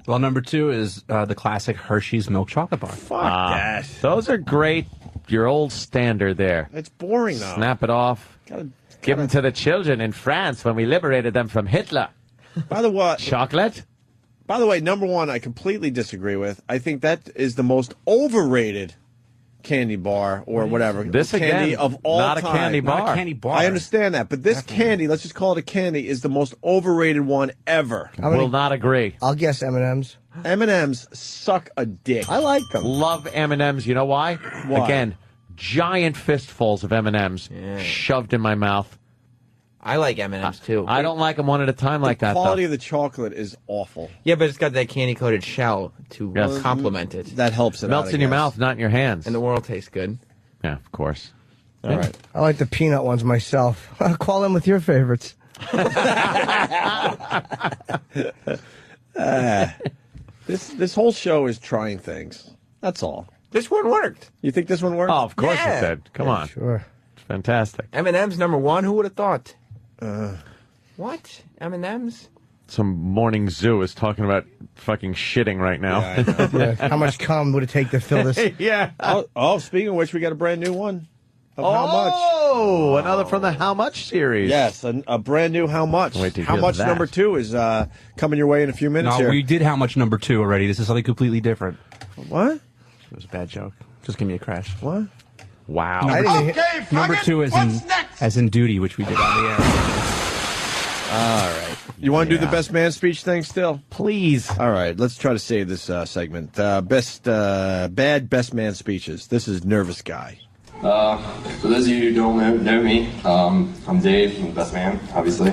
Well, number 2 is the classic Hershey's milk chocolate bar. Fuck that. Those are great. Your old standard there. It's boring, though. Snap it off. Give them to the children in France when we liberated them from Hitler. By the way, Chocolate? By the way, number 1, I completely disagree with. I think that is the most overrated candy bar or whatever. This candy again, of all not time. a candy bar. Not a candy bar. I understand that, but this candy, let's just call it a candy, is the most overrated one ever. Will not agree. I'll guess M&M's. M&M's suck a dick. I like them. Love M&M's. You know why? Why? Again, giant fistfuls of M&M's shoved in my mouth. I like M&M's too. I don't like them one at a time like that, The quality though. of the chocolate is awful. Yeah, but it's got that candy-coated shell to complement it. That helps it Melts out, I in your guess. mouth, not in your hands. And the world tastes good. Yeah, of course. All right. I like the peanut ones myself. Call in with your favorites. This whole show is trying things. That's all. This one worked. You think this one worked? Oh, of course Yeah. it did. Come on. Sure. It's fantastic. M&M's number 1. Who would have thought? What? M&M's? Some morning zoo is talking about fucking shitting right now. Yeah, I know. Yeah, how much cum would it take to fill this? Yeah. Oh, speaking of which, we got a brand new one. of How Much. Oh, another from the How Much series. Yes, a brand new How Much. Wait to How hear Much that. number 2 is coming your way in a few minutes No, here. we did How Much number 2 already. This is something completely different. What? It was a bad joke. Just give me a crash. What? Wow. Number 2 as in duty, which we did on the air. All right. You want to do the best man speech thing still? Please. All right. Let's try to save this segment. Bad best man speeches. This is Nervous Guy. For those of you who don't know me, I'm Dave. I'm the best man, obviously.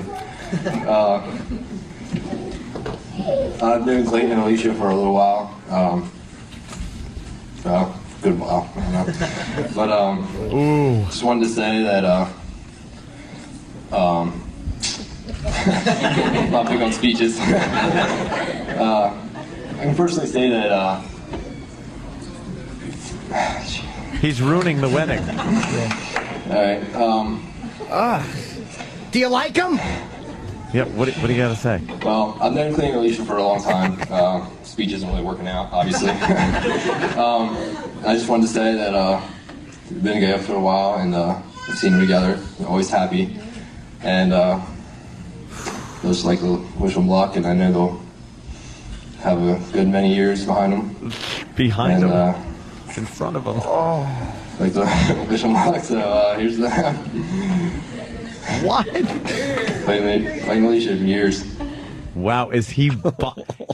I've known Clayton and Alicia for a little while. Good while. I don't know. But just wanted to say that not big on speeches. I can personally say that He's ruining the wedding. all right. Do you like him? Yep. What do you got to say? Well, I've known Clayton and Alicia for a long time. Speech isn't really working out, obviously. I just wanted to say that we've been together for a while, and we've seen them together. We're always happy, and I just like to wish them luck, and I know they'll have a good many years behind them. Behind them? In front of them. Oh. Like to wish them luck. So here's the. What? Clayton Alicia for years. Wow, is he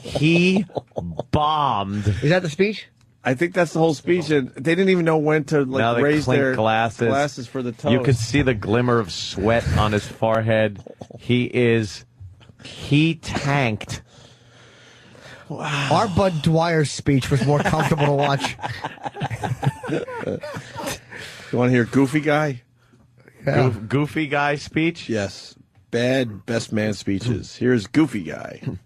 he bombed. Is that the speech? I think that's the whole speech, and they didn't even know when to Now they raise clink their glasses for the toast. You could see the glimmer of sweat on his forehead. He tanked. Wow. Our Bud Dwyer speech was more comfortable to watch. You want to hear Goofy Guy? Yeah. Goofy Guy speech? Yes. Bad best man speeches. Here's Goofy Guy. All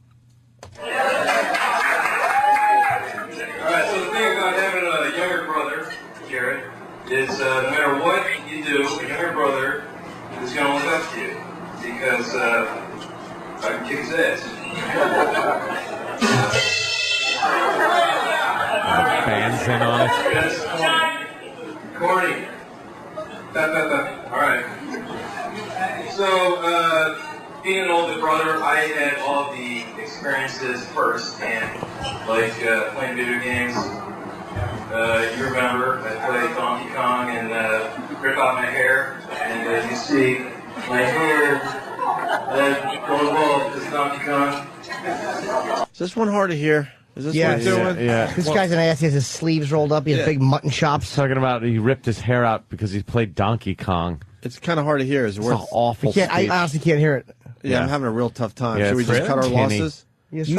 right, so the thing about having a younger brother, Jared, is no matter what you do, a younger brother is going to look up to you because I can kick his ass. Fans in on it. Yes, corny. All right. So, being an older brother, I had all the experiences first, and like playing video games. You remember I played Donkey Kong and rip out my hair, and you see my hair roll is Donkey Kong. Is this one hard to hear? Is this what he's doing? Yeah. This guy's an ass. He has his sleeves rolled up. He has big mutton chops. Talking about he ripped his hair out because he played Donkey Kong. It's kind of hard to hear. It's an awful speech. I honestly can't hear it. Yeah, I'm having a real tough time. Yeah, Should we it's just cut our tinny. losses? Yes,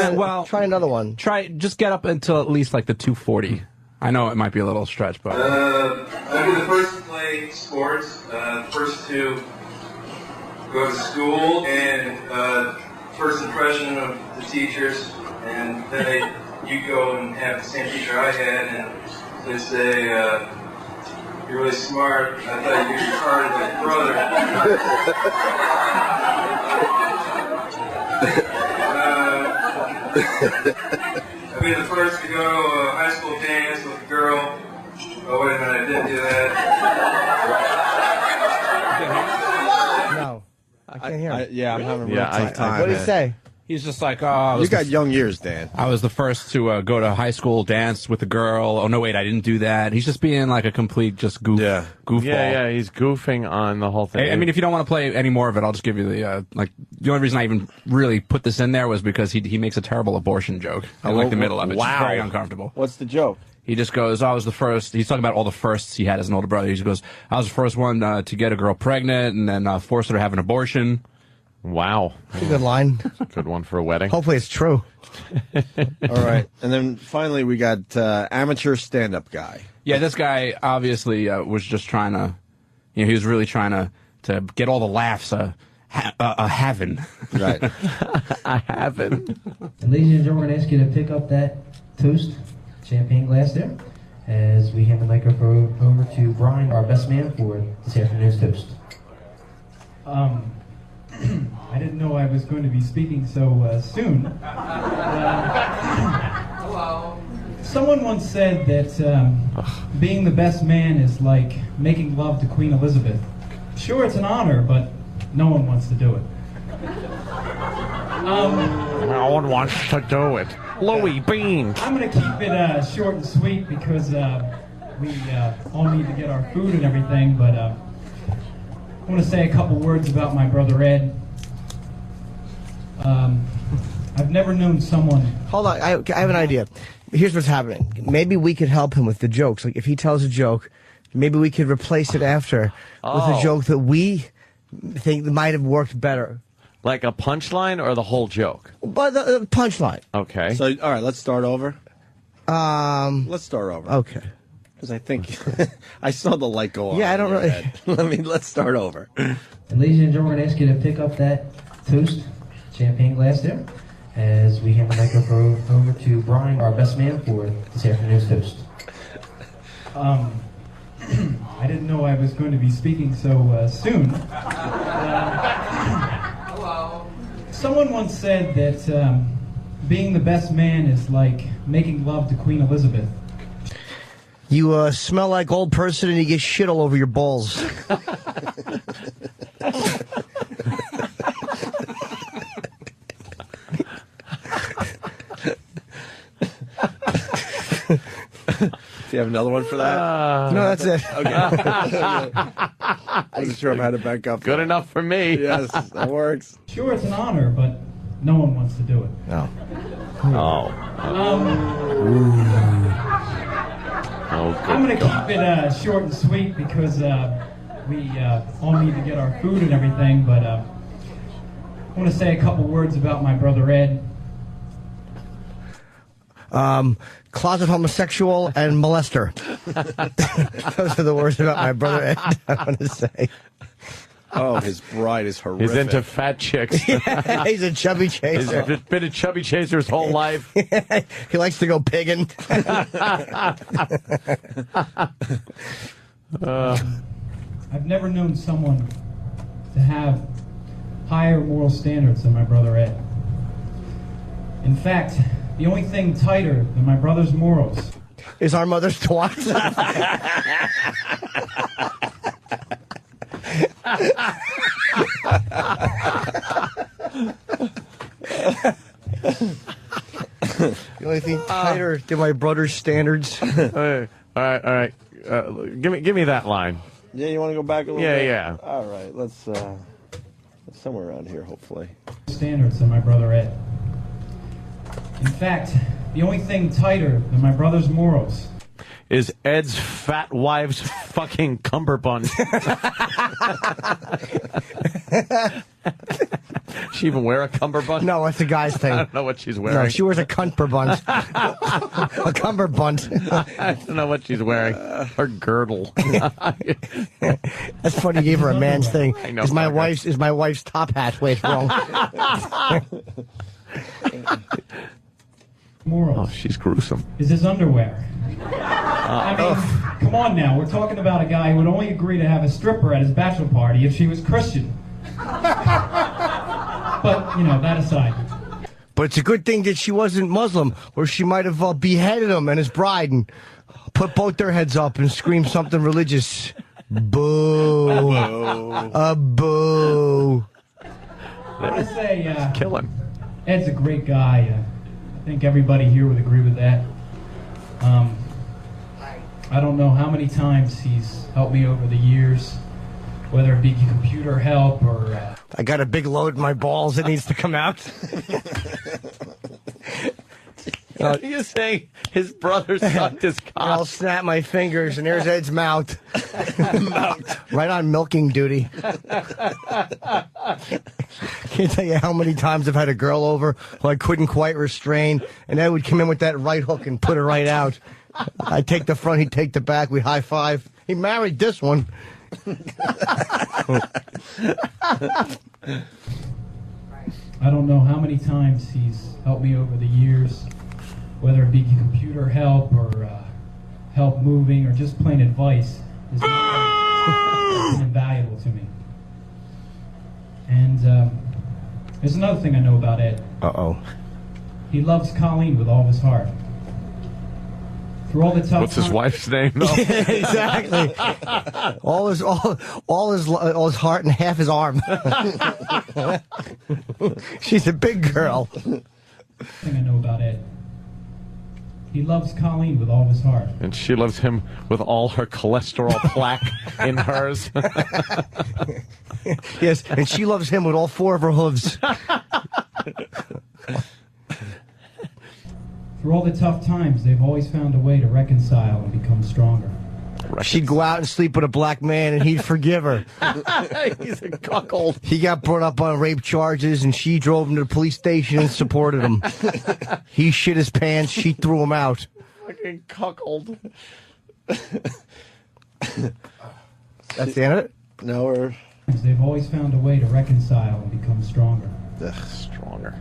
Try another one. Just get up until at least like the 240. I know it might be a little stretch, but I'd be the first to play sports, first to go to school, and first impression of the teachers, and then you go and have the same teacher I had, and they say, you're really smart. I thought you were retarded like brother. I'd be the first to go to a high school dance with a girl. Oh, wait a minute, I didn't do that. No, I can't hear him. I'm having a real tough time. What did he say? he's just like, oh, You got young years, Dan. I was the first to go to high school dance with a girl. Oh no, wait, I didn't do that. He's just being like a complete just goofball. Yeah, he's goofing on the whole thing. I mean, if you don't want to play any more of it, I'll just give you the the only reason I even really put this in there was because he makes a terrible abortion joke. I like the middle of it. Wow. It's very uncomfortable. What's the joke? He just goes, I was the first. He's talking about all the firsts he had as an older brother. He just goes, I was the first one to get a girl pregnant and then force her to have an abortion. Wow. That's a good line. Good one for a wedding. Hopefully it's true. All right. And then finally we got amateur stand-up guy. Yeah, this guy obviously was just trying to, he was really trying to get all the laughs having. Right. I haven't. And ladies and gentlemen, we're going to ask you to pick up that toast, champagne glass there, as we hand the microphone over to Brian, our best man for this afternoon's toast. I didn't know I was going to be speaking so soon. Hello. Someone once said that being the best man is like making love to Queen Elizabeth. Sure, it's an honor, but no one wants to do it. No one wants to do it. Louis Bean. I'm going to keep it short and sweet because we all need to get our food and everything, but I want to say a couple words about my brother Ed. I've never known someone... Hold on, I have an idea. Here's what's happening. Maybe we could help him with the jokes. Like, if he tells a joke, maybe we could replace it after with a joke that we think might have worked better. Like a punchline or the whole joke? But the punchline. Okay. So, all right, let's start over. Let's start over. Okay. Because I think I saw the light go on. Yeah, I don't know. Let's start over. And ladies and gentlemen, we're going to ask you to pick up that toast, champagne glass there, as we hand the microphone over to Brian, our best man for this afternoon's toast. I didn't know I was going to be speaking so soon. Someone once said that being the best man is like making love to Queen Elizabeth. You smell like old person and you get shit all over your balls. Do you have another one for that? No, that's it. Okay. I wasn't sure if I had to back up. Good enough for me. Yes, that works. Sure, it's an honor, but no one wants to do it. No. I'm going to keep it short and sweet because we all need to get our food and everything, but I want to say a couple words about my brother Ed. Closet homosexual and molester. Those are the words about my brother Ed, I want to say. Oh, his bride is horrific. He's into fat chicks. Yeah, he's a chubby chaser. He's been a chubby chaser his whole life. He likes to go pigging. I've never known someone to have higher moral standards than my brother Ed. In fact, the only thing tighter than my brother's morals is our mother's twat. The only thing tighter than my brother's standards. All right. Give me that line. Yeah, you want to go back a little bit? Yeah. All right, let's somewhere around here, hopefully. Standards than my brother Ed. In fact, the only thing tighter than my brother's morals is Ed's fat wife's fucking cummerbund. She even wear a cummerbund? No, it's a guy's thing. I don't know what she's wearing. No, she wears a cummerbund. A cummerbund. I don't know what she's wearing. Her girdle. That's funny. You gave her a man's thing. I know. Is my wife's top hat? Wait, wrong. morals. Oh, she's gruesome. Is his underwear. I mean, come on now. We're talking about a guy who would only agree to have a stripper at his bachelor party if she was Christian. But, you know, that aside. But it's a good thing that she wasn't Muslim, or she might have beheaded him and his bride and put both their heads up and screamed something religious. Boo. Boo. I want to say, killing. Ed's a great guy. I think everybody here would agree with that. I don't know how many times he's helped me over the years, whether it be computer help or... I got a big load in my balls that needs to come out. Are you saying his brother sucked his cock? I'll snap my fingers, and there's Ed's mouth. Right on milking duty. Can't tell you how many times I've had a girl over who I couldn't quite restrain, and Ed would come in with that right hook and put her right out. I'd take the front, he'd take the back, we'd high five. He married this one. I don't know how many times he's helped me over the years, whether it be computer help or help moving or just plain advice. Is invaluable to me. And there's another thing I know about Ed. Uh-oh. He loves Colleen with all of his heart. Through all the tough What's his wife's name? though? Yeah, exactly. all his heart and half his arm. She's a big girl. thing I know about Ed. He loves Colleen with all of his heart. And she loves him with all her cholesterol plaque in hers. Yes, and she loves him with all 4 of her hooves. Through all the tough times, they've always found a way to reconcile and become stronger. She'd go out and sleep with a black man, and he'd forgive her. He's a cuckold. He got brought up on rape charges, and she drove him to the police station and supported him. He shit his pants. She threw him out. Fucking cuckold. That's the end of it? No, we're... They've always found a way to reconcile and become stronger. Stronger.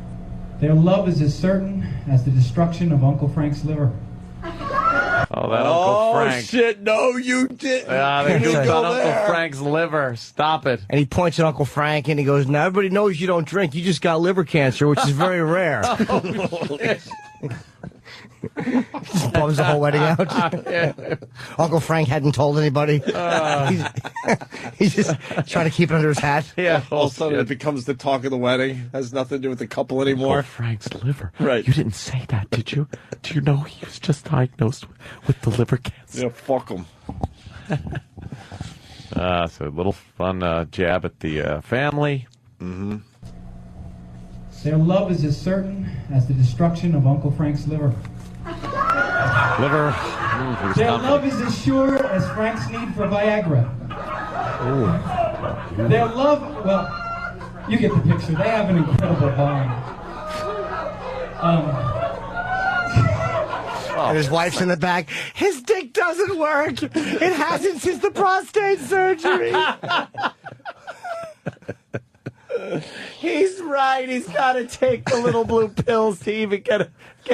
Their love is as certain as the destruction of Uncle Frank's liver. Oh, that Uncle Frank. Shit, no, you didn't. They You goofed didn't on go Uncle there. Frank's liver. Stop it. And he points at Uncle Frank, and he goes, now everybody knows you don't drink. You just got liver cancer, which is very rare. Just bums the whole wedding out. Uncle Frank hadn't told anybody. He's just trying to keep it under his hat. Yeah. All of a sudden it becomes the talk of the wedding. Has nothing to do with the couple anymore. Uncle Frank's liver. Right. You didn't say that, did you? Do you know he was just diagnosed with the liver cancer? Yeah, fuck him. So a little fun jab at the family. Mm-hmm. Their love is as certain as the destruction of Uncle Frank's liver. Liver. Their love is as sure as Frank's need for Viagra. Their love, well, you get the picture. They have an incredible bond. And his wife's in the back. His dick doesn't work. It hasn't since the prostate surgery. He's right. He's got to take the little blue pills to even get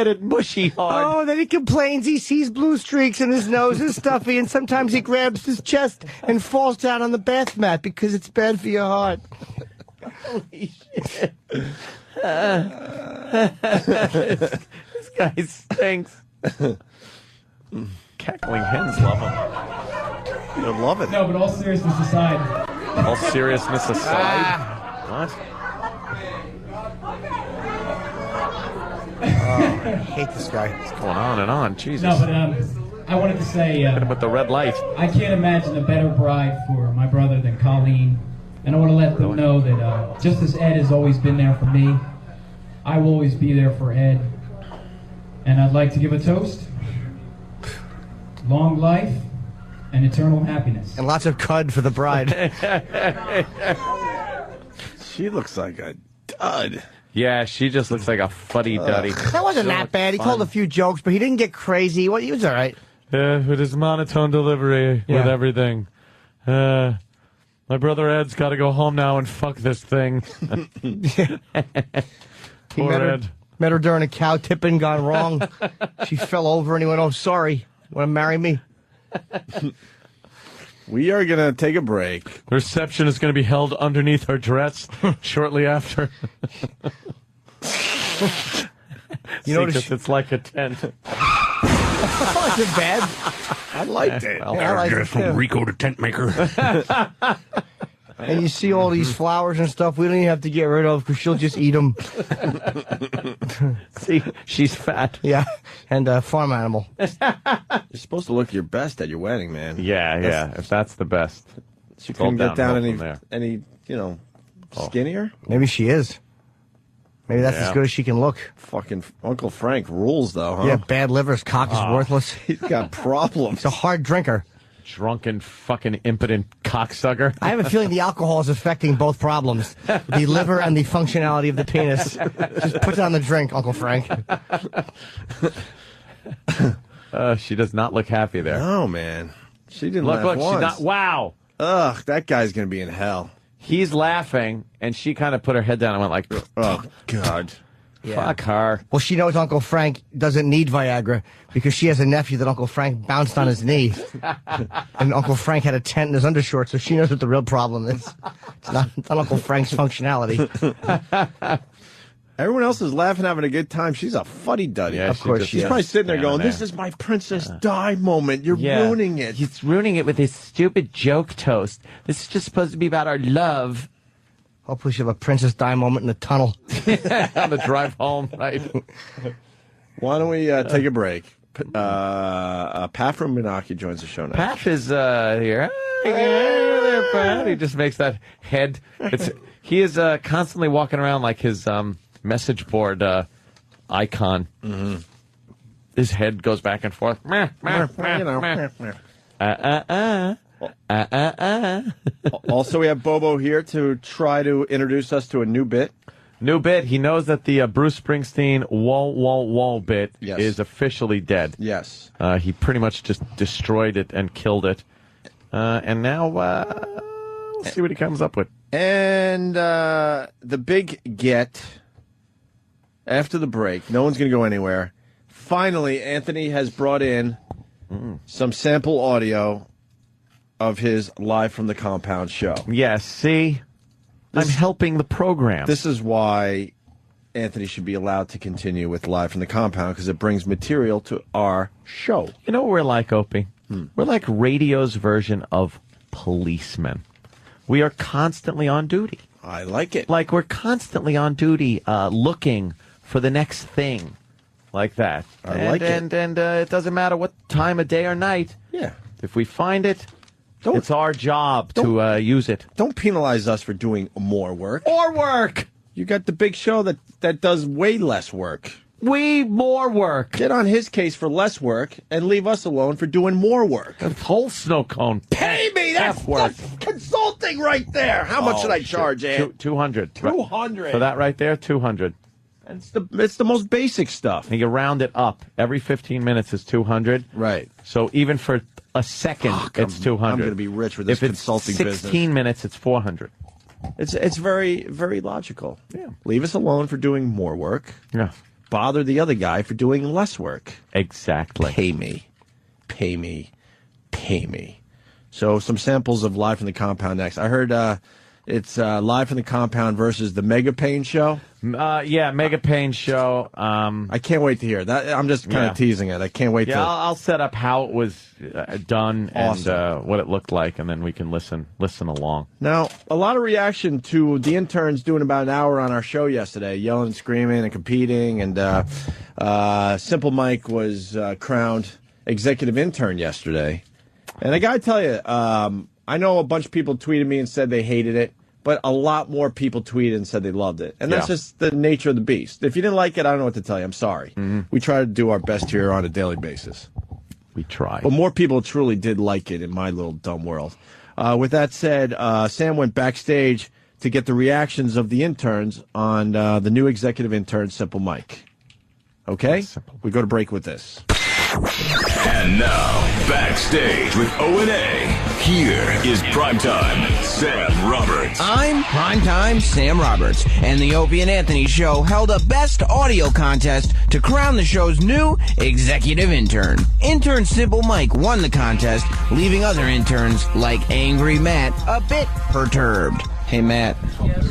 it mushy hard. Oh, then he complains he sees blue streaks and his nose is stuffy, and sometimes he grabs his chest and falls down on the bath mat because it's bad for your heart. Holy shit. This guy stinks. Cackling hens love him. They're loving it. No, but all seriousness aside. All seriousness aside. What? I hate this guy. What's going on and on? Jesus. No, but I wanted to say Hit him with the red light. I can't imagine a better bride for my brother than Colleen. And I want to let them know that just as Ed has always been there for me, I will always be there for Ed. And I'd like to give a toast. Long life and eternal happiness. And lots of cud for the bride. She looks like a dud. Yeah, she just looks like a fuddy-duddy. That wasn't that bad. He told a few jokes, but he didn't get crazy. Well, he was all right. Yeah, with his monotone delivery, with everything. My brother Ed's got to go home now and fuck this thing. He Poor met her, Ed. met her during a cow tipping gone wrong. She fell over and he went, oh, sorry. You want to marry me? We are going to take a break. The reception is going to be held underneath her dress shortly after. You notice it's like a tent. Wasn't bad. I liked it. Well, Yeah, I liked it From too. Rico the tent maker. And you see all these flowers and stuff we don't even have to get rid of because she'll just eat them. See, she's fat. Yeah, and farm animal. You're supposed to look your best at your wedding, man. Yeah. If that's the best. She It's all couldn't get down downhill from there. any skinnier. Maybe she is. Maybe that's Yeah. as good as she can look. Fucking Uncle Frank rules, though, huh? Yeah, bad liver. His cock is worthless. He's got problems. He's a hard drinker. Drunken, fucking impotent cocksucker. I have a feeling the alcohol is affecting both problems. The liver and the functionality of the penis. Just put down the drink, Uncle Frank. She does not look happy there. No, man. She didn't Look, laugh she's once. not. Wow. Ugh, that guy's going to be in hell. He's laughing, and she kind of put her head down and went like, oh, God. Fuck her. Well, she knows Uncle Frank doesn't need Viagra because she has a nephew that Uncle Frank bounced on his knee. And Uncle Frank had a tent in his undershorts, so she knows what the real problem is. It's not Uncle Frank's functionality. Everyone else is laughing, having a good time. She's a fuddy-duddy. Yeah, of course she's probably sitting there going, this is my Princess Di moment. You're ruining it. He's ruining it with his stupid joke toast. This is just supposed to be about our love. Hopefully she'll have a Princess Di moment in the tunnel. On the drive home, right? Why don't we take a break? Pat from Menaki joins the show now. Pat is here. Hey there, Pat. He just makes that head. He is constantly walking around like his message board icon. Mm-hmm. His head goes back and forth. Also, we have Bobo here to try to introduce us to a new bit. New bit. He knows that the Bruce Springsteen wall bit is officially dead. Yes. He pretty much just destroyed it and killed it. And now we'll see what he comes up with. And the big get after the break, no one's going to go anywhere. Finally, Anthony has brought in some sample audio of his Live from the Compound show. Yes, see? I'm helping the program. This is why Anthony should be allowed to continue with Live from the Compound, because it brings material to our show. You know what we're like, Opie? We're like radio's version of policemen. We are constantly on duty. I like it. Like we're constantly on duty looking for the next thing. Like that. I like it. And it doesn't matter what time of day or night. Yeah. If we find it, it's our job to use it. Don't penalize us for doing more work. More work! You got the big show that does way less work. More work. Get on his case for less work and leave us alone for doing more work. The whole snow cone. Pay me! That's consulting right there. How much should I charge, Ed? 200. 200. For that right there, 200. It's the most basic stuff. And you round it up. Every 15 minutes is 200. Right. So even for a second, it's 200. I'm going to be rich with this consulting business. If it's 16 minutes, it's 400. It's very, very logical. Yeah. Leave us alone for doing more work. Yeah. Bother the other guy for doing less work. Exactly. Pay me. Pay me. Pay me. So some samples of Live from the Compound next. I heard it's Live from the Compound versus the Mega Pain show. Yeah, Mega Pain show. I can't wait to hear that. I'm just kind of teasing it. I can't wait to. Yeah, I'll set up how it was done Awesome. and what it looked like, and then we can listen along. Now, a lot of reaction to the interns doing about an hour on our show yesterday, yelling and screaming and competing, and Simple Mike was crowned executive intern yesterday. And I got to tell you, I know a bunch of people tweeted me and said they hated it, but a lot more people tweeted and said they loved it. And that's just the nature of the beast. If you didn't like it, I don't know what to tell you. I'm sorry. We try to do our best here on a daily basis. We try. But more people truly did like it in my little dumb world. With that said, Sam went backstage to get the reactions of the interns on the new executive intern, Simple Mike. Okay? We go to break with this. And now, backstage with O&A, here is Primetime Sam Roberts. I'm Primetime Sam Roberts, and the Opie and Anthony Show held a best audio contest to crown the show's new executive intern. Intern Simple Mike won the contest, leaving other interns like Angry Matt a bit perturbed. Hey, Matt,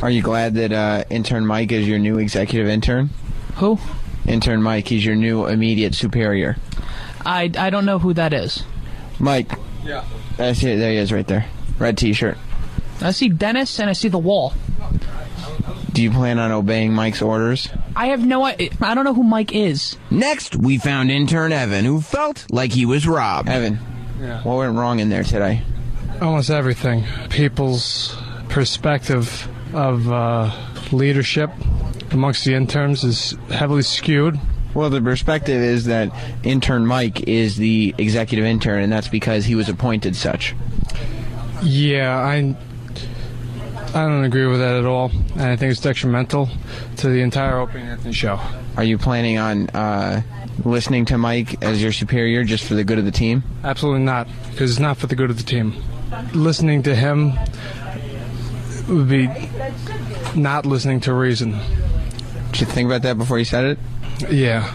are you glad that intern Mike is your new executive intern? Who? Intern Mike, he's your new immediate superior. I don't know who that is. Mike. Yeah. I see it. There he is right there. Red t-shirt. I see Dennis and I see the wall. Do you plan on obeying Mike's orders? I have no idea. I don't know who Mike is. Next, we found intern Evan, who felt like he was robbed. Evan, what went wrong in there today? Almost everything. People's perspective of leadership amongst the interns is heavily skewed. Well, the perspective is that intern Mike is the executive intern, and that's because he was appointed such. Yeah, I don't agree with that at all, and I think it's detrimental to the entire Opie and Anthony show. Are you planning on listening to Mike as your superior just for the good of the team? Absolutely not, because it's not for the good of the team. Listening to him would be not listening to reason. Did you think about that before you said it? Yeah.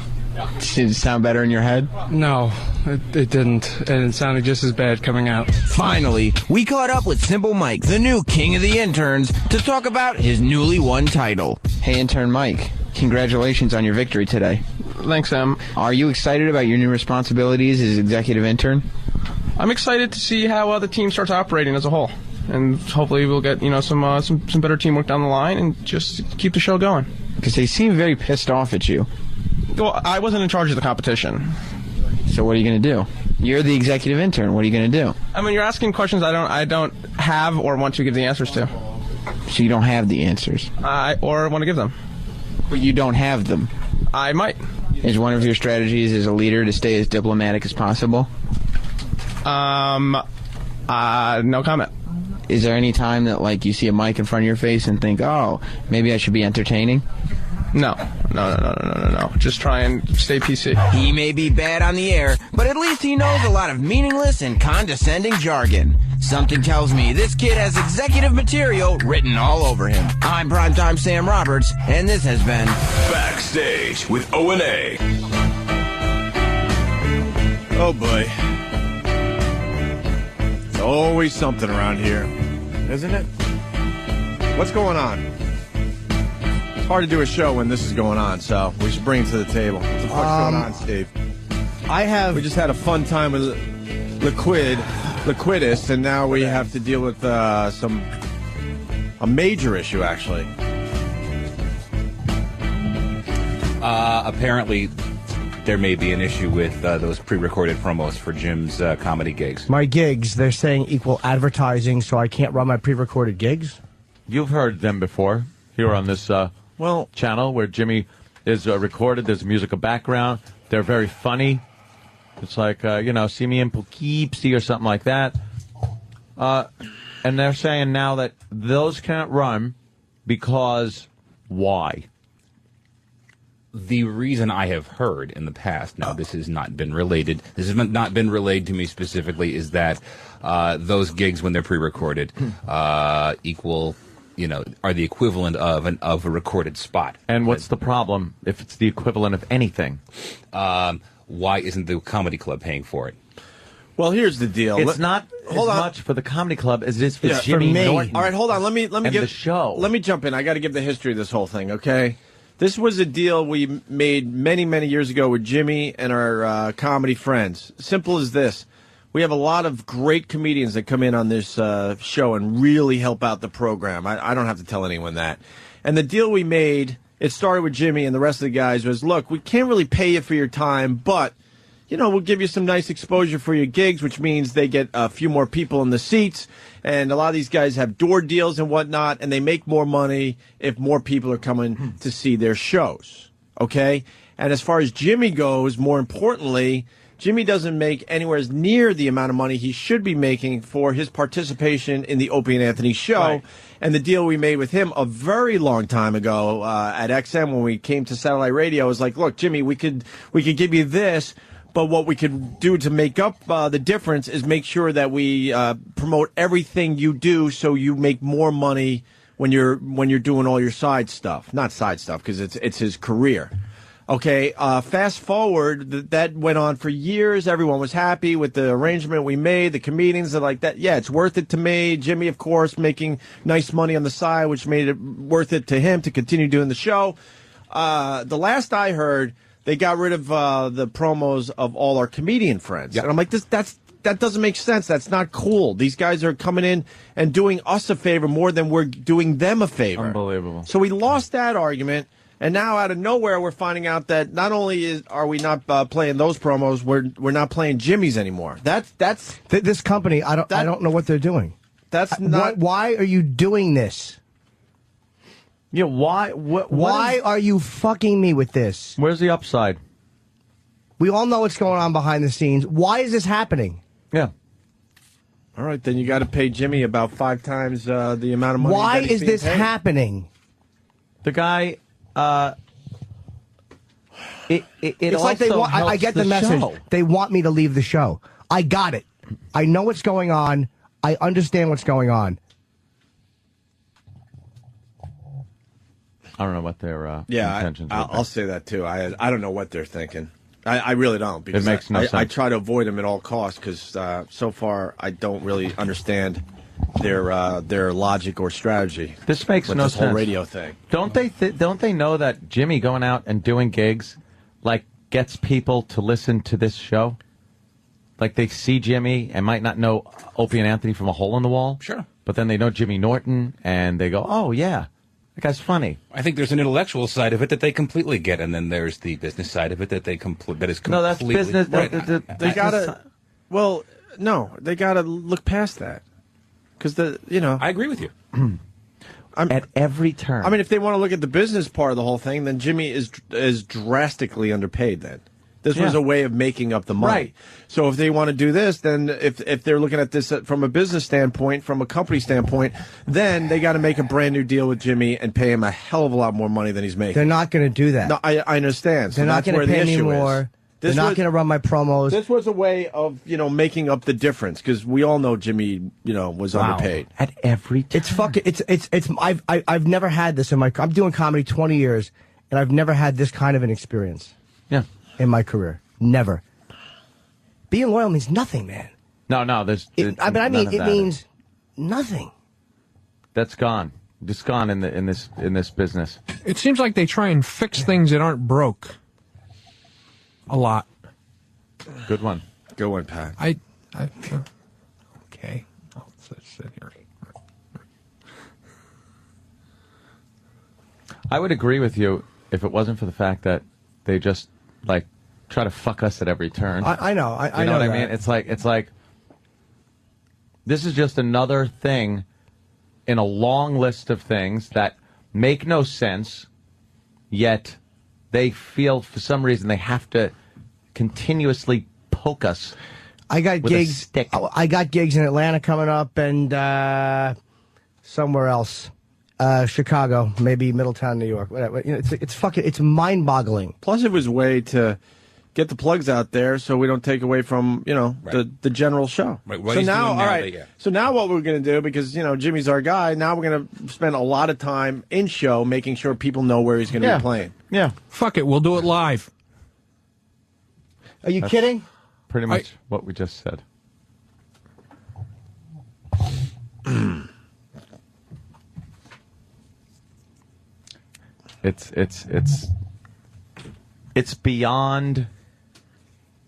Did it sound better in your head? No, it didn't. And it sounded just as bad coming out. Finally, we caught up with Simple Mike, the new king of the interns, to talk about his newly won title. Hey, intern Mike. Congratulations on your victory today. Thanks, Sam. Are you excited about your new responsibilities as executive intern? I'm excited to see how the team starts operating as a whole, and hopefully we'll get some better teamwork down the line and just keep the show going. Because they seem very pissed off at you. Well, I wasn't in charge of the competition. So what are you going to do? You're the executive intern. What are you going to do? I mean, you're asking questions I don't have or want to give the answers to. So you don't have the answers? Or want to give them. But you don't have them? I might. Is one of your strategies as a leader to stay as diplomatic as possible? No comment. Is there any time that, like, you see a mic in front of your face and think, oh, maybe I should be entertaining? No. Just try and stay PC. He may be bad on the air, but at least he knows a lot of meaningless and condescending jargon. Something tells me this kid has executive material written all over him. I'm Primetime Sam Roberts, and this has been Backstage with O&A. Oh, boy. There's always something around here, isn't it? What's going on? It's hard to do a show when this is going on, so we should bring it to the table. What the fuck's going on, Steve? We just had a fun time with Liquidus, and now we have to deal with a major issue, actually. Apparently, there may be an issue with those pre-recorded promos for Jim's comedy gigs. My gigs, they're saying equal advertising, so I can't run my pre-recorded gigs? You've heard them before here on this channel where Jimmy is recorded. There's musical background. They're very funny. It's like, see me in Poughkeepsie or something like that. And they're saying now that those can't run because why? The reason I have heard in the past, now this has not been related, this has not been relayed to me specifically, is that those gigs, when they're pre-recorded, are the equivalent of a recorded spot. And what's the problem if it's the equivalent of anything? Why isn't the comedy club paying for it? Well, here's the deal. It's not as much for the comedy club as it is for Jimmy Norton. All right, hold on. Let me give the show. Let me jump in. I got to give the history of this whole thing, okay? This was a deal we made many, many years ago with Jimmy and our comedy friends. Simple as this. We have a lot of great comedians that come in on this show and really help out the program. I don't have to tell anyone that. And the deal we made, it started with Jimmy and the rest of the guys, was, look, we can't really pay you for your time, but, we'll give you some nice exposure for your gigs, which means they get a few more people in the seats. And a lot of these guys have door deals and whatnot, and they make more money if more people are coming to see their shows, okay? And as far as Jimmy goes, more importantly, Jimmy doesn't make anywhere near the amount of money he should be making for his participation in the Opie and Anthony show. Right. And the deal we made with him a very long time ago at XM when we came to satellite radio was like, look, Jimmy, we could give you this, but what we could do to make up the difference is make sure that we promote everything you do so you make more money when you're doing all your side stuff. Not side stuff, because it's his career. Okay, fast forward, that went on for years. Everyone was happy with the arrangement we made. The comedians are like that. Yeah, it's worth it to me. Jimmy, of course, making nice money on the side, which made it worth it to him to continue doing the show. The last I heard, they got rid of the promos of all our comedian friends. Yep. And I'm like, that doesn't make sense. That's not cool. These guys are coming in and doing us a favor more than we're doing them a favor. Unbelievable. So we lost that argument. And now, out of nowhere, we're finding out that not only are we not playing those promos, we're not playing Jimmy's anymore. That's this company. I don't know what they're doing. That's not. Why are you doing this? Yeah. Why? Why are you fucking me with this? Where's the upside? We all know what's going on behind the scenes. Why is this happening? Yeah. All right, then you got to pay Jimmy about 5 times the amount of money. Why is this happening? The guy. It's like they want. I get the message. Show. They want me to leave the show. I got it. I know what's going on. I understand what's going on. I don't know what their intentions are. I'll say that too. I don't know what they're thinking. I really don't. Because it makes no sense. I try to avoid them at all costs because so far I don't really understand their logic or strategy. This makes with no this sense. whole radio thing. Don't they know that Jimmy going out and doing gigs like gets people to listen to this show? Like they see Jimmy and might not know Opie and Anthony from a hole in the wall. Sure. But then they know Jimmy Norton and they go, "Oh yeah, that guy's funny." I think there's an intellectual side of it that they completely get, and then there's the business side of it that they that is completely. No, that's business. Right. They gotta. Well, no, they gotta look past that because I agree with you. At every turn. I mean, if they want to look at the business part of the whole thing, then Jimmy is drastically underpaid. Then this was a way of making up the money. Right. So if they want to do this, then if they're looking at this from a business standpoint, from a company standpoint, then they got to make a brand new deal with Jimmy and pay him a hell of a lot more money than he's making. They're not going to do that. No, I understand. So They're not that's where going to the pay me issue more. is. They're not going to run my promos. This was a way of making up the difference because we all know Jimmy was underpaid at every turn. It's fucking. It's. I've never had this in my. I'm doing comedy 20 years, and I've never had this kind of an experience. Yeah. In my career, never. Being loyal means nothing, man. No. There's. It means nothing. That's gone. Just gone in this business. It seems like they try and fix things that aren't broke. A lot. Good one. Good one, Pat. Okay. I'll sit here. I would agree with you if it wasn't for the fact that they just try to fuck us at every turn. I know. I know know what that. I mean. It's like this is just another thing in a long list of things that make no sense, yet they feel for some reason they have to continuously poke us. I got with a gigs. stick. I got gigs in Atlanta coming up, and somewhere else, Chicago, maybe Middletown, New York. Whatever. It's mind-boggling. Plus, it was a way to get the plugs out there so we don't take away from the general show. Right. So now, all right. So now, what we're going to do, because Jimmy's our guy, now we're going to spend a lot of time in show making sure people know where he's going to be playing. Yeah. Fuck it. We'll do it live. Are you kidding? Pretty much what we just said. It's beyond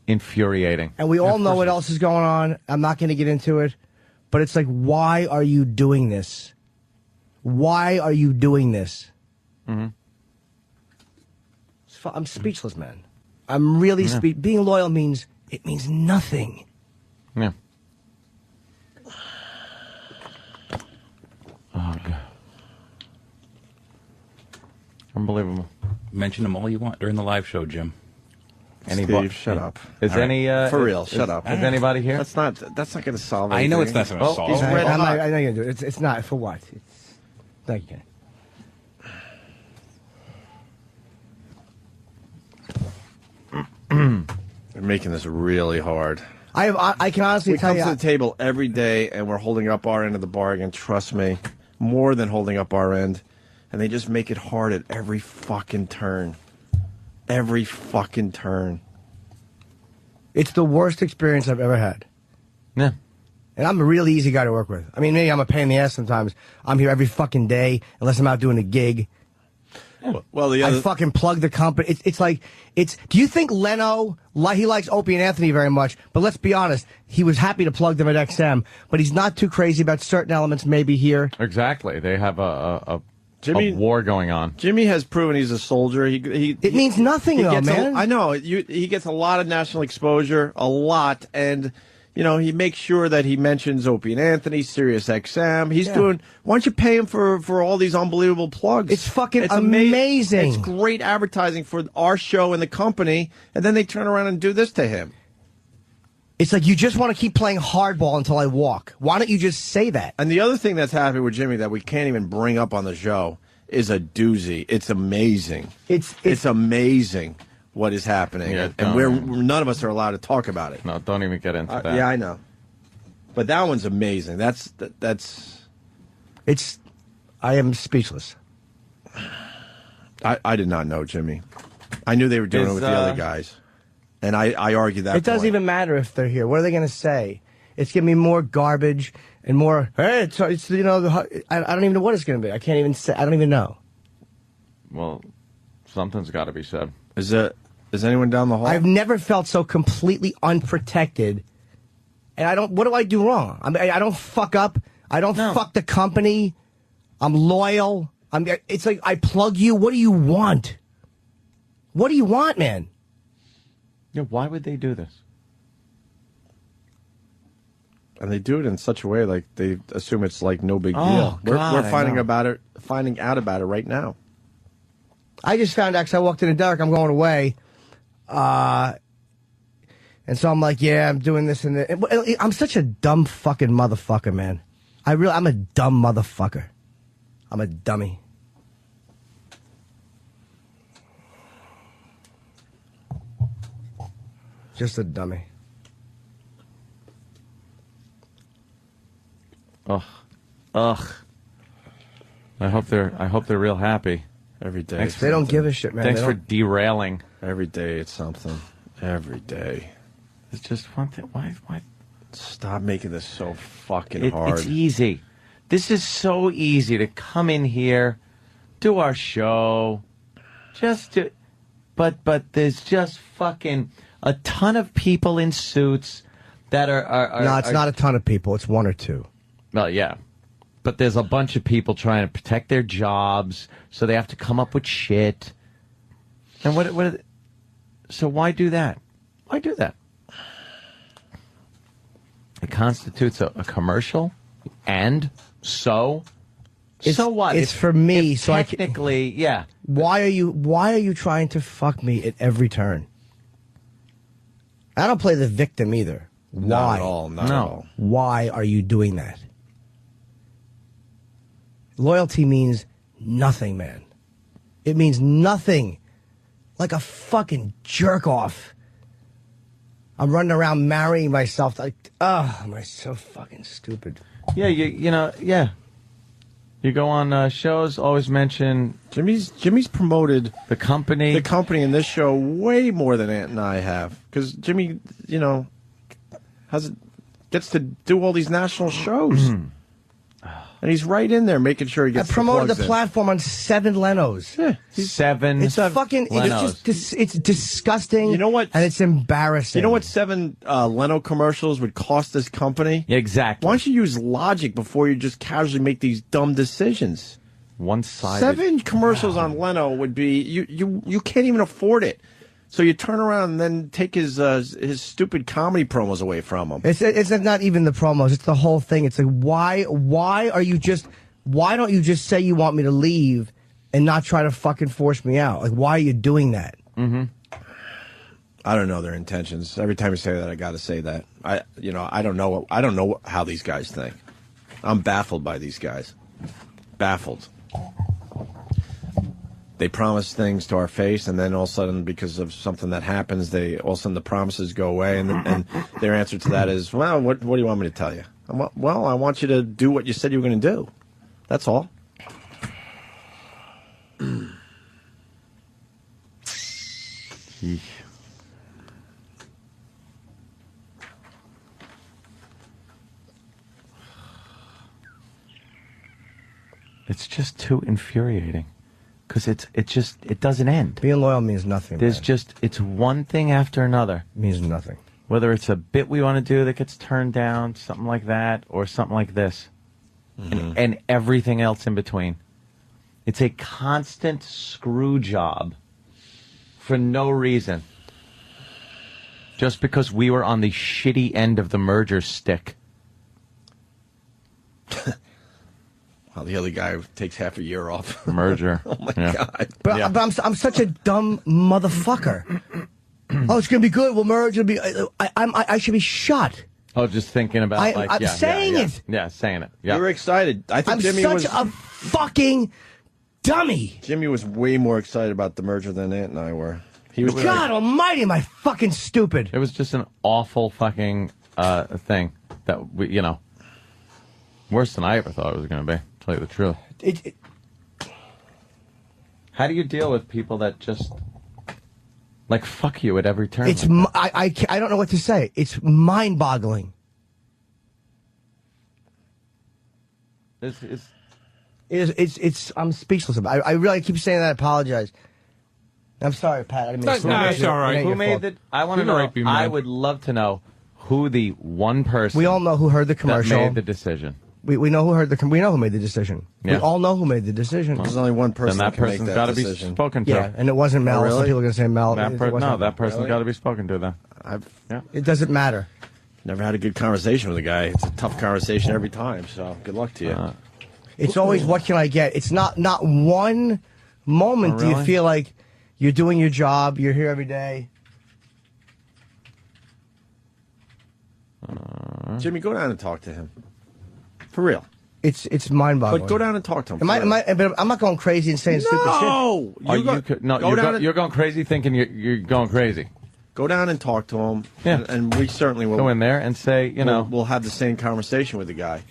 infuriating. And we all know what else is going on. I'm not going to get into it. But it's like, why are you doing this? Why are you doing this? Mm-hmm. I'm speechless, man. I'm really being loyal means nothing. Yeah. Oh, God. Unbelievable. Mention them all you want during the live show, Jim. Steve, shut up. Is All any for real? Shut up. Is anybody here? That's not going to solve I anything. know it's not going to solve. He's red hot. I know you're going to do it. It's not. For what? Thank you. They're making this really hard. I can honestly We tell come you. to the table every day and we're holding up our end of the bargain. Trust me, more than holding up our end, and they just make it hard at every fucking turn. Every fucking turn. It's the worst experience I've ever had. Yeah. And I'm a really easy guy to work with. I mean, maybe I'm a pain in the ass sometimes. I'm here every fucking day, unless I'm out doing a gig. Well, I fucking plug the company. Do you think Leno, he likes Opie and Anthony very much, but let's be honest, he was happy to plug them at XM, but he's not too crazy about certain elements maybe here. Exactly. They have a Jimmy, war going on. Jimmy has proven he's a soldier. It means nothing, though, man. I know. He gets a lot of national exposure, a lot, and he makes sure that he mentions Opie and Anthony, Sirius XM. He's doing. Why don't you pay him for all these unbelievable plugs? It's fucking amazing. It's great advertising for our show and the company, and then they turn around and do this to him. It's like you just want to keep playing hardball until I walk. Why don't you just say that? And the other thing that's happening with Jimmy that we can't even bring up on the show is a doozy. It's amazing. It's amazing what is happening, and none of us are allowed to talk about it. No, don't even get into that. Yeah, I know. But that one's amazing. That's. I am speechless. I did not know Jimmy. I knew they were doing it with the other guys. And I argued that. It doesn't even matter if they're here. What are they going to say? It's giving me more garbage and more. Hey, it's you know, I don't even know what it's going to be. I can't even say. I don't even know. Well, something's got to be said. Is anyone down the hall? I've never felt so completely unprotected. And I don't. What do I do wrong? I don't fuck up. I don't fuck the company. I'm loyal. It's like I plug you. What do you want? What do you want, man? Yeah, why would they do this? And they do it in such a way like they assume it's like no big Oh, deal. God, We're finding I know. out about it right now. I just found out because I walked in and Derek, I'm going away. And so I'm like, yeah, I'm doing this and that. I'm such a dumb fucking motherfucker, man. I'm a dumb motherfucker. I'm a dummy. Just a dummy. Ugh. I hope they're real happy. Every day. Thanks They don't give a shit, man. Thanks They for don't- derailing. Every day it's something. Every day. It's just one thing. Why? Stop making this so fucking hard. It's easy. This is so easy to come in here, do our show, but there's just fucking a ton of people in suits that are No, it's not a ton of people. It's one or two. Well, yeah. But there's a bunch of people trying to protect their jobs, so they have to come up with shit. And so why do that? Why do that? It constitutes a commercial, and so what? It's for me, so I can. Technically, yeah. Why are you trying to fuck me at every turn? I don't play the victim either. Why? Not at all. Not at all. Why are you doing that? Loyalty means nothing, man. It means nothing. Like a fucking jerk off. I'm running around marrying myself. Like, am I so fucking stupid? Yeah, you know, yeah. You go on shows, always mention Jimmy's promoted the company in this show way more than Ant and I have, because Jimmy, you know, gets to do all these national shows, and he's right in there making sure he gets. I promoted the plugs in. platform on 7 Lenos. Yeah, It's fucking. Lenos. It's disgusting. You know what? And it's embarrassing. You know what 7 Leno commercials would cost this company? Yeah, exactly. Why don't you use logic before you just casually make these dumb decisions? One-sided. 7 commercials on Leno would be you can't even afford it. So you turn around and then take his stupid comedy promos away from him. It's not even the promos. It's the whole thing. It's like why don't you just say you want me to leave and not try to fucking force me out? Like, why are you doing that? Mm-hmm. I don't know their intentions. Every time you say that, I got to say that. I don't know how these guys think. I'm baffled by these guys. Baffled. They promise things to our face, and then all of a sudden, because of something that happens, all of a sudden the promises go away, and their answer to that is, well, what do you want me to tell you? Well, I want you to do what you said you were going to do. That's all. It's just too infuriating. Because it doesn't end. Being loyal means nothing. There's it's one thing after another. It means nothing. Whether it's a bit we want to do that gets turned down, something like that, or something like this. And everything else in between. It's a constant screw job for no reason. Just because we were on the shitty end of the merger stick. Well, the other guy takes half a year off. Merger. Oh, my Yeah. God. But I'm such a dumb motherfucker. Oh, it's gonna be good. We'll merge. It'll be. I should be shot. Oh, just thinking about I'm saying it. Yeah, saying it. Yeah. You were excited. I think I'm Jimmy such was a fucking dummy. Jimmy was way more excited about the merger than Ant and I were. He was God Almighty, am I fucking stupid? It was just an awful fucking thing that we, worse than I ever thought it was going to be. To tell you the truth. How do you deal with people that just fuck you at every turn? It's I don't know what to say. It's mind-boggling. I'm speechless about it. I really keep saying that. I apologize. I'm sorry, Pat. I didn't mean to. No, it's all right. Who made the? I want to know. I would love to know who the one person. We all know who heard the commercial. That made the decision. We know who heard the. We know who made the decision. Yeah. We all know who made the decision. There's only one person. Then that can make person's that got to be decision. spoken to. Yeah, and it wasn't Mel. Oh, really? Some people are going to say Mel. No, that person's got to be spoken to. Then. Yeah. It doesn't matter. Never had a good conversation with a guy. It's a tough conversation every time. So good luck to you. It's always what can I get. It's not one moment do you feel like you're doing your job. You're here every day. Jimmy, go down and talk to him. For real. It's mind-boggling. But go down and talk to him. But I'm not going crazy and saying stupid shit. You're going crazy thinking you're going crazy. Go down and talk to him. Yeah. And we certainly will. Go in there and say, we'll have the same conversation with the guy.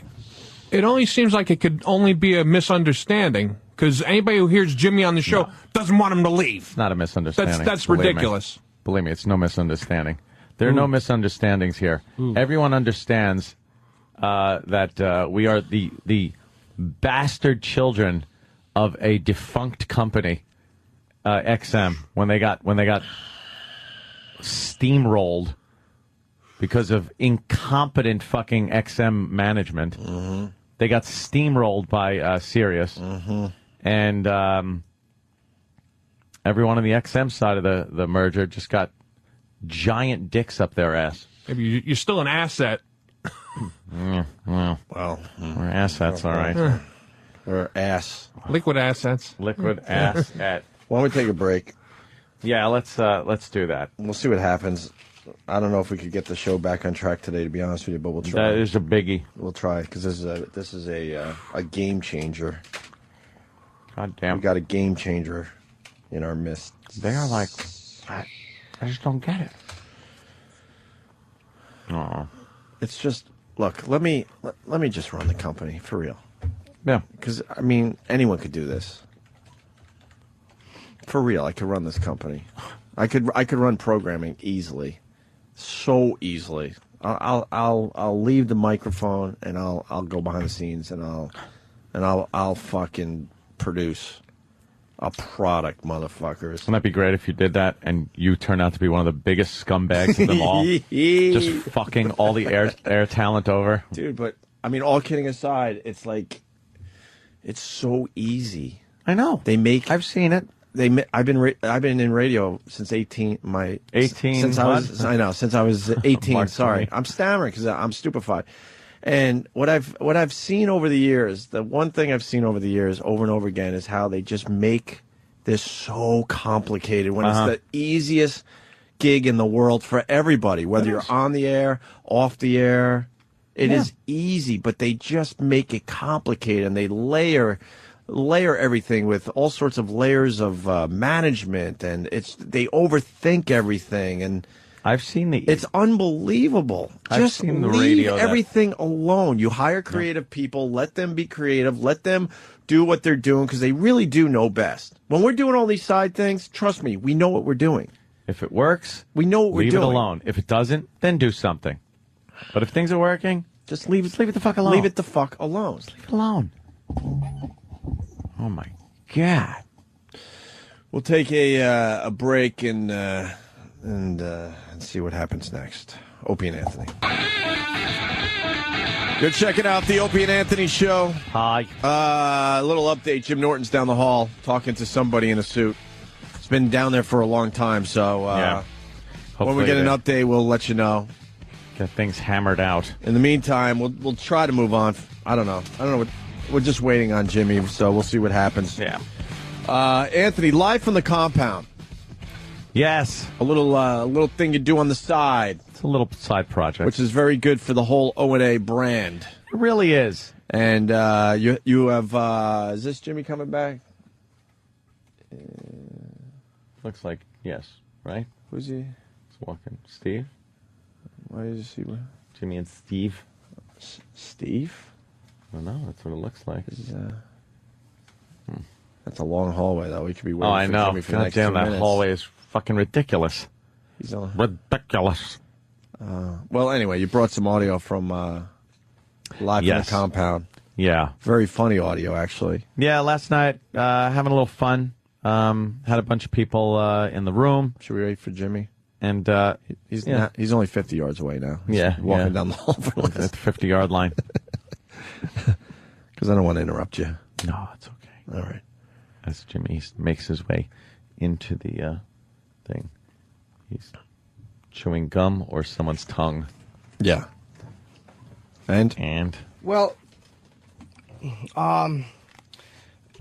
It only seems like it could only be a misunderstanding, because anybody who hears Jimmy on the show doesn't want him to leave. It's not a misunderstanding. That's ridiculous. Believe me, it's no misunderstanding. There are no misunderstandings here. Everyone understands that we are the bastard children of a defunct company, XM, when they got steamrolled because of incompetent fucking XM management. Mm-hmm. They got steamrolled by Sirius. Mm-hmm. And everyone on the XM side of the merger just got giant dicks up their ass. Maybe you're still an asset. Well, we're assets, all right. Or ass. Liquid assets. Liquid ass at. Why don't we take a break? Yeah, let's do that. We'll see what happens. I don't know if we could get the show back on track today, to be honest with you, but we'll try. That is a biggie. We'll try, because this is a game changer. God damn. We got a game changer in our midst. They are like, I just don't get it. Oh. It's just, look, let me just run the company, for real. Yeah. Because, I mean, anyone could do this. For real, I could run this company. I could run programming easily, so easily. I'll leave the microphone and I'll go behind the scenes and I'll fucking produce a product, motherfuckers. Wouldn't that be great if you did that and you turned out to be one of the biggest scumbags of them all, just fucking all the air talent over, dude? But I mean, all kidding aside, it's like it's so easy. I know. I've seen it. I've been in radio since 18. Since I was 18. Sorry, I'm stammering because I'm stupefied. And what I've seen over the years, the one thing I've seen over the years, over and over again, is how they just make this so complicated when it's the easiest gig in the world for everybody, whether you're on the air, off the air. It is easy, but they just make it complicated, and they layer everything with all sorts of layers of management, and they overthink everything, and I've seen it's unbelievable. I've seen the radio. Leave everything alone. You hire creative people, let them be creative, let them do what they're doing, because they really do know best. When we're doing all these side things, trust me, we know what we're doing. If it works, we know what we're doing. Leave it alone. If it doesn't, then do something. But if things are working, just leave it the fuck alone. Leave it the fuck alone. Just leave it alone. Oh my God. We'll take a break and see what happens next. Opie and Anthony. You're checking out the Opie and Anthony show. Hi. A little update. Jim Norton's down the hall talking to somebody in a suit. It's been down there for a long time, so when we get an update, we'll let you know. Get things hammered out. In the meantime, we'll try to move on. I don't know. We're just waiting on Jimmy, so we'll see what happens. Yeah. Anthony, live from the compound. Yes. A little thing you do on the side. It's a little side project. Which is very good for the whole O&A brand. It really is. And you have, is this Jimmy coming back? Looks like, yes, right? Who's he? He's walking. Steve? Why did you see Jimmy and Steve. Steve? I don't know. That's what it looks like. That's a long hallway, though. We could be waiting I for know. Jimmy for the God next damn, 2 that minutes. hallway is fucking ridiculous. Ridiculous. Well, anyway, you brought some audio from live from the compound. Yeah. Very funny audio, actually. Yeah, last night, having a little fun. Had a bunch of people in the room. Should we wait for Jimmy? And he's only 50 yards away now. He's Yeah, walking yeah. down the hall at the 50-yard line. Because I don't want to interrupt you. No, it's okay. All right. As Jimmy makes his way into the thing, he's chewing gum or someone's tongue. Yeah. And Well,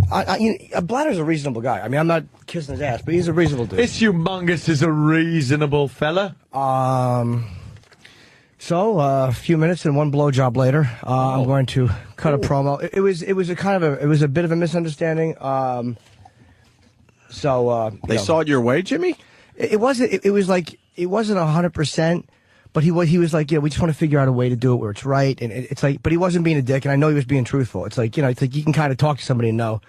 Bladder's a reasonable guy. I mean, I'm not kissing his ass, but he's a reasonable dude. This humongous is a reasonable fella. So a few minutes and one blowjob later, I'm going to cut a promo. It was a bit of a misunderstanding. They you know, saw it your way, Jimmy? It wasn't 100%, but he was like, yeah, we just want to figure out a way to do it where it's right, and it's like, but he wasn't being a dick, and I know he was being truthful. It's like, you know, you can kind of talk to somebody and know.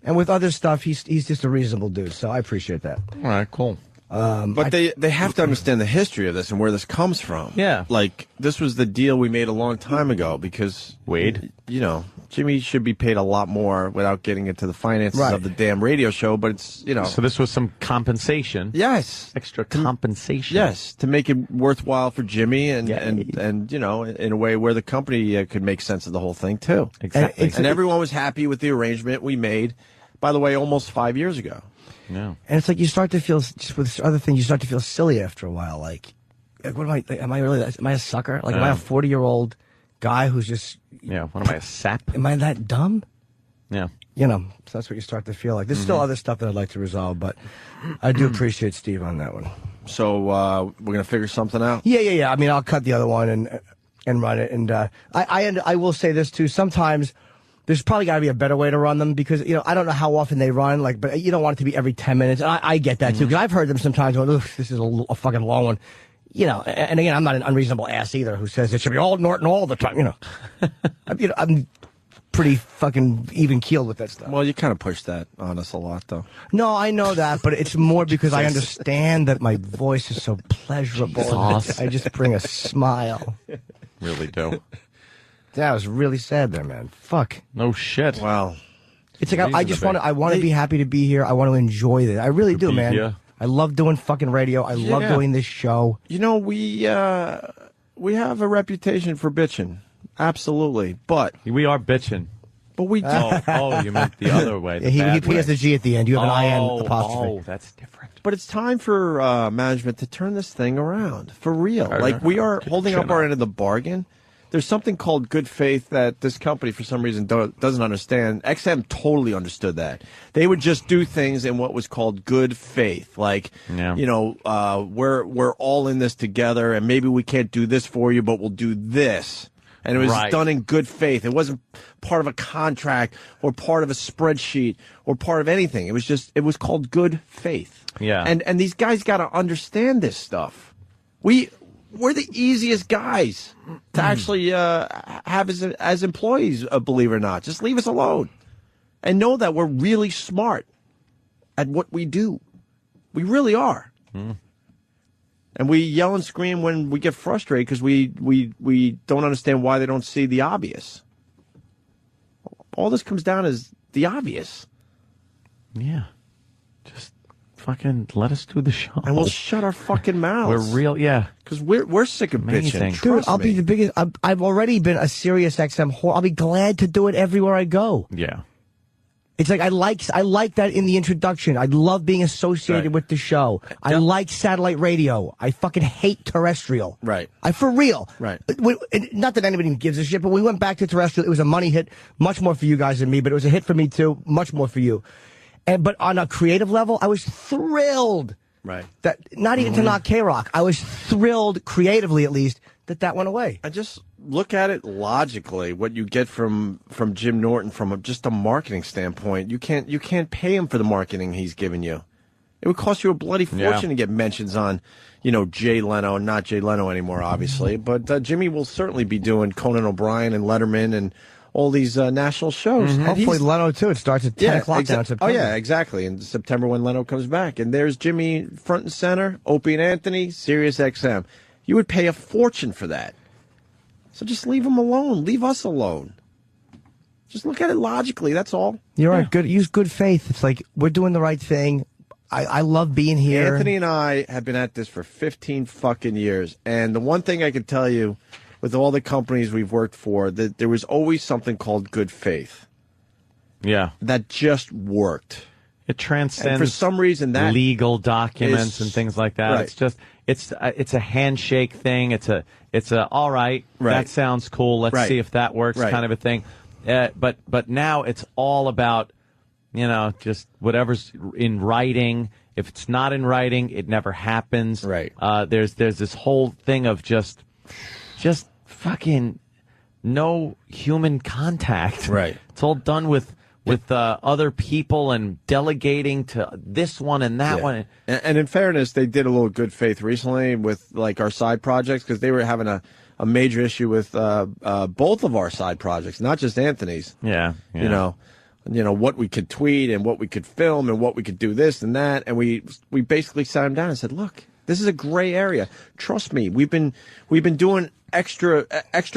And with other stuff, he's just a reasonable dude, so I appreciate that. All right, cool. But they have to understand the history of this and where this comes from. Yeah. Like, this was the deal we made a long time ago because... Wade? You know, Jimmy should be paid a lot more without getting into the finances Right. of the damn radio show, but it's, you know... So this was some compensation. Yes. Extra compensation. Yes, to make it worthwhile for Jimmy and you know, in a way where the company could make sense of the whole thing, too. Exactly. And everyone was happy with the arrangement we made, by the way, almost 5 years ago. Yeah. And it's like you start to feel, just with other things, you start to feel silly after a while. Like what am I? Am I a sucker? Like, am I a 40-year-old guy who's just? Yeah. What am I, a sap? Am I that dumb? Yeah. You know, so that's what you start to feel like. There's still other stuff that I'd like to resolve, but I do appreciate Steve on that one. So we're gonna figure something out. Yeah. I mean, I'll cut the other one and run it. And I will say this too. Sometimes there's probably got to be a better way to run them because, you know, I don't know how often they run, like, but you don't want it to be every 10 minutes. And I get that too, because I've heard them sometimes going, "Ugh, this is a fucking long one." You know, and again, I'm not an unreasonable ass either who says it should be all Norton all the time, you know. I'm pretty fucking even keeled with that stuff. Well, you kind of push that on us a lot, though. No, I know that, but it's more because I understand that my voice is so pleasurable. Jesus. I just bring a smile. Really do. That was really sad there, man. Fuck. No shit. Wow. It's like I just want to be happy to be here. I want to enjoy this. I really do, man. here. I love doing fucking radio. I love doing this show. You know, we have a reputation for bitching. Absolutely. But we are bitching. But we do. Oh, you meant the other way. The He bad way. has the G at the end. You have an IN apostrophe. Oh, that's different. But it's time for management to turn this thing around. For real. Like, we are holding up our end of the bargain. There's something called good faith that this company, for some reason, doesn't understand. XM totally understood that. They would just do things in what was called good faith. Like, you know, we're all in this together, and maybe we can't do this for you, but we'll do this. And it was done in good faith. It wasn't part of a contract or part of a spreadsheet or part of anything. It was called good faith. Yeah. And these guys got to understand this stuff. We're the easiest guys to actually have as employees, believe it or not. Just leave us alone. And know that we're really smart at what we do. We really are. And we yell and scream when we get frustrated because we don't understand why they don't see the obvious. All this comes down is the obvious. Yeah. Just fucking let us do the show. And we'll shut our fucking mouths. We're real, yeah. Because we're sick of bitching. Dude, I'll be the biggest. I've already been a Sirius XM whore. I'll be glad to do it everywhere I go. Yeah. It's like I like that in the introduction. I love being associated with the show. I like satellite radio. I fucking hate terrestrial. Right. For real. Right. Not that anybody gives a shit, but we went back to terrestrial. It was a money hit, much more for you guys than me, but it was a hit for me too, much more for you. But on a creative level, I was thrilled. Right. That not even to knock K-Rock. I was thrilled, creatively at least, that went away. I just look at it logically. What you get from Jim Norton from just a marketing standpoint, you can't pay him for the marketing he's given you. It would cost you a bloody fortune to get mentions on, you know, Jay Leno, not Jay Leno anymore, obviously. But Jimmy will certainly be doing Conan O'Brien and Letterman and all these national shows. And Hopefully Leno too. It starts at 10 o'clock down in September. Oh yeah, exactly. In September when Leno comes back, and there's Jimmy front and center, Opie and Anthony, Sirius XM. You would pay a fortune for that. So just leave them alone. Leave us alone. Just look at it logically. That's all. You're right. Use good faith. It's like we're doing the right thing. I love being here. Anthony and I have been at this for 15 fucking years, and the one thing I can tell you, with all the companies we've worked for, that there was always something called good faith. Yeah, that just worked. It transcends and for some reason that legal documents and things like that. Right. It's just it's a handshake thing. It's a all right. That sounds cool. Let's see if that works, kind of a thing. But now it's all about, just whatever's in writing. If it's not in writing, it never happens. Right. There's this whole thing of just fucking no human contact. Right. It's all done with other people and delegating to this one and that one. And in fairness, they did a little good faith recently with like our side projects, because they were having a major issue with both of our side projects, not just Anthony's. Yeah. You know what we could tweet and what we could film and what we could do this and that, and we basically sat him down and said, look, this is a gray area. Trust me, we've been doing extra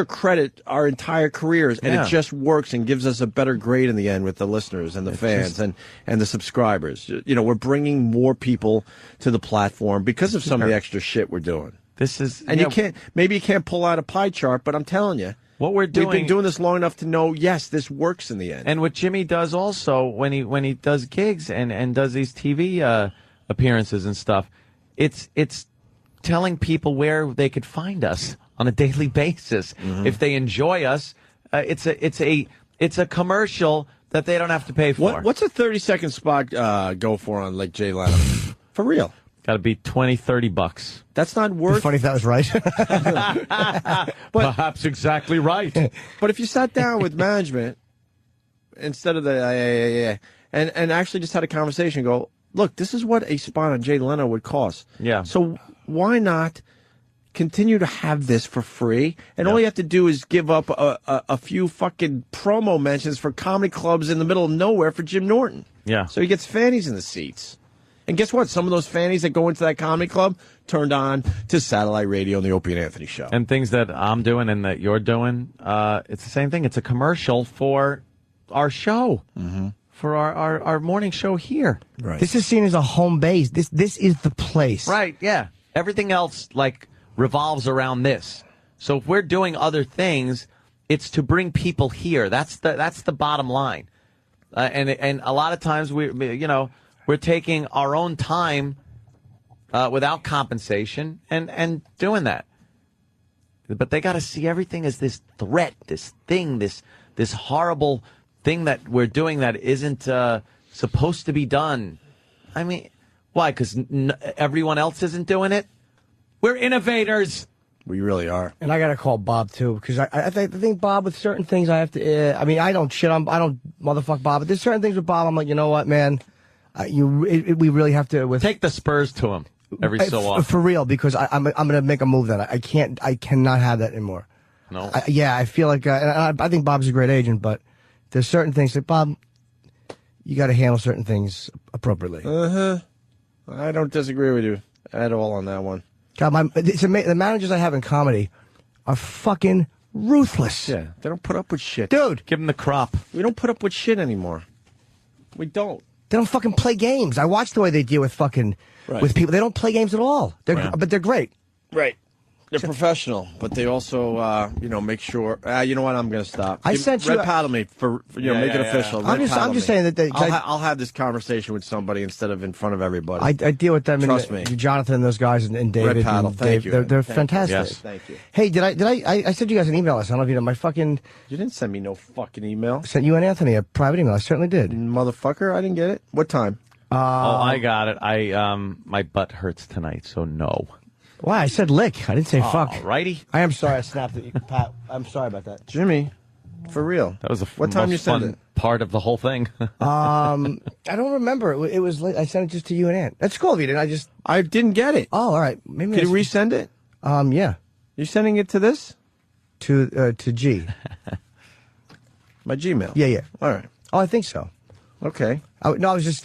credit our entire careers, and it just works and gives us a better grade in the end with the listeners and the fans and the subscribers. We're bringing more people to the platform because of some of the extra shit we're doing. This is, and maybe you can't pull out a pie chart, but I'm telling you, what we've been doing this long enough to know, yes, this works in the end. And what Jimmy does also when he does gigs and does these TV appearances and stuff, it's telling people where they could find us on a daily basis. Mm-hmm. If they enjoy us, it's a commercial that they don't have to pay for. What's a 30-second spot go for on like Jay Leno? For real? Got to be $20-$30. That's not worth. It's funny if that was right. Perhaps exactly right. But if you sat down with management instead of and actually just had a conversation, go, look, this is what a spot on Jay Leno would cost. Yeah. So why not continue to have this for free? And all you have to do is give up a few fucking promo mentions for comedy clubs in the middle of nowhere for Jim Norton. Yeah. So he gets fannies in the seats. And guess what? Some of those fannies that go into that comedy club turned on to satellite radio and the Opie and Anthony show. And things that I'm doing and that you're doing, it's the same thing. It's a commercial for our show, for our morning show here. Right. This is seen as a home base. This is the place. Right, yeah. Everything else, revolves around this. So if we're doing other things, it's to bring people here. That's the bottom line. And a lot of times we're taking our own time without compensation and doing that. But they got to see everything as this threat, this thing, this horrible thing that we're doing that isn't supposed to be done. I mean, why? Because everyone else isn't doing it? We're innovators. We really are. And I got to call Bob, too, because I think, Bob, with certain things I have to, I don't shit on, I don't motherfuck Bob, but there's certain things with Bob, I'm like, you know what, man, we really have to. Take the Spurs to him every so often. For real, because I'm going to make a move that I cannot have that anymore. No. I feel like, I think Bob's a great agent, but there's certain things that, Bob, you got to handle certain things appropriately. I don't disagree with you at all on that one. God, the managers I have in comedy are fucking ruthless. Yeah, they don't put up with shit. Dude. Give them the crop. We don't put up with shit anymore. We don't. They don't fucking play games. I watch the way they deal with fucking with people. They don't play games at all. But they're great. Right. They're professional, but they also, make sure. You know what? I'm going to stop. I sent you Red paddle me for make it official. I'm just saying that I'll have this conversation with somebody instead of in front of everybody. I deal with them. Trust me, Jonathan and those guys and David. Red paddle. Thank you. They're fantastic. Yes. Thank you. Hey, I sent you guys an email last night. I don't know if you know my fucking. You didn't send me no fucking email. I sent you and Anthony a private email. I certainly did. Motherfucker, I didn't get it. What time? I got it. My butt hurts tonight, so no. Why? I said lick. I didn't say fuck. Alrighty. I am sorry I snapped at you, Pat. I'm sorry about that. Jimmy, for real. That was what time most you sent fun it? Part of the whole thing. I don't remember. It was late. I sent it just to you and Ant. That's cool if you didn't. I didn't get it. Oh, all right. Maybe Can you resend it? Yeah. You're sending it to this? To G. My Gmail? Yeah. All right. Oh, I think so. Okay. I was just,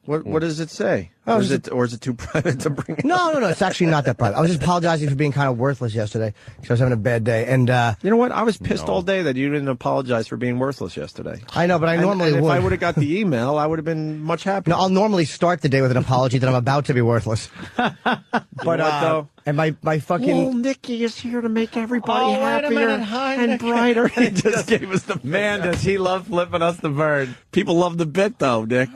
What does it say? Oh, Or is it too private to bring it No, it's actually not that private. I was just apologizing for being kind of worthless yesterday because I was having a bad day. And you know what? I was pissed all day that you didn't apologize for being worthless yesterday. I know, but I normally and would. if I would have got the email, I would have been much happier. No, I'll normally start the day with an apology that I'm about to be worthless. But what, though? And my fucking Well, Nikki is here to make everybody Oh, wait a happier minute. Hi, and Nikki. brighter. He just gave us the Man, does he love flipping us the bird. People love the bit, though, Nick.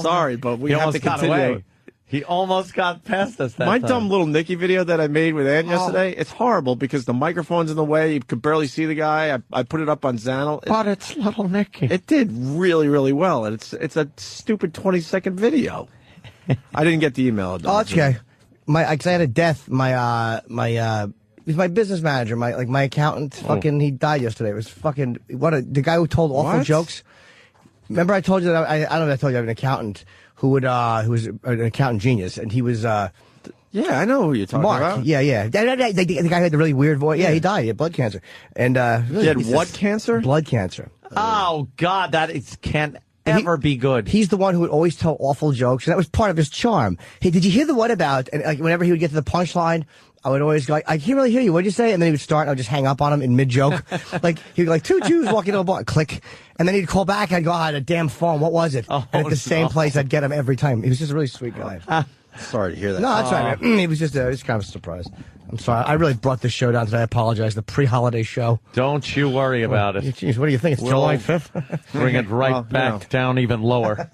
Sorry, but we He have almost to got continue. away. He almost got past us that My time. dumb little Nicky video that I made with Ann yesterday, it's horrible because the microphone's in the way. You could barely see the guy. I put it up on Zanel. But it's little Nicky. It did really, really well. And it's a stupid 20-second video. I didn't get the email. Oh, it's okay. Cause I had a death. He's my business manager. My accountant. Fucking, he died yesterday. It was fucking the guy who told awful What? jokes. Remember, I told you that I don't know if I told you I have an accountant who was an accountant genius, and he was Yeah, I know who you're talking Mark. about. Yeah. The guy who had the really weird voice. Yeah, he died. He had blood cancer. And He had what cancer? Blood cancer. Oh, God, can't ever be good. He's the one who would always tell awful jokes, and that was part of his charm. Hey, did you hear the what about? And like whenever he would get to the punchline, I would always go, I can't really hear you. What'd you say? And then he would start, and I would just hang up on him in mid-joke. Like, he'd be like, 2 Jews walking into a bar, click. And then he'd call back, I'd go, I had a damn phone. What was it? And at the same place, I'd get him every time. He was just a really sweet guy. Sorry to hear that. No, that's right, man. It was just it was kind of a surprise. I'm sorry. I really brought this show down today. I apologize. The pre-holiday show. Don't you worry about it. Jeez, what do you think? It's July 5th? Bring it right back down even lower.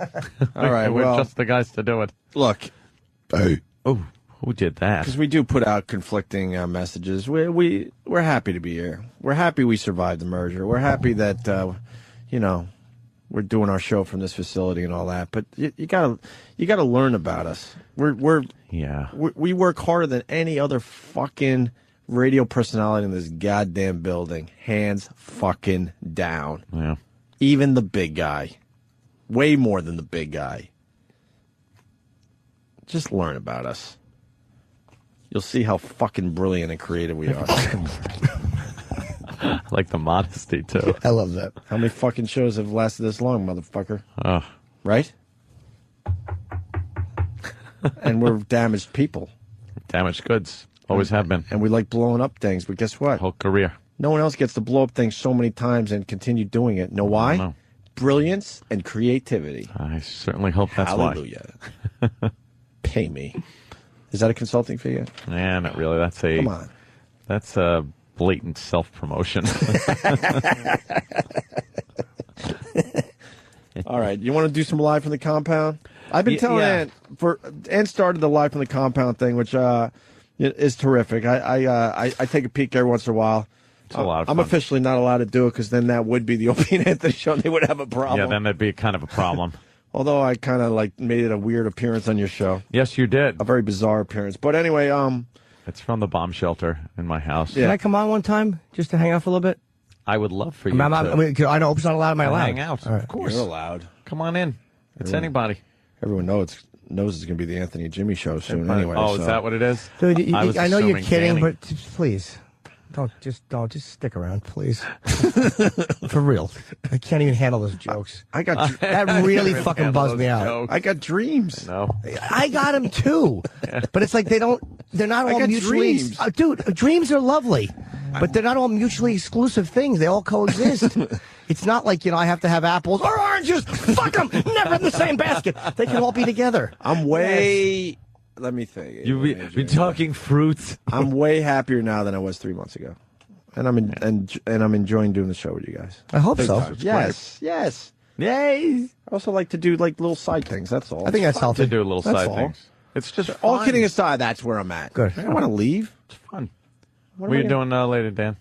All right, We're well, just the guys to do it. Look. Hey. Oh, who did that? Because we do put out conflicting messages. We're happy to be here. We're happy we survived the merger. We're happy that we're doing our show from this facility and all that. But you gotta learn about us. We work harder than any other fucking radio personality in this goddamn building. Hands fucking down. Yeah. Even the big guy. Way more than the big guy. Just learn about us. You'll see how fucking brilliant and creative we are. Like the modesty, too. I love that. How many fucking shows have lasted this long, motherfucker? Right? And we're damaged people. Damaged goods. Always have been. And we like blowing up things, but guess what? Whole career. No one else gets to blow up things so many times and continue doing it. Know why? No. Brilliance and creativity. I certainly hope that's Hallelujah. Pay me. Is that a consulting fee yet? Yeah, not really. Come on. That's a blatant self-promotion. All right. You want to do some live from the compound? I've been telling Ann started the live from the compound thing, which is terrific. I take a peek every once in a while. It's a lot of I'm fun. officially not allowed to do it because then that would be the Opie and Anthony show and they would have a problem. Yeah, then that'd be kind of a problem. Although I kind of made it a weird appearance on your show. Yes, you did. A very bizarre appearance. But anyway, it's from the bomb shelter in my house. Can I come on one time just to hang out for a little bit? I would love for you I know Oprah's not allowed. Am I allowed? hang out. All right. Of course. You're allowed. Come on in. It's anybody. Everyone knows it's going to be the Anthony and Jimmy show soon anyway. Oh, so. is that what it is? Dude, I know you're assuming kidding, Danny. but please. Don't just stick around, please. For real. I can't even handle those jokes. That really fucking buzzed me out. I got dreams. No. I got them too. But it's like they're not all got mutually dreams. Dude, dreams are lovely. But they're not all mutually exclusive things. They all coexist. It's not like, I have to have apples or oranges. Fuck them. Never in the same basket. They can all be together. I'm way... Let me think. You've been talking fruits. I'm way happier now than I was 3 months ago. And I'm enjoying doing the show with you guys. I hope Big so. time. Yes. Yay. I also like to do little side things. That's all. I think that's healthy. To do little That's side all. things. It's just All fun. kidding aside, that's where I'm at. Good. I don't want to leave. It's fun. What What are am I you doing later, Dan?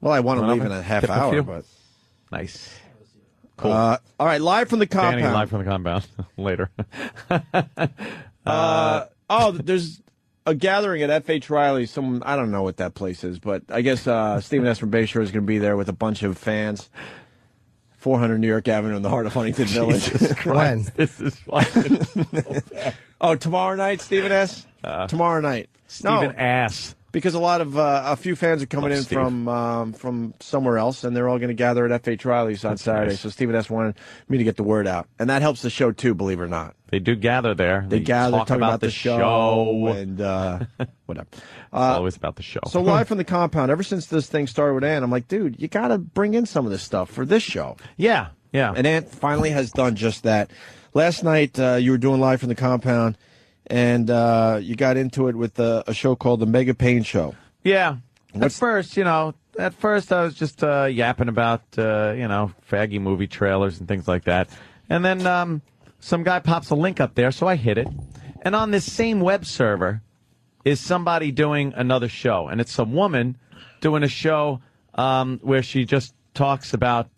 Well, I want to Going leave in over? a half Tip a hour, few? but Nice. Cool. all right, live from the compound. Danny, live from the compound later. There's a gathering at FH Riley. I don't know what that place is, but I guess Stephen S. from Bayshore is going to be there with a bunch of fans. 400 New York Avenue in the heart of Huntington Village. When? This is fun. Oh, tomorrow night, Stephen S. Tomorrow night. Stephen Ass. because a few fans are coming in from somewhere else, and they're all going to gather at F.H. Riley's on Saturday. nice. So Stephen S. wanted me to get the word out, and that helps the show too, believe it or not. They do gather there. They gather, talk talk about the show, and whatever. It's always about the show. So live from the compound. Ever since this thing started with Ant, I'm like, dude, you got to bring in some of this stuff for this show. Yeah. And Ant finally has done just that. Last night you were doing live from the compound, and you got into it with a show called the Mega Pain Show. Yeah. At first I was just yapping about faggy movie trailers and things like that, and then some guy pops a link up there, so I hit it, and on this same web server is somebody doing another show, and it's some woman doing a show where she just talks about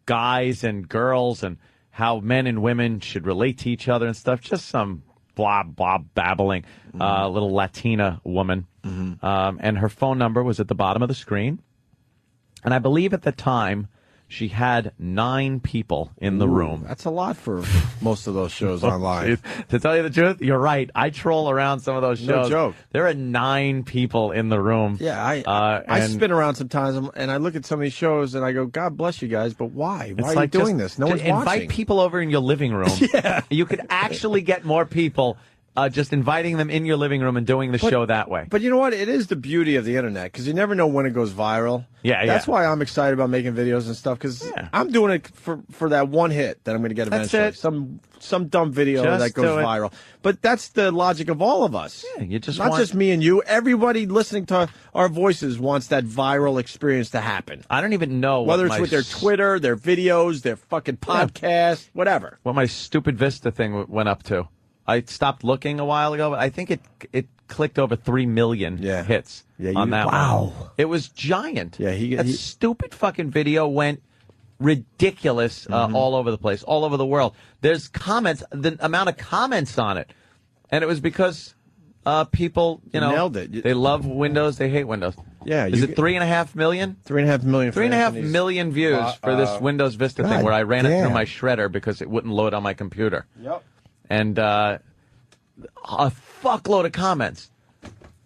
guys and girls and how men and women should relate to each other and stuff. Just some blah babbling, little Latina woman. And her phone number was at the bottom of the screen. And I believe at the time she had 9 people in the room. That's a lot for most of those shows online. To tell you the truth, you're right. I troll around some of those shows. No joke. There are 9 people in the room. Yeah, I spin around sometimes, and I look at some of these shows, and I go, God bless you guys, but why? Why are you doing this? No one's watching. Invite people over in your living room. Yeah. You could actually get more people just inviting them in your living room and doing the show that way. But you know what? It is the beauty of the internet, because you never know when it goes viral. Yeah. That's why I'm excited about making videos and stuff, because I'm doing it for that one hit that I'm going to get eventually. That's it. Some dumb video Just that goes viral. But that's the logic of all of us. Yeah, you just Not just me and you. Everybody listening to our voices wants that viral experience to happen. I don't even know whether it's with their Twitter, their videos, their fucking podcast, whatever. What my stupid Vista thing went up to. I stopped looking a while ago, but I think it clicked over 3 million hits on that one. It was giant. Yeah, that stupid fucking video went ridiculous all over the place, all over the world. There's comments, the amount of comments on it. And it was because people, nailed it. They love Windows, they hate Windows. Yeah. Is it 3.5 million? 3.5 million. 3.5 million views for this Windows Vista thing where I ran it through my shredder because it wouldn't load on my computer. Yep. And a fuckload of comments.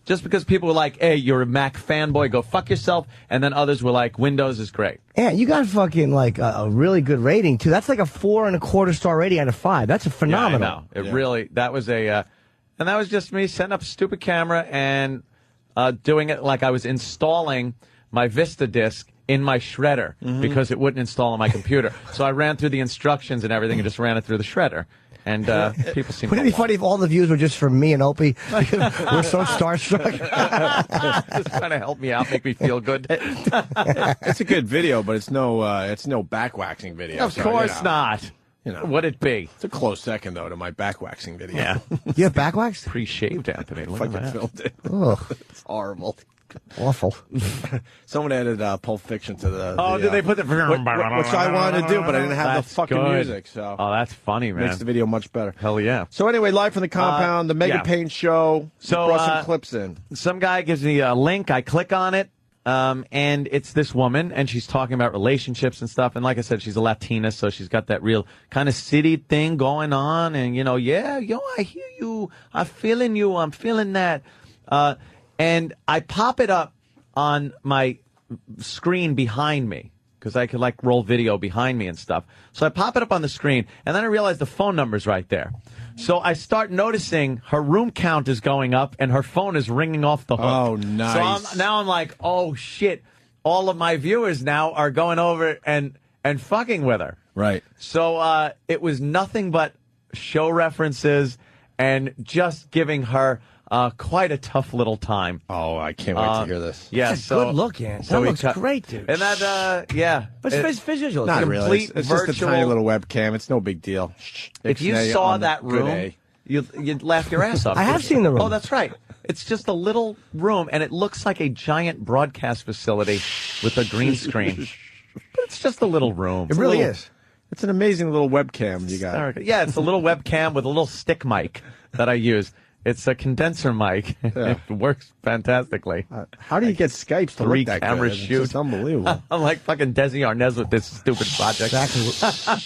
Just because people were like, hey, you're a Mac fanboy, go fuck yourself. And then others were like, Windows is great. Yeah, you got fucking like a really good rating, too. That's like a 4.25 star rating out of 5. That's a phenomenal. Yeah, I know. It really, that was and that was just me setting up a stupid camera and doing it like I was installing my Vista disk in my shredder because it wouldn't install on my computer. So I ran through the instructions and everything and just ran it through the shredder. And people seem. Wouldn't it be funny if all the views were just for me and Opie? We're so starstruck. Just trying to help me out, make me feel good. It's a good video, but it's no backwaxing video. Of course not. Would it be? It's a close second though to my backwaxing video. Yeah. You have backwax? Pre-shaved, Anthony. Look at that. Filmed it. Ugh. It's horrible. Awful. Someone added Pulp Fiction to the. Did they put the? Which I wanted to do, but I didn't have the fucking music. So. Oh, that's funny, man. Makes the video much better. Hell yeah. So anyway, live from the compound, the Mega Pain Show. So brought some clips in. Some guy gives me a link. I click on it, and it's this woman, and she's talking about relationships and stuff. And like I said, she's a Latina, so she's got that real kind of city thing going on. And I hear you. I'm feeling you. I'm feeling that. And I pop it up on my screen behind me because I could roll video behind me and stuff. So I pop it up on the screen, and then I realize the phone number's right there. So I start noticing her room count is going up, and her phone is ringing off the hook. Oh, nice. So now I'm like, oh shit! All of my viewers now are going over and fucking with her. Right. So it was nothing but show references and just giving her. Quite a tough little time. Oh, I can't wait to hear this. Yeah, That's a good look, Ant. That looks great, dude. And that, yeah. But it's visual. Not really. It's just a tiny little webcam. It's no big deal. If you saw that room, you'd laugh your ass off. I have seen the room. Oh, that's right. It's just a little room, and it looks like a giant broadcast facility with a green screen. But it's just a little room. It really is. It's an amazing little webcam you got. Yeah, it's a little webcam with a little stick mic that I use. It's a condenser mic. Yeah. It works fantastically. How do you get Skypes to Three look that camera good? It's shoot. just unbelievable. I'm like fucking Desi Arnaz with this stupid project. Exactly.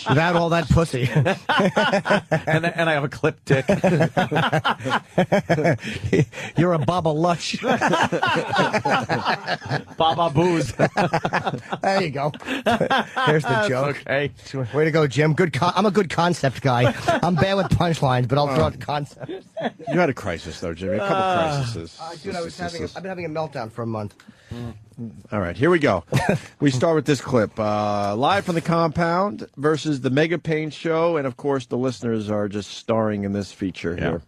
Without all that pussy. and I have a clip dick. You're a Baba Lush. Baba Booze. There you go. There's the joke. Okay. Way to go, Jim. I'm a good concept guy. I'm bad with punchlines, but I'll throw out concepts. You had a crisis, though, Jimmy. A couple crises. Dude, I've been having a meltdown for a month. All right, here we go. We start with this clip. Live from the compound versus the Mega Pain Show. And, of course, the listeners are just starring in this feature here.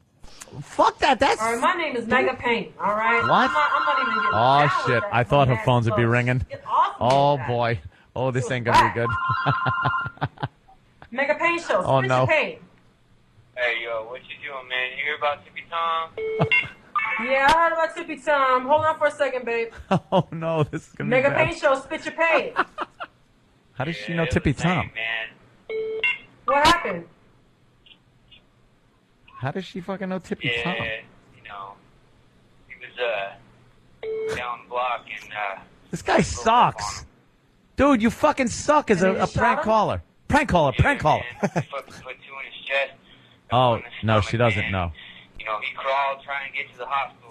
Fuck that. That's. All right, my name is Mega Pain. All right. What? I'm not even getting Oh, down shit. with that I thought her nasty phones would be clothes. ringing. Get off me Oh, with that. boy. Oh, this ain't going to be good. Mega Pain Show. Oh, Spit no. your pain. Hey, yo, what you doing, man? You hear about Tippy Tom? Yeah, I heard about Tippy Tom. Hold on for a second, babe. Oh, no. This is going to be Mega bad. Pain Show. Spit your pain. How does she know Tippy Tom? What happened? How does she fucking know Tippy Yeah, Tom? you know, he was, down the block and, This guy sucks. Dude, you fucking suck as a prank caller. Prank caller, prank caller. put two in his chest. Oh, no, she doesn't know. You know, he crawled trying to get to the hospital.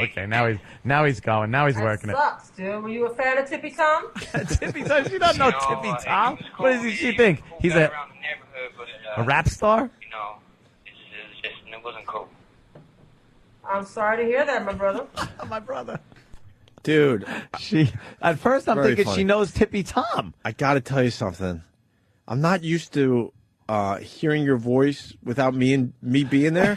Okay, now he's going. Now he's working it. Sucks, dude. Were you a fan of Tippy Tom? Tippy Tom? She doesn't know Tippy Tom. What does she think? He's a rap star? You know, it wasn't cool. I'm sorry to hear that, my brother. My brother. Dude. At first, I'm Very thinking funny. she knows Tippy Tom. I got to tell you something. I'm not used to hearing your voice without me being there.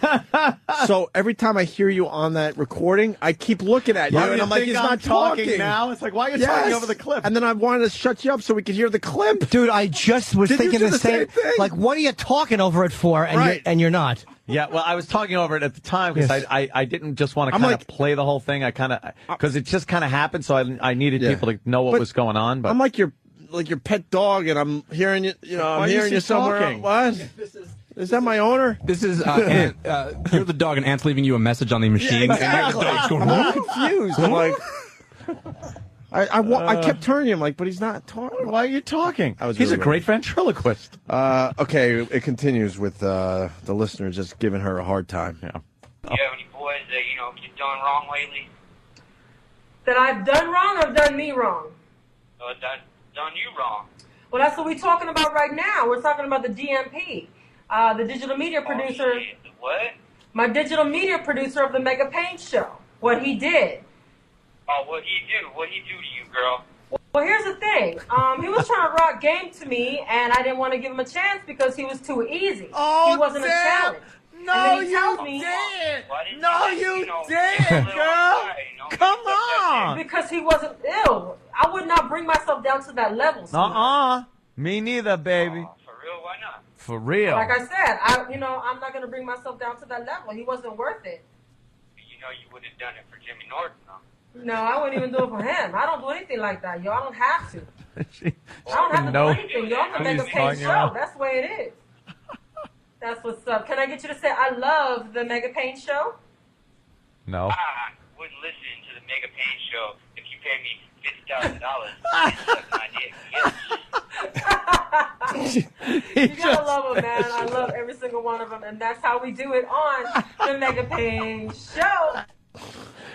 So every time I hear you on that recording, I keep looking at you, Why do and you I'm like, think he's I'm not talking now? It's like, why are you talking over the clip? And then I wanted to shut you up so we could hear the clip. Dude, I just was Did you thinking do the same thing. Like, what are you talking over it for? And Right. you're not. Yeah, well, I was talking over it at the time because Yes. I didn't just want to I'm kind of like- play the whole thing. I kind of because it just kind of happened, so I needed Yeah. people to know what But was going on. But I'm like your pet dog, and I'm hearing you. You know, Why I'm do you hearing you keep somewhere. talking? What? Is that my owner? This is Ant, you're the dog, and Ant's leaving you a message on the machine. Yeah, And the dog's going, I'm all "Huh?" confused. I'm like, I kept turning him like, but he's not talking. why are you talking? I was He's really a great ventriloquist. Okay, it continues with the listener just giving her a hard time. Yeah. You have any boys that, you know, get done wrong lately? That I've done wrong or done me wrong? Or done you wrong? Well, that's what we're talking about right now. We're talking about the DMP, the digital media producer. Oh, shit. What? My digital media producer of the Mega Pain Show. What he did. Oh, what'd he do? What'd he do to you, girl? Well, here's the thing. He was trying to rock game to me, and I didn't want to give him a chance because he was too easy. Oh, he wasn't damn. a challenge. No, and then he you tells me, didn't. Why didn't No, you, you know, didn't, get a little girl. outside, you know, Come get stuff on. Because he wasn't ill. I would not bring myself down to that level. sweetheart. Me neither, baby. For real, why not? For real. Like I said, I'm not going to bring myself down to that level. He wasn't worth it. You know you would have done it for Jimmy Norton, though. No, I wouldn't even do it for him. I don't do anything like that, yo. I don't have to. She- I don't have to No. do anything, yo. I'm What the Mega he's Pain talking Show. about. That's the way it is. That's what's up. Can I get you to say I love the Mega Pain Show? No. I wouldn't listen to the Mega Pain Show if you paid me $50,000. That's an idea. You gotta love them, man. I love every single one of them, and that's how we do it on the Mega Pain Show.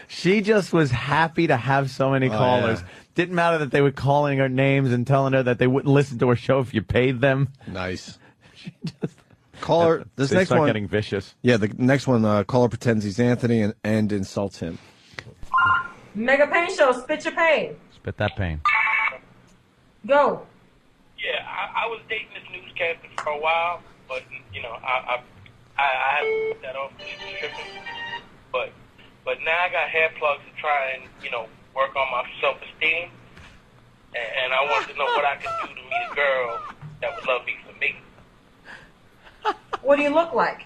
She just was happy to have so many callers. yeah. Didn't matter that they were calling her names and telling her that they wouldn't listen to her show if you paid them. Nice. Caller, this They next start one. getting vicious. Yeah, the next one. Caller pretends he's Anthony and insults him. Mega Pain Show, spit your pain. Spit that pain. Go. Yeah, I was dating this newscaster for a while, but, you know, I had to put that off because she was tripping. But now I got hair plugs to try and, you know, work on my self-esteem. And I wanted to know what I could do to meet a girl that would love me for me. What do you look like?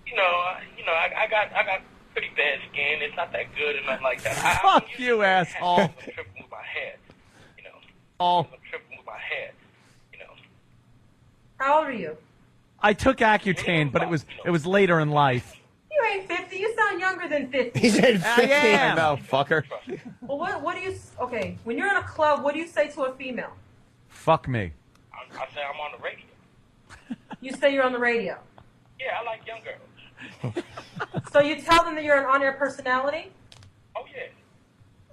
You know, I got pretty bad skin. It's not that good and nothing like that. Fuck you, asshole. I'm tripping with my hair, you know. Oh. I'm tripping with my hair, you know. How old are you? I took Accutane, but it was later in life. You than 50. He said 50. I know, fucker. Well, what do you? Okay, when you're in a club, what do you say to a female? Fuck me. I say I'm on the radio. You say you're on the radio. Yeah, I like young girls. So you tell them that you're an on-air personality? Oh, yeah.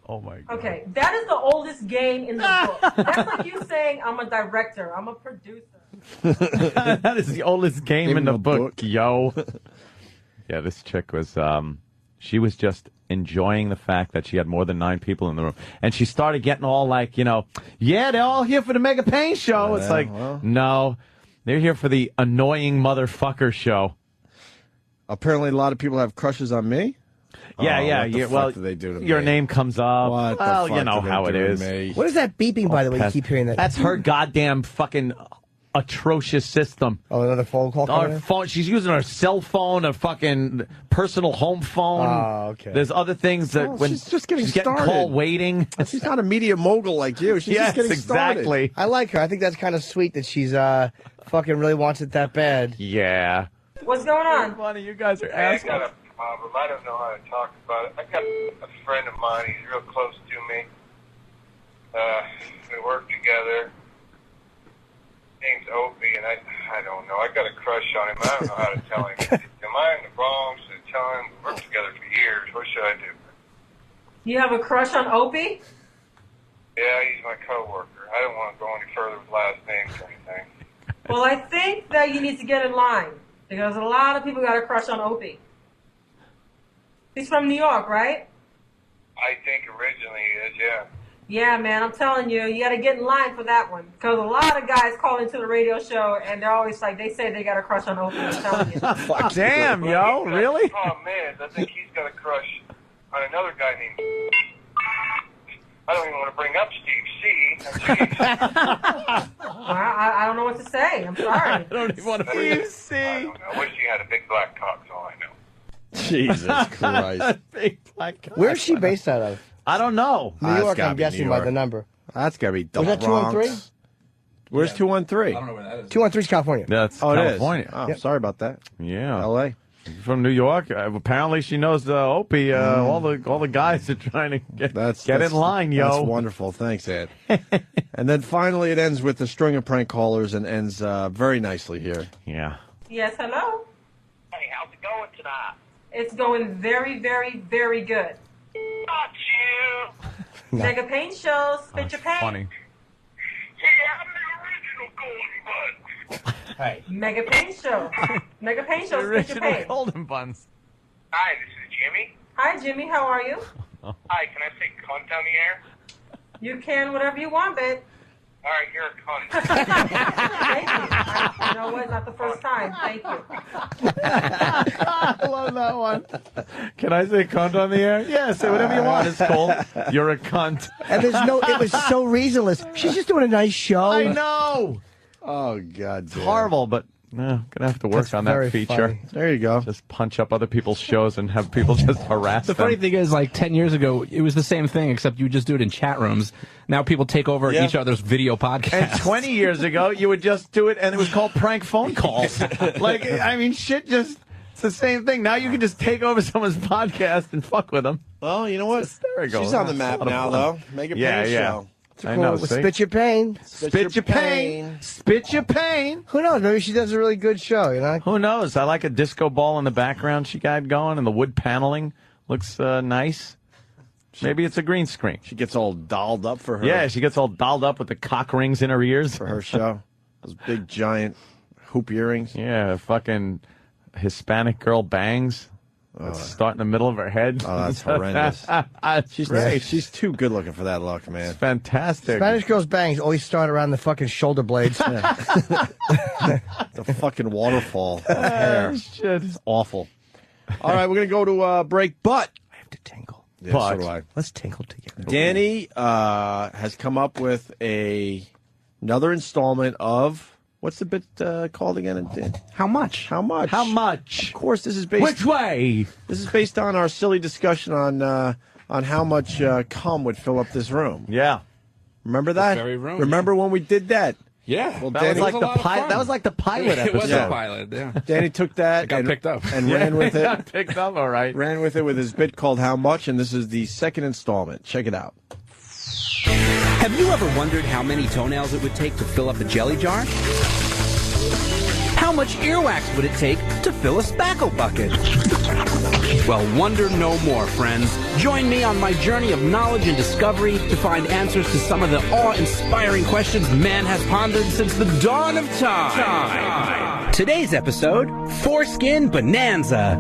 Oh, my God. Okay, that is the oldest game in the book. That's like you saying, I'm a director, I'm a producer. That is the oldest game in the book, yo. Yeah, this chick was, she was just enjoying the fact that she had more than 9 people in the room. And she started getting all like, yeah, they're all here for the Mega Pain show. It's like, no, they're here for the annoying motherfucker show. Apparently, a lot of people have crushes on me. Yeah. What the fuck do they do to your me? name comes up. What the well, fuck you know do they how do it to is. me? What is that beeping, by the way? You keep hearing that. That's her goddamn fucking atrocious system. Oh, another phone call coming in? Phone. She's using her cell phone, a fucking personal home phone. Oh, okay. There's other things that when she's just getting she's started. call waiting. She's not a media mogul like you. She's Yes, just getting started. exactly. I like her. I think that's kind of sweet that she's fucking really wants it that bad. Yeah. What's going on? Funny, you guys are Hey, I assholes. got a problem. I don't know how to talk about it. I got a friend of mine. He's real close to me. We work together. Name's Opie, and I don't know. I got a crush on him. I don't know how to tell him. Am I in the wrong to tell him? We worked together for years. What should I do? You have a crush on Opie? Yeah, he's my coworker. I don't want to go any further with last names or anything. Well, I think that you need to get in line because a lot of people got a crush on Opie. He's from New York, right? I think originally he is, yeah. Yeah, man, I'm telling you, you got to get in line for that one because a lot of guys call into the radio show and they're always like, they say they got a crush on Opie. I'm telling you. Fuck, damn, yo, really? The problem is, I think he's got a crush on another guy named... I don't even want to bring up Steve C. Well, I don't know what to say. I'm sorry. I don't even want to Steve C. I don't know. I wish he had a big black cock, so I know. Jesus Christ. Big black cock. Where's she based out of? I don't know. New York, I'm guessing by the number. That's got to be the Was that Bronx. 213? Where's 213? I don't know where that is. 213 is California. That's Oh, California. it is. Oh, sorry about that. Yeah. L.A. From New York. Apparently, she knows Opie. All the guys are trying to get in line, yo. That's wonderful. Thanks, Ed. And then finally, it ends with a string of prank callers and ends very nicely here. Yeah. Yes, hello? Hey, how's it going tonight? It's going very, very, very good. Not you. Mega Pain Show, spit your pain. Funny. Yeah, I'm the original Golden Bud. Hey. Mega Pain Show. Mega Pain Show, spit your Original pain. Golden Buns. Hi, this is Jimmy. Hi, Jimmy. How are you? Hi, can I say cunt on the air? You can whatever you want, babe. All right, you're a cunt. Thank you. You know what? Not the first time. Thank you. I love that one. Can I say cunt on the air? Yeah, say whatever you want. It's cool. You're a cunt. And it was so reasonless. She's just doing a nice show. I know. Oh, God. It's horrible, but gonna have to work That's on that very feature. funny. There you go. Just punch up other people's shows and have people just harass The them. funny thing is, like 10 years ago, it was the same thing, except you would just do it in chat rooms. Now people take over Yeah. each other's video podcasts. And 20 years ago, you would just do it, and it was called prank phone calls. Like, I mean, shit just, it's the same thing. Now you can just take over someone's podcast and fuck with them. Well, you know what? Hysterical. She's on the That's map a lot of now, fun. though. Make a Yeah, Pain yeah. show. I know. Cool. See? Spit your pain. Spit your pain. Spit your pain. Who knows? Maybe she does a really good show, you know? Who knows? I like a disco ball in the background she got going, and the wood paneling looks nice. Maybe it's a green screen. She gets all dolled up for her. Yeah, she gets all dolled up with the cock rings in her ears. For her show. Those big, giant hoop earrings. Yeah, fucking Hispanic girl bangs. That's start in the middle of her head. Oh, that's horrendous. She's great. She's too good looking for that look, man. Fantastic. Spanish girls' bangs always start around the fucking shoulder blades. It's a fucking waterfall of hair. Shit. It's awful. All right, we're going to go to break, but... I have to tingle. Yeah, But- so do I. Let's tinkle together. Danny has come up with another installment of... What's the bit called again? How much? How much? How much? Of course, this is based... Which way? This is based on our silly discussion on how much cum would fill up this room. Yeah. Remember that? very room, Remember when we did that? Yeah. Well, that Danny, was a lot of fun. That was like the pilot It was episode. a pilot, yeah. Danny took that got picked up. and ran with it. Got picked up, all right. Ran with it with his bit called How Much, and this is the second installment. Check it out. Have you ever wondered how many toenails it would take to fill up a jelly jar? How much earwax would it take to fill a spackle bucket? Well, wonder no more, friends. Join me on my journey of knowledge and discovery to find answers to some of the awe-inspiring questions man has pondered since the dawn of time. Today's episode, Foreskin Bonanza.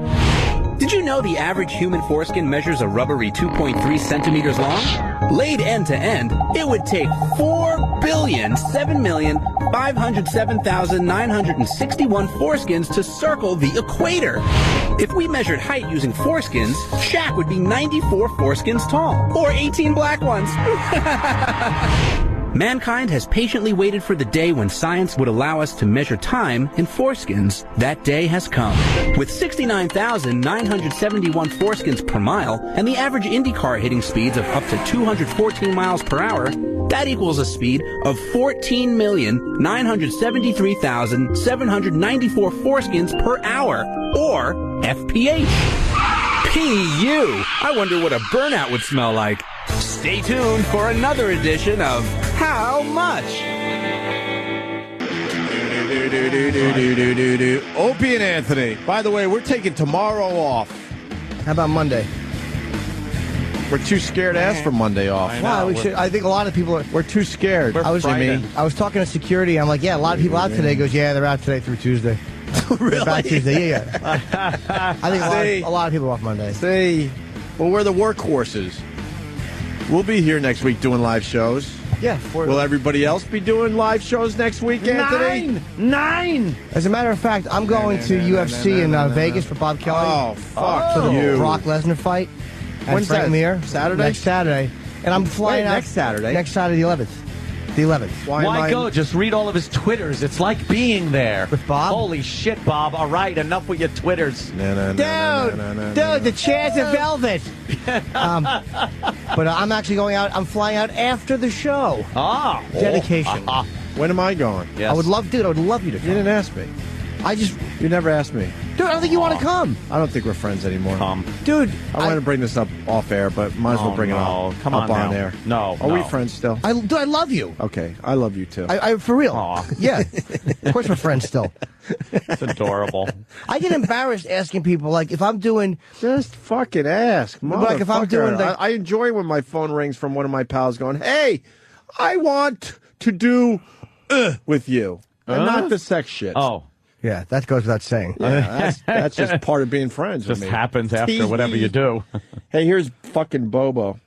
Did you know the average human foreskin measures a rubbery 2.3 centimeters long? Laid end to end, it would take 4,007,507,961 foreskins to circle the equator. If we measured height using foreskins, Shaq would be 94 foreskins tall, or 18 black ones. Mankind has patiently waited for the day when science would allow us to measure time in foreskins. That day has come. With 69,971 foreskins per mile and the average IndyCar hitting speeds of up to 214 miles per hour, that equals a speed of 14,973,794 foreskins per hour, or FPH. P.U. I wonder what a burnout would smell like. Stay tuned for another edition of How Much? Opie and Anthony. By the way, we're taking tomorrow off. How about Monday? We're too scared to ask for Monday off. Wow, we should. I think a lot of people are. We're too scared. I was talking to security. I'm like, yeah, a lot of people out today. He goes, yeah, they're out today through Tuesday. Really? They're back Tuesday. Yeah. I think a lot of people are off Monday. See, well, we're the workhorses. We'll be here next week doing live shows. Yeah. Will everybody else be doing live shows next week, Anthony? Nine. As a matter of fact, I'm going to UFC in Vegas for Bob Kelly. Oh, fuck for the you. Brock Lesnar fight. When's Frank that? Mir. Saturday? Next Saturday. And I'm flying out. Next Saturday? Next Saturday, the 11th. The 11th. Why go? Just read all of his Twitters. It's like being there. With Bob? Holy shit, Bob. All right, enough with your Twitters. Dude, the chairs are velvet. But I'm actually going out. I'm flying out after the show. Ah. Dedication. When am I going? I would love you to come. You didn't ask me. You never asked me. Dude, I don't think you want to come. I don't think we're friends anymore. Dude, I wanted to bring this up off air, but might as well bring it up. Come on on now. air. No. Are we friends still? I love you. Okay, I love you too. I for real. Yeah. Of course we're friends still. It's adorable. I get embarrassed asking people, like, if I'm doing... Just fucking ask, Like, if I'm doing... Like, I enjoy when my phone rings from one of my pals going, hey, I want to do with you. And not the sex shit. Oh. Yeah, that goes without saying. Yeah, that's just part of being friends with Just me. happens after whatever you do. Hey, here's fucking Bobo.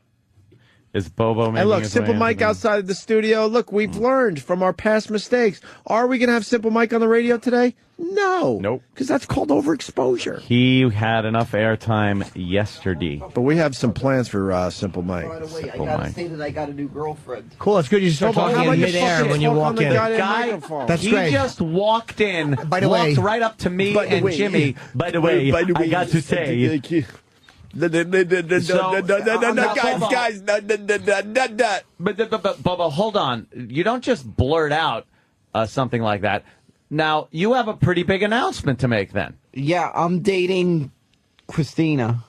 Is Bobo making Hey, look, his Simple way Mike into the- outside of the studio. Look, we've learned from our past mistakes. Are we going to have Simple Mike on the radio today? No. Nope. Because that's called overexposure. He had enough airtime yesterday. But we have some plans for Simple Mike. By the way, Simple Mike. say that I got a new girlfriend. Cool, it's good you start Bobo, how talking about in you midair fucking when you talk walk on the in. goddamn Guy, microphone? That's he great. just walked in, By the way- walked right up to me By the and way- Jimmy. By the way, I got to say... Guys. But Bubba, hold on. You don't just blurt out something like that. Now, you have a pretty big announcement to make then. Yeah, I'm dating Christina.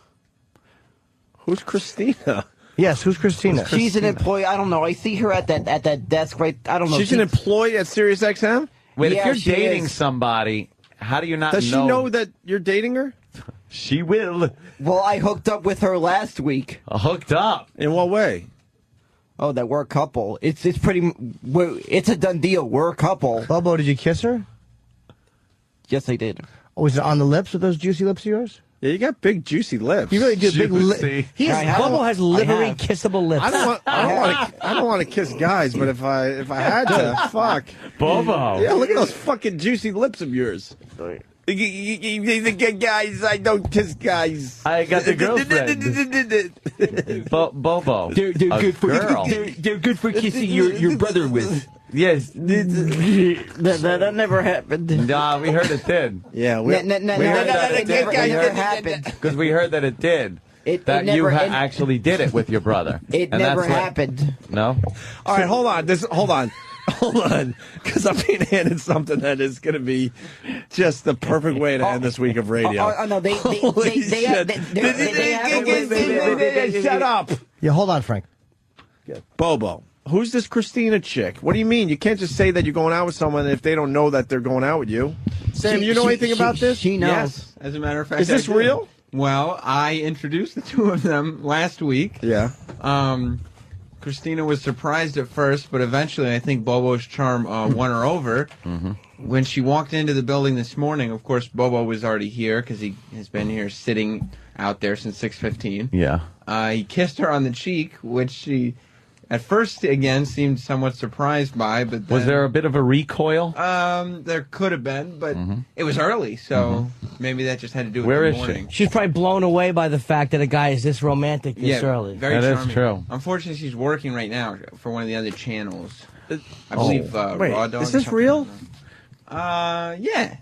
Who's Christina? Yes, who's Christina? She's an employee. I don't know. I see her at that desk right. I don't know. She's an employee at Sirius XM? Wait, Yeah, if you're she dating is. somebody, how do you not Does she know that you're dating her? She will. Well, I hooked up with her last week. Hooked up? In what way? Oh, that we're a couple. It's a done deal. We're a couple. Bobo, did you kiss her? Yes, I did. Oh, was it on the lips with those juicy lips of yours? Yeah, you got big, juicy lips. You really do. Big Juicy. Bobo has livery, kissable lips. I don't want to kiss guys, but if I had to, fuck. Bobo. Yeah, look at those fucking juicy lips of yours. Guys, I don't kiss guys. I got the girlfriend. Bobo. They're a good for girl. They're good for kissing your brother with. Yes. That never happened. Nah, we heard it did. Yeah, It never happened. Because we heard that it did. It That never- you it- actually did it with your brother. It And never that's what- happened. No? All right, hold on. Hold on. Hold on, because I'm being handed something that is going to be just the perfect way to end this week of radio. No, they Shut up. Yeah, hold on, Frank. Bobo, who's this Christina chick? What do you mean? You can't just say that you're going out with someone if they don't know that they're going out with you. Sam, you know anything about this? She knows. Yes, as a matter of fact. Is this I do. real? Well, I introduced the two of them last week. Yeah. Christina was surprised at first, but eventually I think Bobo's charm won her over. Mm-hmm. When she walked into the building this morning, of course, Bobo was already here because he has been here sitting out there since 6:15. Yeah. He kissed her on the cheek, which she, at first, again, seemed somewhat surprised by. But then, Was there a bit of a recoil? There could have been, but it was early, so maybe that just had to do with Where the is she? morning. She's probably blown away by the fact that a guy is this romantic this early. Very That is charming. true. Unfortunately, she's working right now for one of the other channels. I believe Wait, Raw Dog. is this real? Yeah.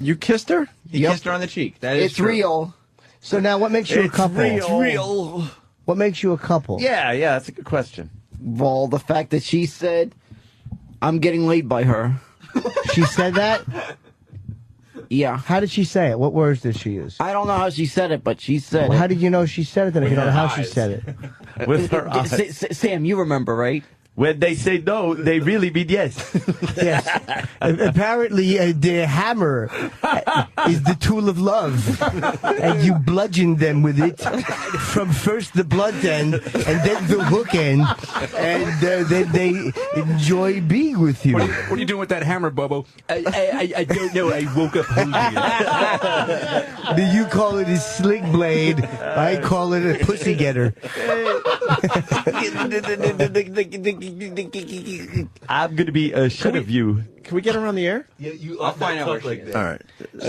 You kissed her? He kissed her on the cheek. That is It's true. real. So now what makes you a It's couple? real. It's real. What makes you a couple? Yeah, that's a good question. Well, the fact that she said, I'm getting laid by her. She said that? Yeah. How did she say it? What words did she use? I don't know how she said it, but she said Well, it. how did you know she said it then if you don't know how she eyes. said it? With her eyes. Sam, you remember, right? When they say no, they really mean yes. Yes. Apparently, the hammer is the tool of love. And you bludgeon them with it from first the blunt end and then the hook end. And then they enjoy being with you. What are you doing with that hammer, Bobo? I don't know. I woke up hungry. You call it a sling blade. I call it a pussy getter. I'm going to be ashamed of you. Can we get her on the air? I'll find out where she is. All right.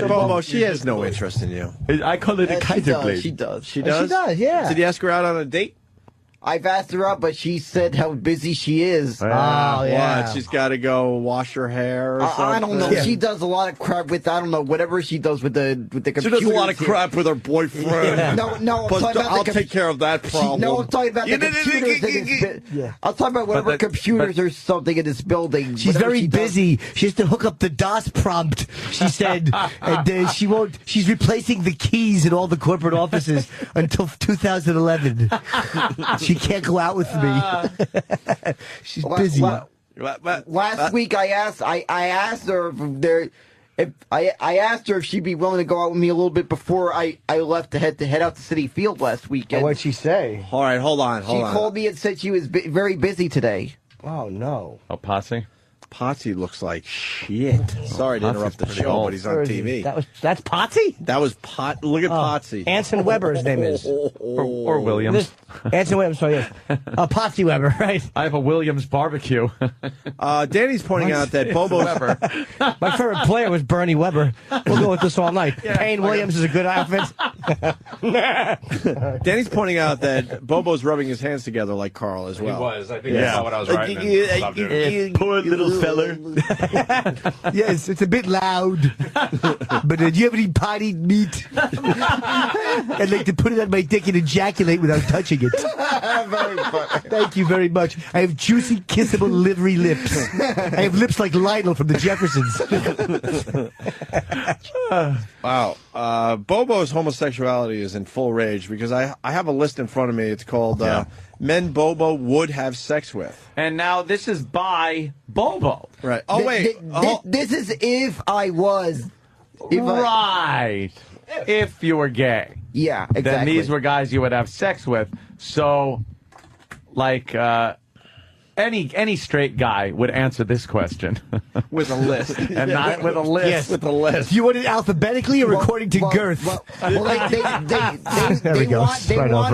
Bobo, she has no interest in you. I call it a Kaiser blade. She does. She does? She does, yeah. Did you ask her out on a date? I've asked her out, but she said how busy she is. Oh, yeah. What? She's got to go wash her hair or something? I don't know. She does a lot of crap with, I don't know, whatever she does with the computers. She does a lot of here. crap with her boyfriend. Yeah. No, I'm But talking about I'll the take care of that problem. No, I'm talking about the computers in this I'm talking about whatever computers or something in this building. She's whatever very she does. busy. She has to hook up the DOS prompt, she said. And she won't. She's replacing the keys in all the corporate offices until 2011. She can't go out with me. She's busy. Last week I asked her I asked her if she'd be willing to go out with me a little bit before I left to head out to City Field last weekend. What'd she say? All right, hold on. She called me and said she was very busy today. Oh no. Oh, Posse? Potsy looks like shit. Sorry to interrupt the show, but he's on TV. That's Potsy? That was Pot. Look at Potsy. Anson Weber, his name is. Or Williams. Anson Weber, sorry, yes. Potsy Weber, right? I have a Williams barbecue. Danny's pointing out that Bobo's... My favorite player was Bernie Weber. We'll go with this all night. Payne Williams is a good outfit. Danny's pointing out that Bobo's rubbing his hands together like Carl as well. He was. I think that's not what I was writing. And stopped doing it. Poor little feller. Yes, it's a bit loud. But do you have any potty meat? I'd like to put it on my dick and ejaculate without touching it. Very funny. Thank you very much. I have juicy, kissable, livery lips. I have lips like Lionel from the Jeffersons. Wow. Bobo's homosexuality is in full rage because I have a list in front of me. It's called Men Bobo Would Have Sex With. And now this is by Bobo. Right. Oh, wait. This is if I was. Right. If you were gay. Yeah, exactly. Then these were guys you would have sex with. So, like, any straight guy would answer this question. With a list. And not with a list. Yes. With a list. Do you want it alphabetically or according to girth? They wanted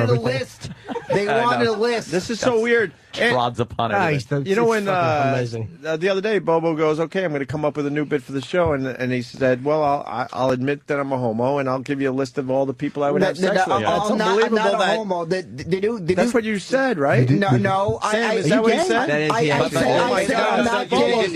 a list. They wanted a list. This is so weird. Trods upon it. You know when amazing. The other day Bobo goes, okay, I'm going to come up with a new bit for the show, and he said, well, I'll admit that I'm a homo, and I'll give you a list of all the people I would have sex with. That's unbelievable. I'm not a homo. That's what you said, right? No. Sam, is that what he said? I said I'm not gay. I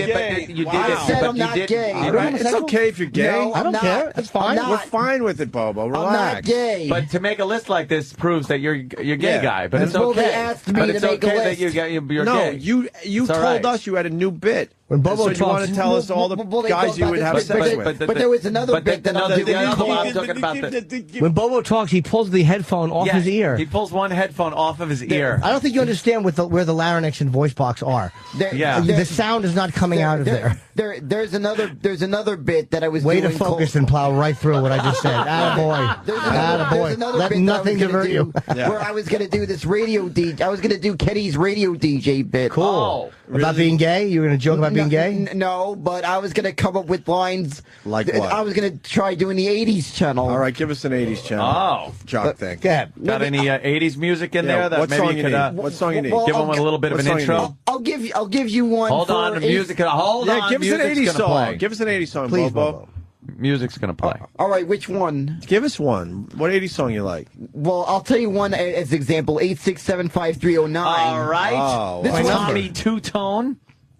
said I'm not gay. It's okay if you're gay. No, I don't care. That's fine. We're fine with it, Bobo. Relax. I'm not gay. But to make a list like this proves that you're a gay guy. But it's Well, okay. they asked me but to it's make a okay list. that you're no, gay. you It's all told right. us you had a new bit. When Bobo so you want to talks- tell us all the Well, they guys talk you about would this, have sex with. but there was another bit that I'm talking about the. When Bobo talks, he pulls the headphone off Yeah, his ear. He pulls one headphone off of his ear. I don't think you understand where the larynx and voice box are. The sound is not coming out of there. There's another bit that I was Way doing to focus and plow right through what I just said. Attaboy. There's Attaboy. another Let bit nothing that I was divert you. gonna do where I was going to do this radio DJ. I was going to do Kenny's radio DJ bit. Cool. About being gay? You were going to joke about being gay? No, but I was going to come up with lines. Like what? I was going to try doing the 80s channel. All right, give us an 80s channel. Oh. Jock thing. Got any 80s music in there that what maybe song you could What song you need? give them a little bit of an intro? I'll give you one. Hold for on, the music. Hold Yeah, on, give us an music's 80s gonna song. play. Give us an 80s song, Please, Bobo. Music's gonna play. All right, which one? Give us one. What 80s song you like? Well, I'll tell you one as example. 8675309. All right. Oh, This wow. one- Tommy Two Tone.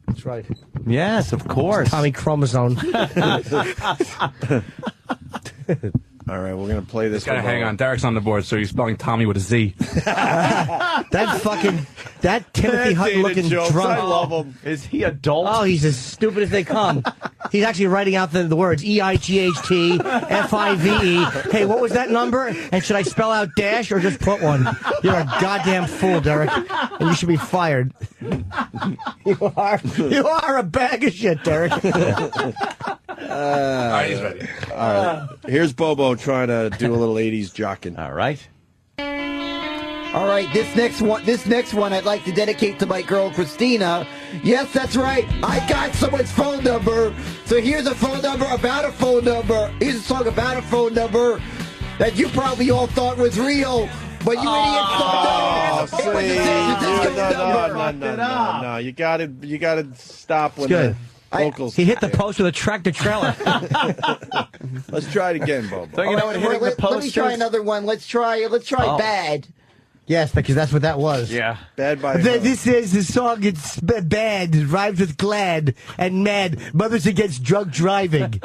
That's right. Yes, of course. Tommy Chromosome. All right, we're going to play this. Gotta hang on. Derek's on the board, so he's spelling Tommy with a Z. That Timothy Hutton looking drunk. I love him. Is he adult? Oh, he's as stupid as they come. He's actually writing out the words EIGHT FIVE. Hey, what was that number? And should I spell out dash or just put one? You're a goddamn fool, Derek, and you should be fired. You are a bag of shit, Derek. All right, he's ready. All right. Here's Bobo trying to do a little 80s jocking. All right. All right, this next one I'd like to dedicate to my girl Christina. Yes, that's right. I got someone's phone number. So here's a phone number about a phone number. Here's a song about a phone number that you probably all thought was real, but you idiots don't know. See, no. You gotta stop when good. the vocals. He hit the post with a tractor trailer. Let's try it again, Bobo. Don't you know what hitting the Let me posters? try another one. Let's try Bad. Yes, because that's what that was. Yeah. Bad by This is the song. It's bad. It rhymes with glad and mad. Mothers Against Drunk Driving.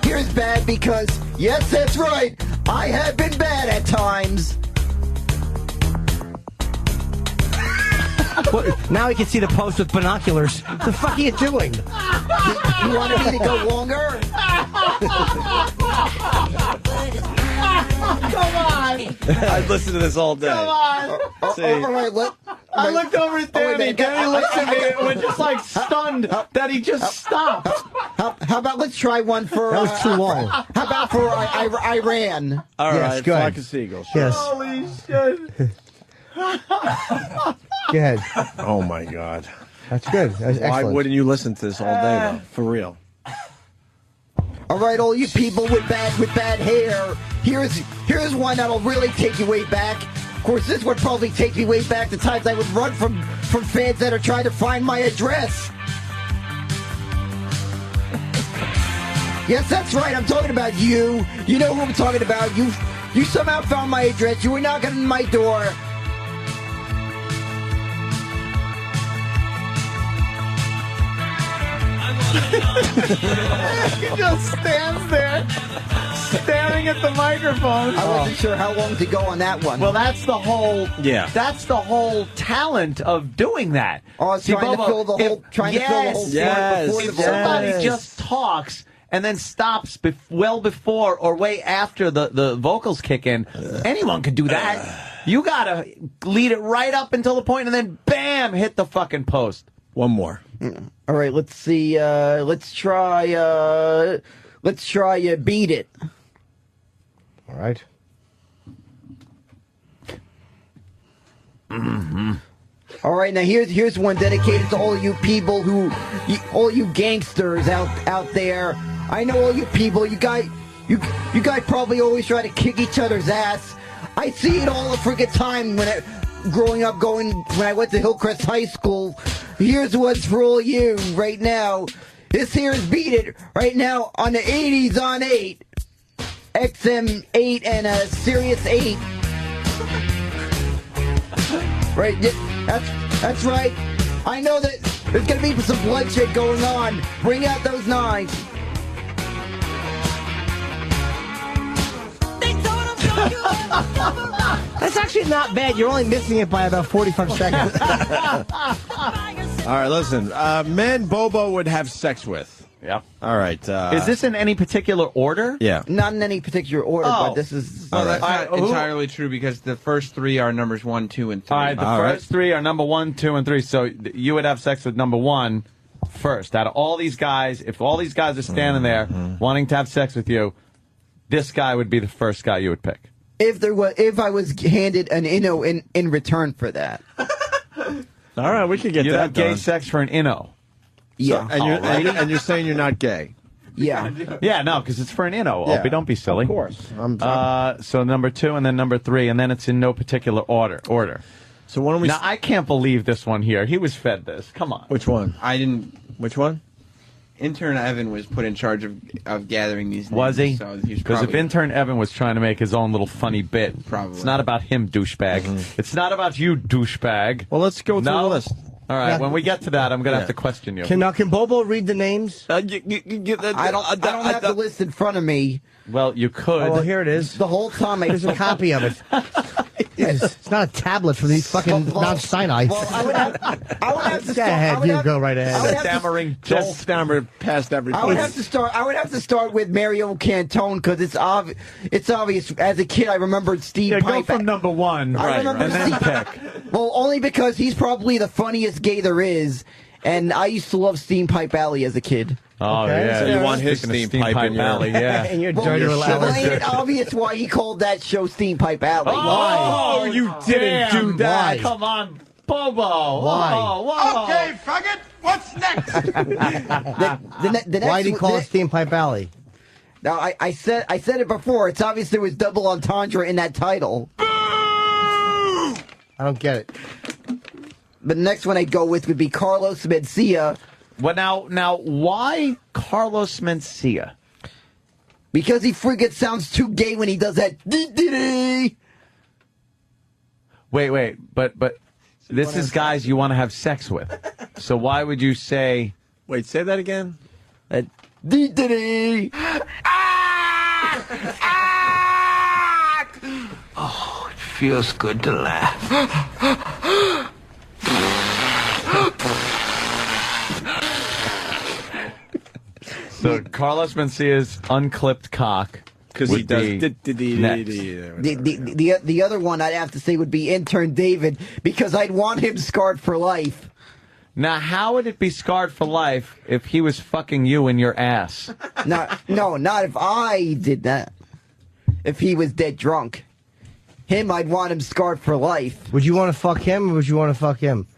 Here's Bad because, yes, that's right. I have been bad at times. Now he can see the post with binoculars. What the fuck are you doing? You wanted me to go longer? Come on. I'd listen to this all day. Come on. See. All right, I looked over at Danny. Danny looked at me and was just like stunned that he just stopped. How about let's try one for... That was too long. How about for Iran? All Yes, right, go ahead. Flock of Seagulls. Yes. Holy shit. Go ahead. Oh, my God. That's good. That's Why excellent. wouldn't you listen to this all day, though? For real. All right, all you people with bad hair. Here's one that'll really take you way back. Of course, this would probably take me way back to times I would run from fans that are trying to find my address. Yes, that's right. I'm talking about you. You know who I'm talking about. You somehow found my address. You were knocking on my door. He just stands there staring at the microphone. I wasn't sure how long to go on that one. Well, that's the whole. Yeah. That's the whole talent of doing that. Oh, it's trying to fill the whole slot before the If somebody vocals. just talks and then stops well before or way after the vocals kick in, anyone could do that. You gotta lead it right up until the point and then bam, hit the fucking post. One more. All right, let's see. Let's try Beat It. All right. Mm-hmm. All right, now here's one dedicated to all you people all you gangsters out there. I know all you people. You guys probably always try to kick each other's ass. I see it all the freaking time when I went to Hillcrest High School. Here's what's for all you right now. This here is Beat It right now on the 80s on 8. XM 8 and a Sirius 8. Right, that's right. I know that there's gonna be some bloodshed going on. Bring out those knives. That's actually not bad. You're only missing it by about 45 seconds. All right, listen. Men Bobo would have sex with. Yeah. All right. Is this in any particular order? Yeah. Not in any particular order, Oh. but this is. Well, that's All not entirely true because the first three are numbers 1, 2, and 3. All right, the first three are number 1, 2, and 3. So you would have sex with number 1 first. Out of all these guys, if all these guys are standing there wanting to have sex with you, this guy would be the first guy you would pick. If I was handed an inno in return for that. All right, we could get You'd that have gay done. sex for an inno. Yeah. And you're saying you're not gay. Yeah. Yeah, no, because it's for an inno. Yeah. Opie, don't be silly. Of course. So number 2 and then number 3, and then it's in no particular order. So why don't we... Now, I can't believe this one here. He was fed this. Come on. Which one? I didn't. Which one? Intern Evan was put in charge of gathering these names. Was he? So he was Because if probably- intern Evan was trying to make his own little funny bit, Probably. it's not about him, douchebag. It's not about you, douchebag. Well, let's go through No? the list. All right, Yeah. when we get to that, I'm going to have to question you. Can Bobo read the names? I don't have the list in front of me. Well, you could. Oh, well, here it is. The whole time There's a copy of it. Yes, it's not a tablet for these fucking Mount Sinai. Well, I would have to Go start. ahead, you go right I ahead. would have to- Stammering Joel Joel. stammered past every I would place. have to start with Mario Cantone because it's obvious. As a kid, I remembered Steve Yeah, go Pipe. from number 1. I remember and then Steve- pick. Well, only because he's probably the funniest gay there is, and I used to love Steam Pipe Alley as a kid. Oh, Okay, yeah. so you want his Speaking of steam pipe in your- alley, yeah. And your Well, dirty little well, Alice. ain't it obvious why he called that show Steam Pipe Alley? Oh, you didn't do that. Why? Come on, Bobo. Why? Whoa. Okay, faggot, what's next? The next Why did he call the- it Steam Pipe Alley? Now, I said it before. It's obvious there was double entendre in that title. I don't get it. The next one I'd go with would be Carlos Mencia. Well, now, why Carlos Mencia? Because he freaking sounds too gay when he does that. Wait, but this is guys you want to have sex with. So why would you say... Wait, say that again? Oh, it feels good to laugh. So Carlos Mencia's unclipped cock Because he would does... be next. The other one I'd have to say would be Intern David because I'd want him scarred for life. Now, how would it be scarred for life if he was fucking you in your ass? No, not if I did that. If he was dead drunk. Him, I'd want him scarred for life. Would you want to fuck him or would you want to fuck him?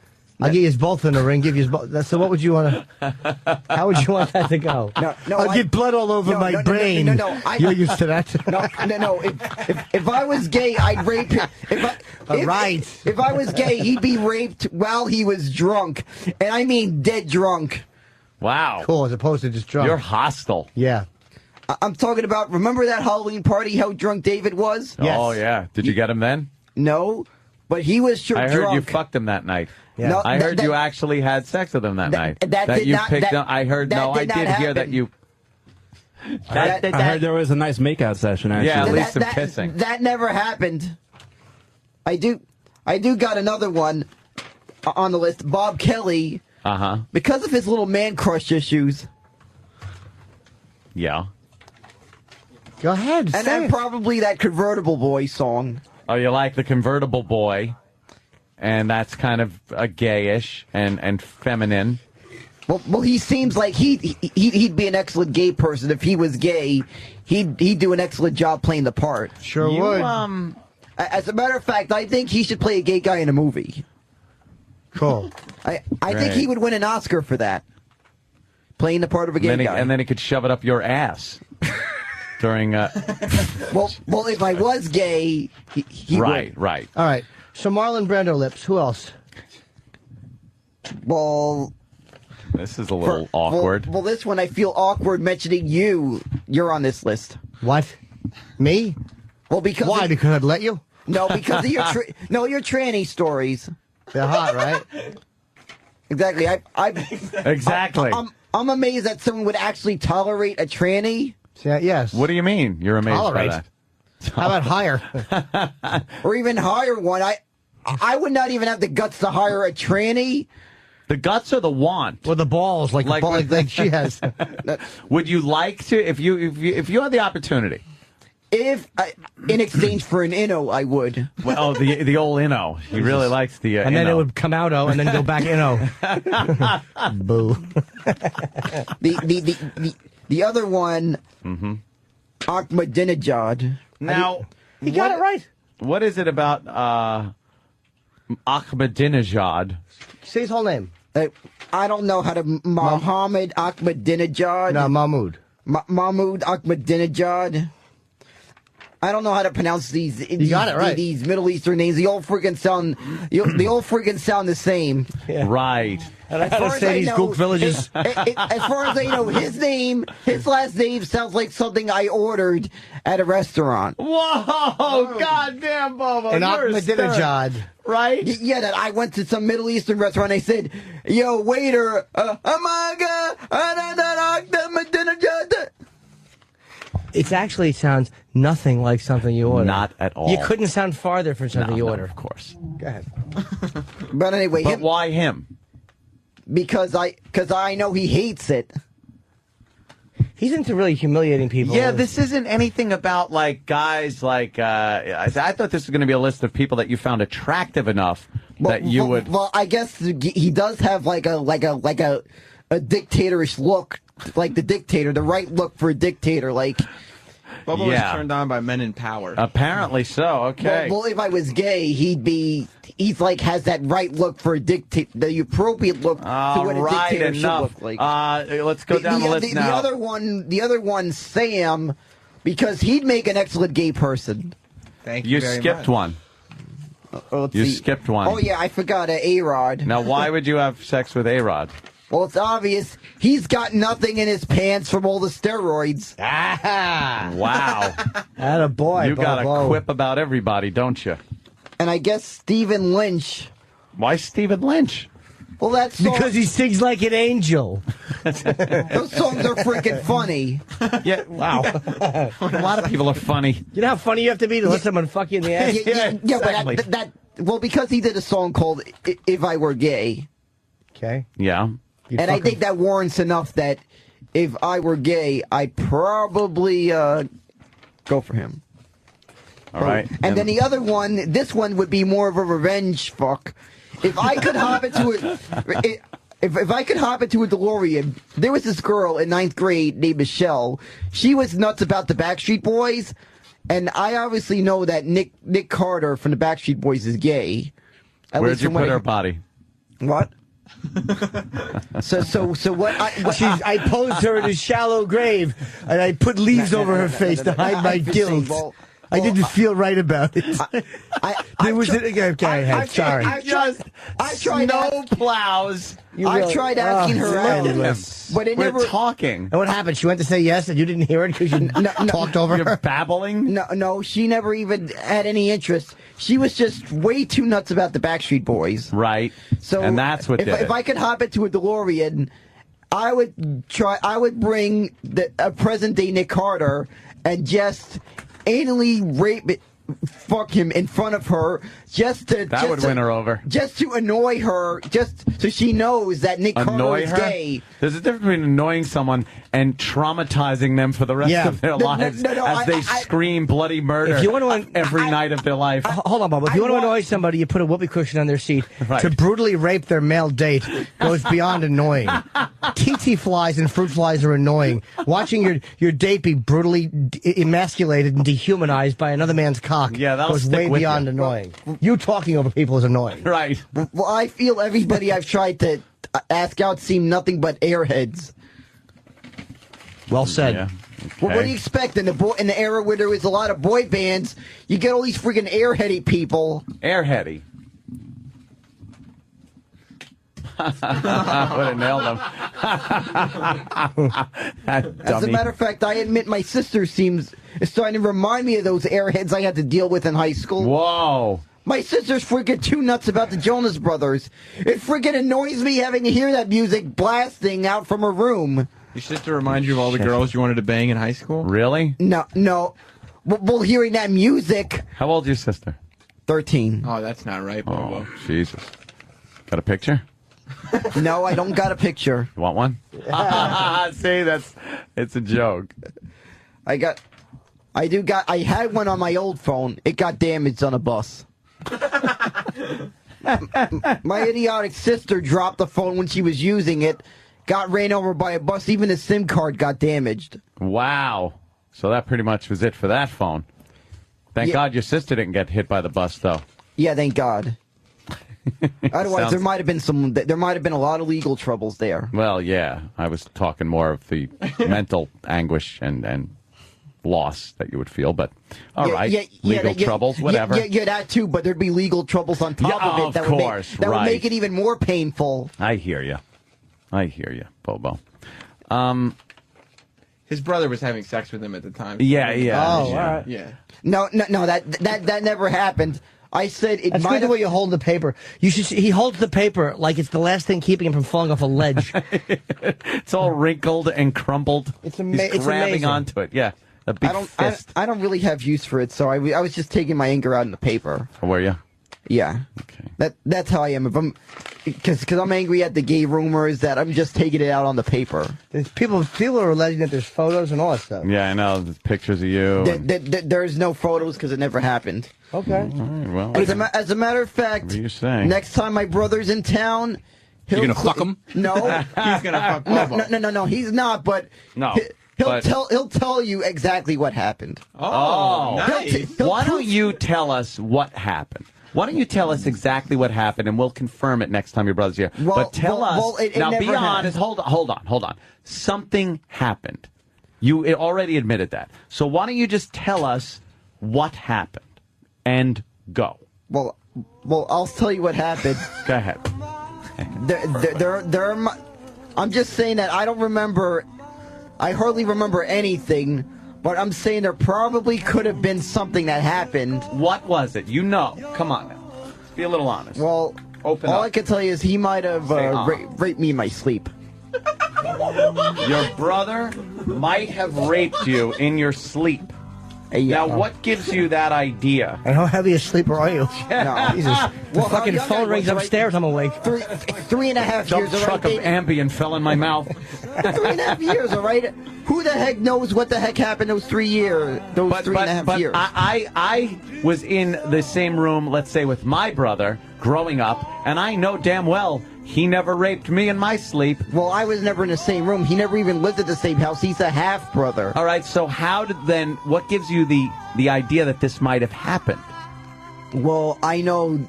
I'll get you both in the ring, give you both. So what would you want to... How would you want that to go? No, I'll get blood all over my brain. No, You're used to that. No. If I was gay, I'd rape him. If I was gay, he'd be raped while he was drunk. And I mean dead drunk. Wow. Cool, as opposed to just drunk. You're hostile. Yeah. I'm talking about, remember that Halloween party, how drunk David was? Oh, yeah. Did you get him then? No, but he was sure I heard drunk. you fucked him that night. Yeah. No, I heard that- you actually had sex with him that night. that did you not- picked that- him. I heard. that No, I did not did hear that happen. you. I heard there was a nice makeout session, actually. Yeah, at least some that, kissing. That never happened. I do got another one on the list. Bob Kelly, because of his little man crush issues. Yeah. Go ahead. And then probably that Convertible Boy song. Oh, you like the Convertible Boy, and that's kind of a gayish and feminine. Well, he seems like he'd be an excellent gay person if he was gay. He'd do an excellent job playing the part. Sure would. As a matter of fact, I think he should play a gay guy in a movie. Cool. I think he would win an Oscar for that. Playing the part of a gay guy. And then he could shove it up your ass during. Well, if I was gay, he right, would. right. All right. So Marlon Brando lips. Who else? Well, this is a little awkward. Well, this one I feel awkward mentioning you. You're on this list. What? Me? Well, because why? Because I'd let you? No, because of your your tranny stories. They're hot, right? Exactly. Exactly. I'm amazed that someone would actually tolerate a tranny. Yeah, yes. What do you mean? You're amazed Tolerate. by that? How about hire? Or even hire one. I would not even have the guts to hire a tranny. The guts or the want? Or the balls, like she has. Would you like to, if you had the opportunity? If in exchange for an inno, I would. Well, the old inno. He really likes the and then inno. it would come out and then go back inno. Boo. The other one, Ahmadinejad. Now, he got it right. What is it about Ahmadinejad? Say his whole name. I don't know how to. Mohammed Ahmadinejad. No, Mahmoud. Mahmoud Ahmadinejad. I don't know how to pronounce these. You got it right. These Middle Eastern names. They all freaking sound. They all freaking sound the same. Yeah. Right. And I gotta say these Gook villages. As far as I know, his last name sounds like something I ordered at a restaurant. Whoa! Goddamn, Bobo. An Ahmadinejad. Right? Yeah, that I went to some Middle Eastern restaurant. I said, "Yo, waiter, It actually sounds nothing like something you order. Not at all. You couldn't sound farther from something you order. Of course. Go ahead. But anyway, But why him? Because I know he hates it. He's into really humiliating people. Yeah, this isn't anything about like guys like I thought this was going to be a list of people that you found attractive enough that you would. Well, I guess he does have like a dictatorish look, like the dictator, the right look for a dictator, like. Bubba was turned on by men in power. Apparently so. Okay. Well, if I was gay, he's like has that right look for a dictator, the appropriate look to what a dictator should look like. Let's go down the list now. The other one, Sam, because he'd make an excellent gay person. Thank you. You skipped one. You skipped one. Oh yeah, I forgot A-Rod. Now, why would you have sex with A-Rod? Well, it's obvious. He's got nothing in his pants from all the steroids. Ah! Wow. Attaboy, You got Bobo. a quip about everybody, don't you? And I guess Stephen Lynch. Why Stephen Lynch? Well, that's because he sings like an angel. Those songs are freaking funny. Yeah, wow. A lot of people are funny. You know how funny you have to be to let someone fuck you in the ass? Exactly. But well, because he did a song called "If I Were Gay." Okay. Yeah. And I think that warrants enough that if I were gay, I'd probably go for him. All right. And then the other one, this one would be more of a revenge fuck. If I could hop into it, if I could hop into a DeLorean, there was this girl in 9th grade named Michelle. She was nuts about the Backstreet Boys, and I obviously know that Nick Carter from the Backstreet Boys is gay. Where'd you put her body? What? So what? I posed her in a shallow grave, and I put leaves over her face to hide my guilt. I didn't feel right about it. Sorry. I tried snow plows. I tried asking her out, but it We're never. talking. And what happened? She went to say yes, and you didn't hear it because you talked over You're her? babbling? No, she never even had any interest. She was just way too nuts about the Backstreet Boys. Right. So and that's what did it. If I could hop into a DeLorean, I would bring a present day Nick Carter and just anally fuck him in front of her That would win her over. Just to annoy her, just so she knows that Nick Carter is gay. There's a difference between annoying someone and traumatizing them for the rest of their lives as they scream bloody murder If you want to, every night of their life. Hold on, Bob. If you want to annoy somebody, you put a whoopee cushion on their seat. Right. To brutally rape their male date goes beyond annoying. TT flies and fruit flies are annoying. Watching your date be brutally emasculated and dehumanized by another man's cock that'll goes stick way with beyond you. annoying. You talking over people is annoying. Right. Well, I feel everybody I've tried to ask out seem nothing but airheads. Well said. Yeah. Well, what do you expect in the era where there was a lot of boy bands? You get all these freaking airheady people. Airheady. Would have nailed him. As a matter of fact, I admit my sister is starting to remind me of those airheads I had to deal with in high school. Whoa. My sister's freaking too nuts about the Jonas Brothers. It freaking annoys me having to hear that music blasting out from her room. Your sister reminds you of all the girls you wanted to bang in high school? Really? No. Well, hearing that music. How old's your sister? 13. Oh, that's not right, Bobo. Oh, Jesus. Got a picture? No, I don't got a picture. You want one? See, it's a joke. I had one on my old phone. It got damaged on a bus. My idiotic sister dropped the phone when she was using it, got ran over by a bus. Even the SIM card got damaged. Wow. So that pretty much was it for that phone. Thank God your sister didn't get hit by the bus, though. Yeah, thank God. Otherwise, Sounds- there might have been a lot of legal troubles there. Well, yeah. I was talking more of the mental anguish and loss that you would feel, but all right. Legal troubles, whatever. Yeah, that too, but there'd be legal troubles on top of it. Of course, that would make it even more painful. I hear you, Bobo. His brother was having sex with him at the time. Yeah. Oh, all right. Yeah. No, that never happened. I said it That's might good the have. way you hold the paper. He holds the paper like it's the last thing keeping him from falling off a ledge. It's all wrinkled and crumpled. It's He's grabbing amazing. onto it. Yeah, a big fist. I don't really have use for it, so I was just taking my anger out in the paper. Oh, were you? Yeah. Okay. That's how I am. If I'm, because I'm angry at the gay rumors, that I'm just taking it out on the paper. There's people are alleging that there's photos and all that stuff. Yeah, I know. There's pictures of you. There's no photos because it never happened. Okay. All right, well, As a matter of fact, what are you saying? next time my brother's in town, You're gonna fuck him? No, He's gonna fuck Bobo. No, he's not. But No, he'll tell you exactly what happened. Oh, nice. Why don't you tell us what happened? Why don't you tell us exactly what happened, and we'll confirm it next time your brother's here. But tell us. it now, be never honest. happened. Hold on. Something happened. You already admitted that. So why don't you just tell us what happened and go? Well, I'll tell you what happened. Go ahead. I'm just saying that I don't remember. I hardly remember anything. But I'm saying there probably could have been something that happened. What was it? You know. Come on now. Be a little honest. Well, Open all up. I can tell you is he might have raped me in my sleep. Your brother might have raped you in your sleep. Yeah. Now, what gives you that idea? And how heavy a sleeper are you? No. Jesus. The Well, how fucking young phone I rings was, right? upstairs, I'm awake. 3.5 Dump years, truck all of right? Ambien fell in my mouth. 3.5 years, all right? Who the heck knows what the heck happened those 3 years? Those But 3.5 years. I was in the same room, let's say, with my brother growing up, and I know damn well he never raped me in my sleep. Well, I was never in the same room. He never even lived at the same house. He's a half brother. All right, so what gives you the idea that this might have happened? Well, I know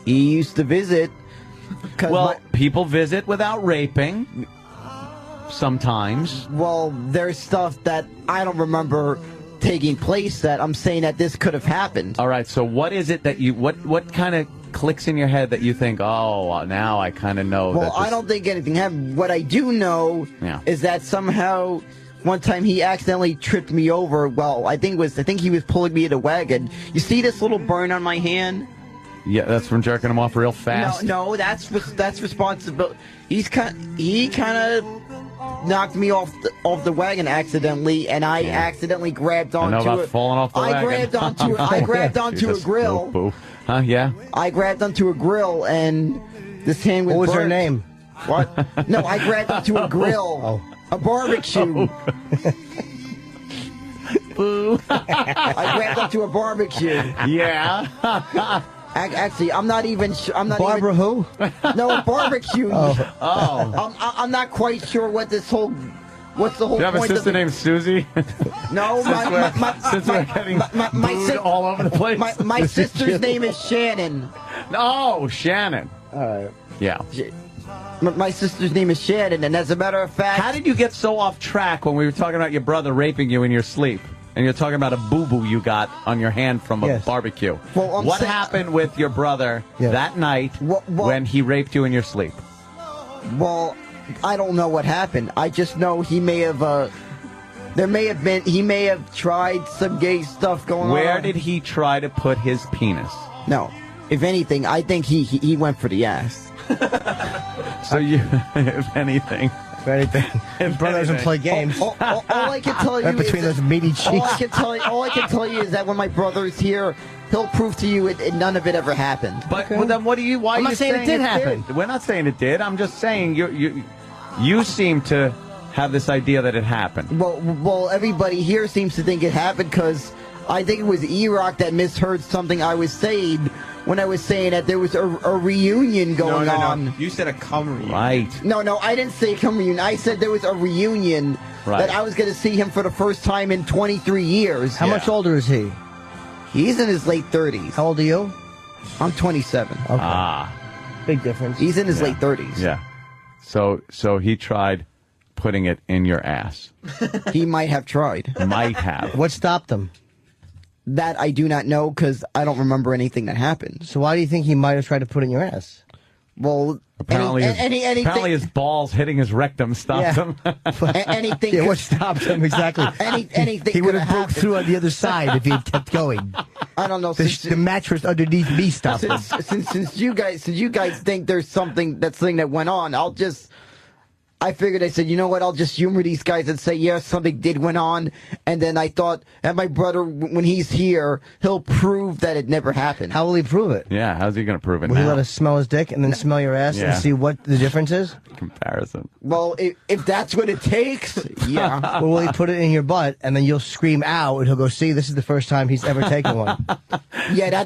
he used to visit. Well, people visit without raping. Sometimes. Well, there's stuff that I don't remember taking place that I'm saying that this could have happened. All right, so what is it that what kind of clicks in your head that you think, oh, now I kind of know that Well, I don't think anything happened. What I do know is that somehow one time he accidentally tripped me over. Well, I think he was pulling me in a wagon. You see this little burn on my hand? Yeah, that's from jerking him off real fast. No, that's responsibility. He kind of knocked me off the wagon accidentally, and I accidentally grabbed onto I know about it. falling off the wagon. I grabbed onto a Jesus, grill. boo. Huh? Yeah. I grabbed onto a grill, and this hand was. What was her burnt. name? What? No, I grabbed onto a grill, a barbecue. Boo. I grabbed onto a barbecue. Yeah. Actually, I'm not even. Barbara who? No, a barbecue. Oh. I'm not quite sure what this whole. What's the whole Do you have a point sister of it? named Susie? No, Since we're getting booed all over the place. My sister's name is Shannon. Oh, Shannon. All right. Yeah. My sister's name is Shannon, and as a matter of fact, How did you get so off track when we were talking about your brother raping you in your sleep? And you're talking about a boo-boo you got on your hand from a barbecue. Well, what happened with your brother that night when he raped you in your sleep? Well, I don't know what happened. I just know he may have. He may have tried some gay stuff going on. Where did he try to put his penis? No. If anything, I think he went for the ass. So you, if anything. If anything, his brother doesn't play games. All I can tell you Right between is those meaty all I cheeks. can tell you, is that when my brother's here, he'll prove to you none of it ever happened. But well, then what do you? Why I'm are not you saying it did happen. did? We're not saying it did. I'm just saying you seem to have this idea that it happened. Well, everybody here seems to think it happened because I think it was E-Rock that misheard something I was saying when I was saying that there was a reunion going on. No. You said a cum reunion. Right. No, I didn't say come reunion. I said there was a reunion that I was going to see him for the first time in 23 years. How much older is he? He's in his late 30s. How old are you? I'm 27. Okay. Big difference. He's in his late 30s. Yeah. So he tried putting it in your ass. He might have tried. Might have. What stopped him? That I do not know because I don't remember anything that happened. So why do you think he might have tried to put it in your ass? Well, Apparently, anything, his balls hitting his rectum stopped him. anything. Yeah, what stopped him exactly? Anything. He would could have broke happened. through on the other side if he had kept going. I don't know. The mattress underneath me stopped him. Since you guys think there's something that went on, I figured, I said, you know what, I'll just humor these guys and say, yes, something did went on. And then I thought, and my brother, when he's here, he'll prove that it never happened. How will he prove it? Yeah, how's he going to prove it Will he now? let us smell his dick and then smell your ass Yeah. and see what the difference is? Comparison. Well, if that's what it takes, yeah. Or will he put it in your butt and then you'll scream out and he'll go, see, this is the first time he's ever taken one. Yeah,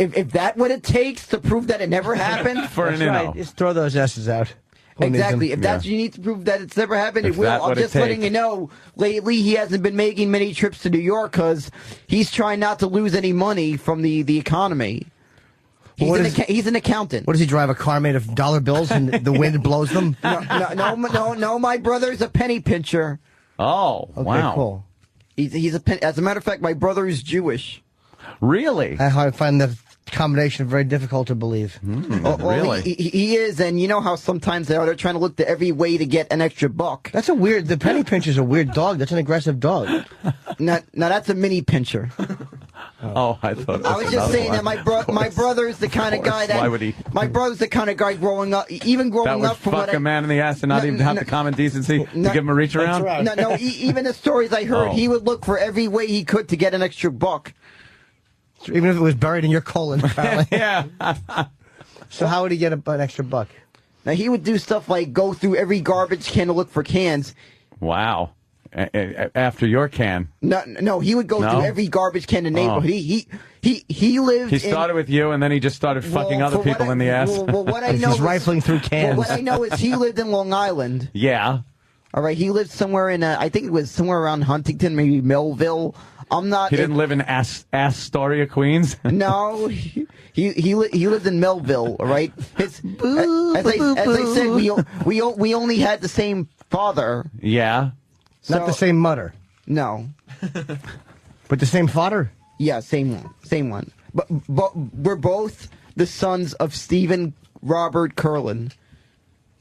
if that's what it takes to prove that it never happened. That's right. Just throw those S's out. Who needs Exactly. them? If that's what you need to prove that it's never happened, If it will. that I'm what it just letting takes. you know, lately he hasn't been making many trips to New York because he's trying not to lose any money from the economy. He's an accountant. What does he drive, a car made of dollar bills and the wind blows them? No, my brother's a penny pincher. Oh, Okay, wow. cool. He's a penny. As a matter of fact, my brother is Jewish. Really? I find the combination very difficult to believe. Well, he is, and you know how sometimes they're trying to look to every way to get an extra buck. That's the penny pincher's a weird dog. That's an aggressive dog. No, that's a mini pincher. Oh, I thought. I was just saying that my brother is the kind of guy that. Why would he? My brother's the kind of guy growing up, That growing would up from fuck what a man in the ass and not even have the common decency to give him a reach around? No, even the stories I heard, Oh. he would look for every way he could to get an extra buck. Even if it was buried in your colon, apparently. Yeah. So how would he get an extra buck? Now, he would do stuff like go through every garbage can to look for cans. Wow. After your can. No, he would go No? through every garbage can in the neighborhood. He lived. He started with you, and then he just started fucking other people in the ass. Well, what I know He's rifling through cans. Well, what I know is he lived in Long Island. Yeah. All right, he lived somewhere in I think it was somewhere around Huntington, maybe Millville. I'm not. He didn't live in Astoria, Queens? No, he lived in Millville. All right. As I said, we only had the same father. Yeah. Not the same mother. No. But the same father? Yeah, same one. But we're both the sons of Stephen Robert Curlin.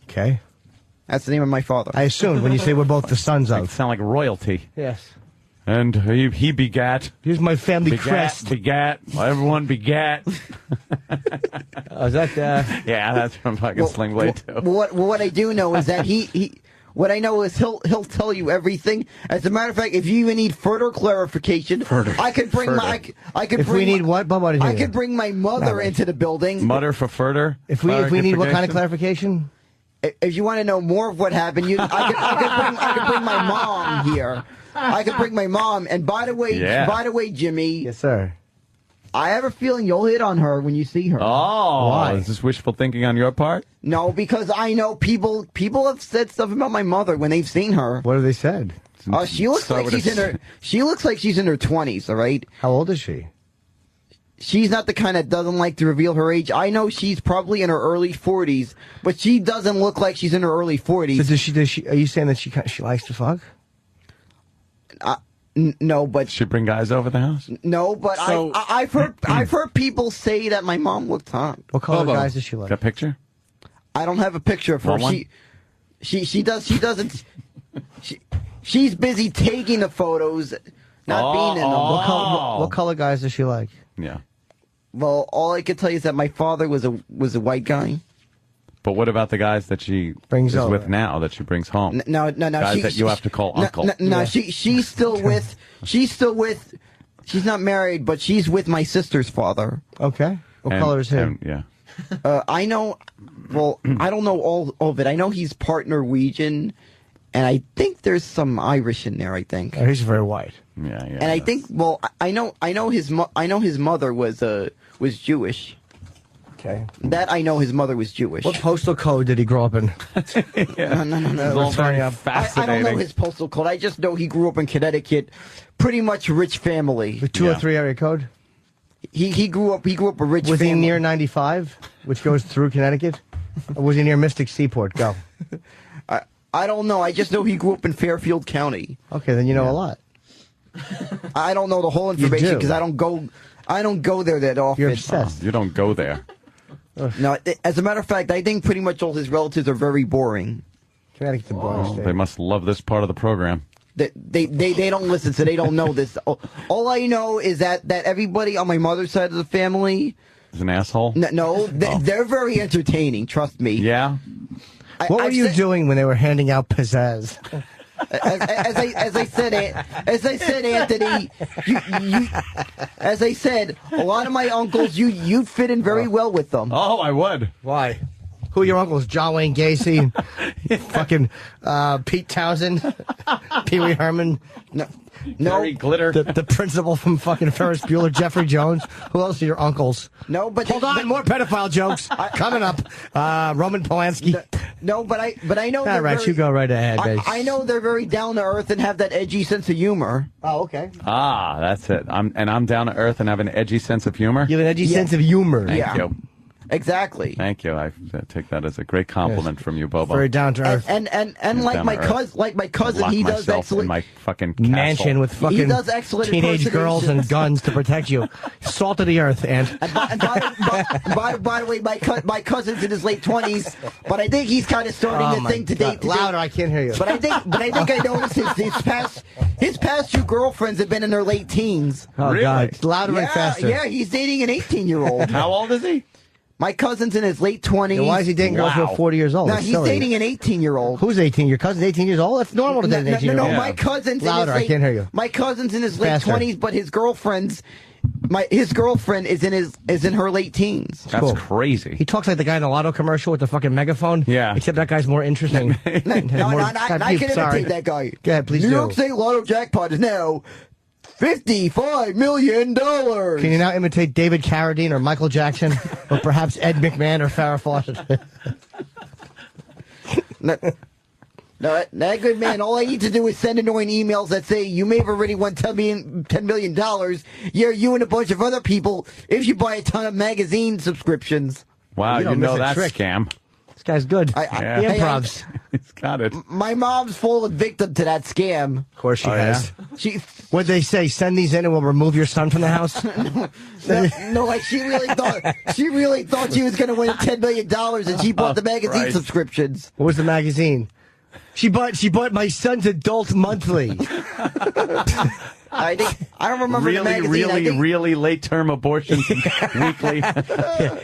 Okay. That's the name of my father. I assumed when you say we're both the sons of. Sound like royalty. Yes. And he begat. Here's my family crest. Begat. Everyone begat. Is that? Yeah, that's from fucking Sling Blade too. What I do know is that what I know is he'll tell you everything. As a matter of fact, if you even need further clarification, I could bring If we need what, Bob? I could bring my mother into the building. Mutter for further. If we need what kind of clarification? If you want to know more of what happened, I could bring my mom here. I could bring my mom. And by the way, Jimmy. Yes, sir. I have a feeling you'll hit on her when you see her. Oh, Why? Is this wishful thinking on your part? No, because I know people have said stuff about my mother when they've seen her. What have they said? She looks like she looks like she's in her 20s, all right? How old is she? She's not the kind that doesn't like to reveal her age. I know she's probably in her early 40s, but she doesn't look like she's in her early 40s. So does she? Are you saying that she likes to fuck? No, but she bring guys over the house. No, but So- I've heard people say that my mom looked hot. What color guys does she like? Got a picture? I don't have a picture of her. Want one? She doesn't. She's busy taking the photos, not being in them. What color guys does she like? Yeah. Well, all I can tell you is that my father was a white guy. But what about the guys that she Brings is over. with now, that she brings home? No. Guys that you have to call uncle. No, she's still with. She's not married, but she's with my sister's father. Okay. What color is him? Yeah. I know. Well, I don't know all of it. I know he's part Norwegian, and I think there's some Irish in there. I think. Oh, he's very white. Yeah. And I think. Well, I know his mother was Jewish. Okay. That I know his mother was Jewish. What postal code did he grow up in? No. all very I fascinating. don't know his postal code. I just know he grew up in Connecticut, pretty much rich family. The 203 area code? He grew up a rich Was family. he near 95, which goes through Connecticut? Or was he near Mystic Seaport? Go. I don't know. I just know he grew up in Fairfield County. Okay, then you know a lot. I don't know the whole information do. because I don't go there that often. You're obsessed. You don't go there. No, as a matter of fact, I think pretty much all his relatives are very boring. Connecticut's a boring state. They must love this part of the program. They don't listen, so they don't know this. All I know is that everybody on my mother's side of the family Is an asshole? No, they're very entertaining. Trust me. Yeah. What were you doing when they were handing out pizzazz? As I said, Anthony, as I said, a lot of my uncles, you'd fit in very well with them. Oh, I would. Why? Who are your uncles? John Wayne Gacy, fucking Pete Townsend, Pee Wee Herman, Gary Glitter, the principal from fucking Ferris Bueller, Jeffrey Jones. Who else are your uncles? No, but hold on, more pedophile jokes coming up. Roman Polanski. No, but I know. All right, you go right ahead, babe. I know they're very down to earth and have that edgy sense of humor. Oh, okay. Ah, that's it. I'm down to earth and have an edgy sense of humor. You have an edgy sense of humor. Thank you. Exactly. Thank you. I take that as a great compliment from you, Bobo. Very down to earth. And like my cousin, Lock he does myself excellent. in my fucking castle. Mansion with fucking He does excellent teenage girls and impersonations. guns to protect you. Salt of the earth, and By the way, my cousin's in his late 20s, but I think he's kind of starting to think today. Louder, I can't hear you. But I think I noticed his past two girlfriends have been in their late teens. Oh, really? God. Louder and faster. Yeah, he's dating an 18-year-old. How old is he? My cousin's in his late 20s. Yeah, why is he dating girls who are 40 years old? No, It's he's silly. dating an 18-year-old. Who's 18? Your cousin's 18 years old? That's normal to date an 18-year-old. No, my cousin's Louder, in his I can't hear you. My cousin's in his late Faster. 20s, but his girlfriend is in her late teens. That's Cool. crazy. He talks like the guy in the Lotto commercial with the fucking megaphone. Yeah. Except that guy's more interesting. I can imitate that guy. Go ahead, please New do. York State Lotto jackpot is now $55 million. Can you now imitate David Carradine or Michael Jackson or perhaps Ed McMahon or Farrah Fawcett? No, that good man. All I need to do is send annoying emails that say you may have already won $10 million. Yeah, you and a bunch of other people if you buy a ton of magazine subscriptions. Wow, You don't you know miss a that trick. scam. This guy's good. Yeah. He improvs. He's got it. My mom's fallen victim to that scam. Of course she Oh, has. She What'd they say? Send these in and we'll remove your son from the house? no, like she really thought she was going to win $10 million, and she bought the magazine Christ. subscriptions. What was the magazine? She bought my son's adult monthly. I don't remember the magazine. Really late-term abortion weekly.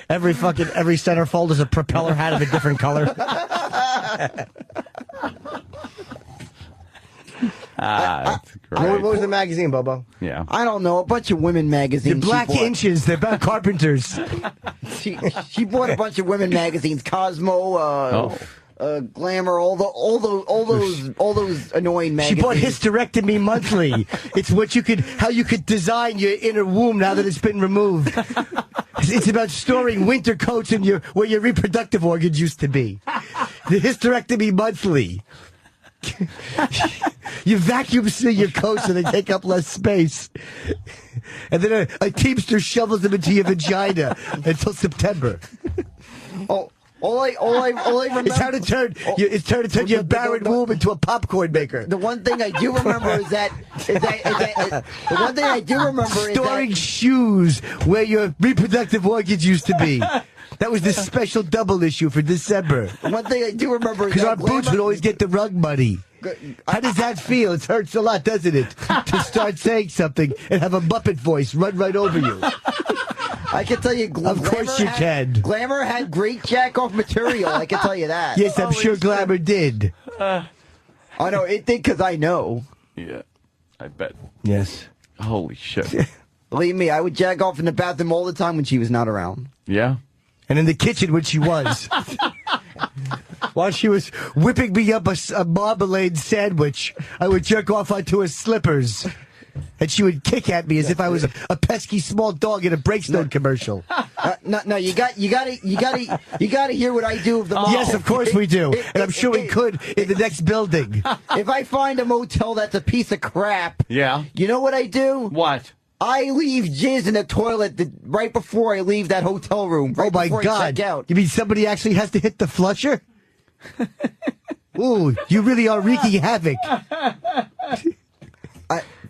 Every centerfold is a propeller hat of a different color. That's great. What was the magazine, Bobo? Yeah. I don't know, a bunch of women The magazines. Black she bought. Inches. They're about carpenters. She bought a bunch of women magazines, Cosmo, Glamour, all those annoying She magazines. bought Hysterectomy Monthly. It's how you could design your inner womb now that it's been removed. It's about storing winter coats in where your reproductive organs used to be. The Hysterectomy Monthly. You vacuum seal your coats so they take up less space. And then a teamster shovels them into your vagina until September. All I remember. It's how to turn your barren womb into a popcorn maker. The one thing I do remember is that the one thing I do remember is Storing shoes where your reproductive organs used to be. That was the special double issue for December. one thing I do remember is Because that our boots would always get the rug money. How does that feel? It hurts a lot, doesn't it? To start saying something and have a Muppet voice run right over you. I can tell you, Of course you can. Glamour had great jack-off material, I can tell you that. Yes, I'm sure Glamour did. I know, it did because I know. Yeah, I bet. Yes. Holy shit. Believe me, I would jack off in the bathroom all the time when she was not around. Yeah? And in the kitchen when she was. While she was whipping me up a marmalade sandwich, I would jerk off onto her slippers. And she would kick at me as if I was a pesky small dog in a Breakstone commercial. No, you gotta hear what I do. Yes, of course we do, and I'm sure we could in the next building. If I find a motel that's a piece of crap, yeah, you know what I do? What? I leave jizz in the toilet right before I leave that hotel room. Right Oh my before God! I check out. You mean somebody actually has to hit the flusher? Ooh, you really are wreaking havoc.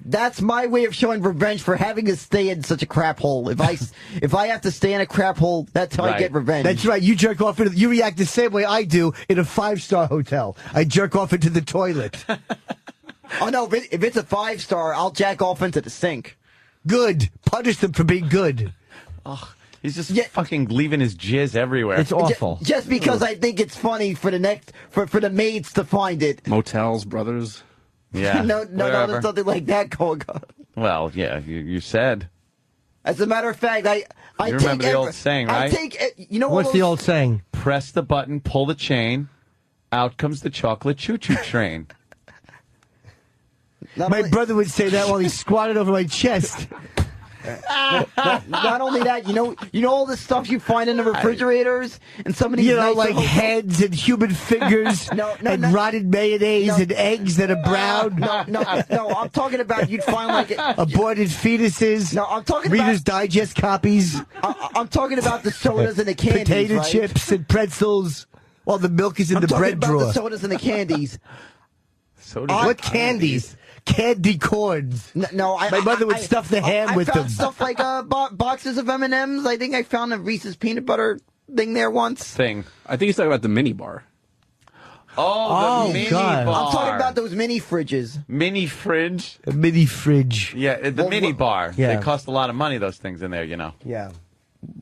That's my way of showing revenge for having to stay in such a crap hole. If I have to stay in a crap hole, that's how I get revenge. That's right. You jerk off you react the same way I do in a 5-star hotel. I jerk off into the toilet. Oh no! If it's a 5-star, I'll jack off into the sink. Good. Punish them for being good. Oh, he's just fucking leaving his jizz everywhere. It's awful. Just because I think it's funny for the maids to find it. Motels, brothers. Yeah. No, there's nothing like that going on. Well, yeah, you said. As a matter of fact, I you remember the old saying, right? You know what's the old saying? Press the button, pull the chain, out comes the chocolate choo-choo train. My brother would say that while he squatted over my chest. Not only that, you know all the stuff you find in the refrigerators and some of these like heads and human fingers and rotted mayonnaise and eggs that are brown. No, I'm talking about you'd find like aborted fetuses. No, I'm talking Reader's Digest copies. I'm talking about the sodas and the candies, potato right? chips and pretzels. While the milk is in I'm the talking bread about drawer. the sodas and the candies. What candies? Candy corns. No, my mother would stuff the ham with I them. found stuff like boxes of M&Ms. I think I found a Reese's peanut butter thing there once. I think he's talking about the mini bar. Oh, the mini bar. I'm talking about those mini fridges. Mini fridge? A mini fridge. Yeah, the mini bar. Yeah. They cost a lot of money, those things in there, you know. Yeah.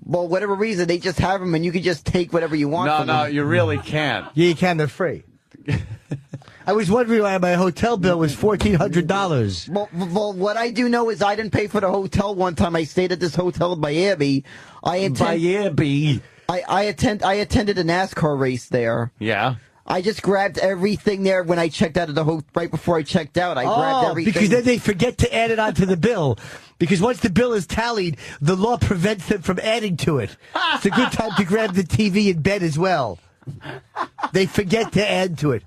Well, whatever reason, they just have them and you can just take whatever you want from No, them. you really can't. Yeah, you can. They're free. I was wondering why my hotel bill was $1,400. Well, what I do know is I didn't pay for the hotel one time. I stayed at this hotel in Miami. I attended a NASCAR race there. Yeah. I just grabbed everything there when I checked out of the hotel. Right before I checked out, I grabbed everything. Because then they forget to add it onto the bill. Because once the bill is tallied, the law prevents them from adding to it. It's a good time to grab the TV in bed as well. They forget to add to it.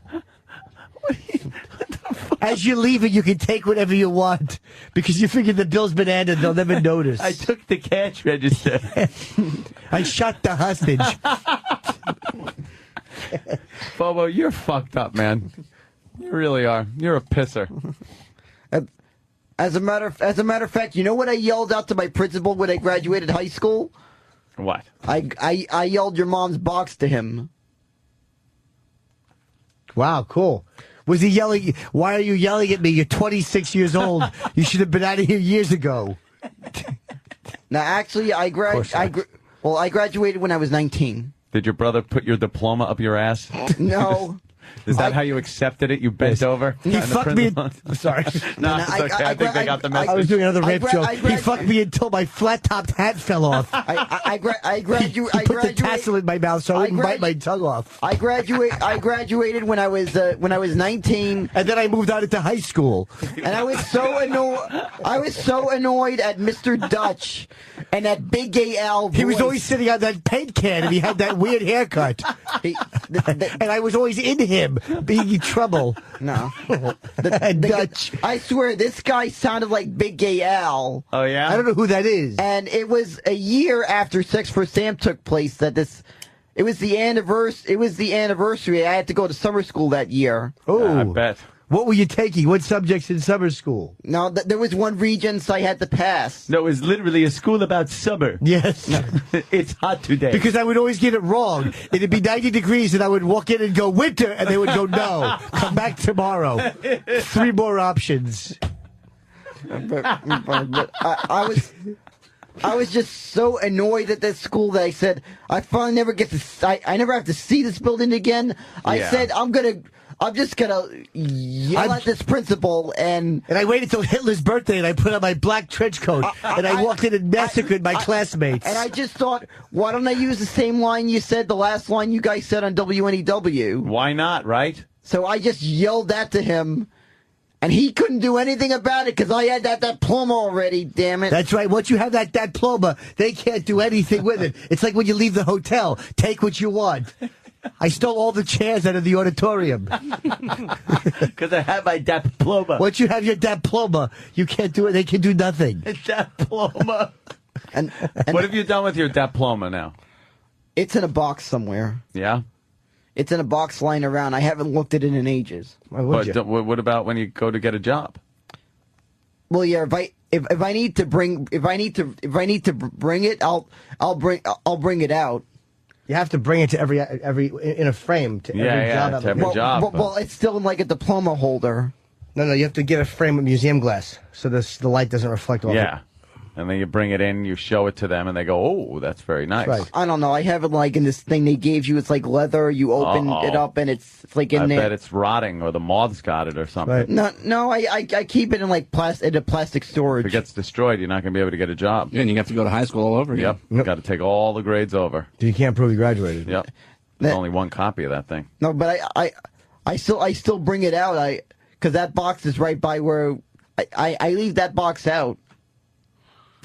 As you're leaving, you can take whatever you want because you figure the bill's been added, they'll never notice. I took the cash register. I shot the hostage. Bobo, you're fucked up, man. You really are. You're a pisser. As a matter of fact, you know what I yelled out to my principal when I graduated high school? What? I yelled your mom's box to him. Wow, cool. Was he yelling, why are you yelling at me? You're 26 years old. You should have been out of here years ago. Now, actually, I graduated when I was 19. Did your brother put your diploma up your ass? No. Is that how you accepted it? You bent over? He fucked me. Sorry. No, it's okay. I think they got the message. I was doing another rape joke. He fucked me until my flat-topped hat fell off. I He put the tassel in my mouth so I wouldn't bite my tongue off. I graduated when I was 19, and then I moved on into high school. And I was so annoyed at Mr. Dutch and that Big Gay Al voice. He was always sitting on that paint can, and he had that weird haircut. And I was always in him, being in trouble. No. Dutch. I swear, this guy sounded like Big Gay Al. Oh, yeah? I don't know who that is. And it was a year after Sex for Sam took place that this... It was the anniversary. I had to go to summer school that year. Oh, I bet. What were you taking? What subjects in summer school? No, there was one Regents I had to pass. No, it was literally a school about summer. Yes. It's hot today. Because I would always get it wrong. It'd be 90 degrees, and I would walk in and go, winter, and they would go, no, come back tomorrow. 3 more options. But I I was just so annoyed at that school that I said I finally never get to. I never have to see this building again. I said I'm just gonna yell at this principal and I waited till Hitler's birthday and I put on my black trench coat and I walked in and massacred my classmates. And I just thought, why don't I use the same line you said, the last line you guys said on WNEW? Why not, right? So I just yelled that to him, and he couldn't do anything about it because I had that diploma already, damn it. That's right. Once you have that diploma, they can't do anything with it. It's like when you leave the hotel. Take what you want. I stole all the chairs out of the auditorium. Because I have my diploma. Once you have your diploma, you can't do it. They can do nothing. Diploma. And what have you done with your diploma now? It's in a box somewhere. Yeah? It's in a box lying around. I haven't looked at it in ages. Why would you? What about when you go to get a job? Well, yeah. If I need to bring it, I'll bring it out. You have to bring it to every in a frame to every job. To every job. Well, it's still in like a diploma holder. No, you have to get a frame with museum glass so the light doesn't reflect off it. And then you bring it in, you show it to them, and they go, "Oh, that's very nice." Right. I don't know. I have it like in this thing they gave you. It's like leather. You open it up, and it's like in there. I bet it's rotting, or the moths got it, or something. Right. No. I keep it in like plastic storage. If it gets destroyed, you're not going to be able to get a job. Yeah, and you have to go to high school all over again. Yep. Got to take all the grades over. You can't prove you graduated. Yep. There's only one copy of that thing. No, but I still bring it out. Because that box is right by where I leave that box out.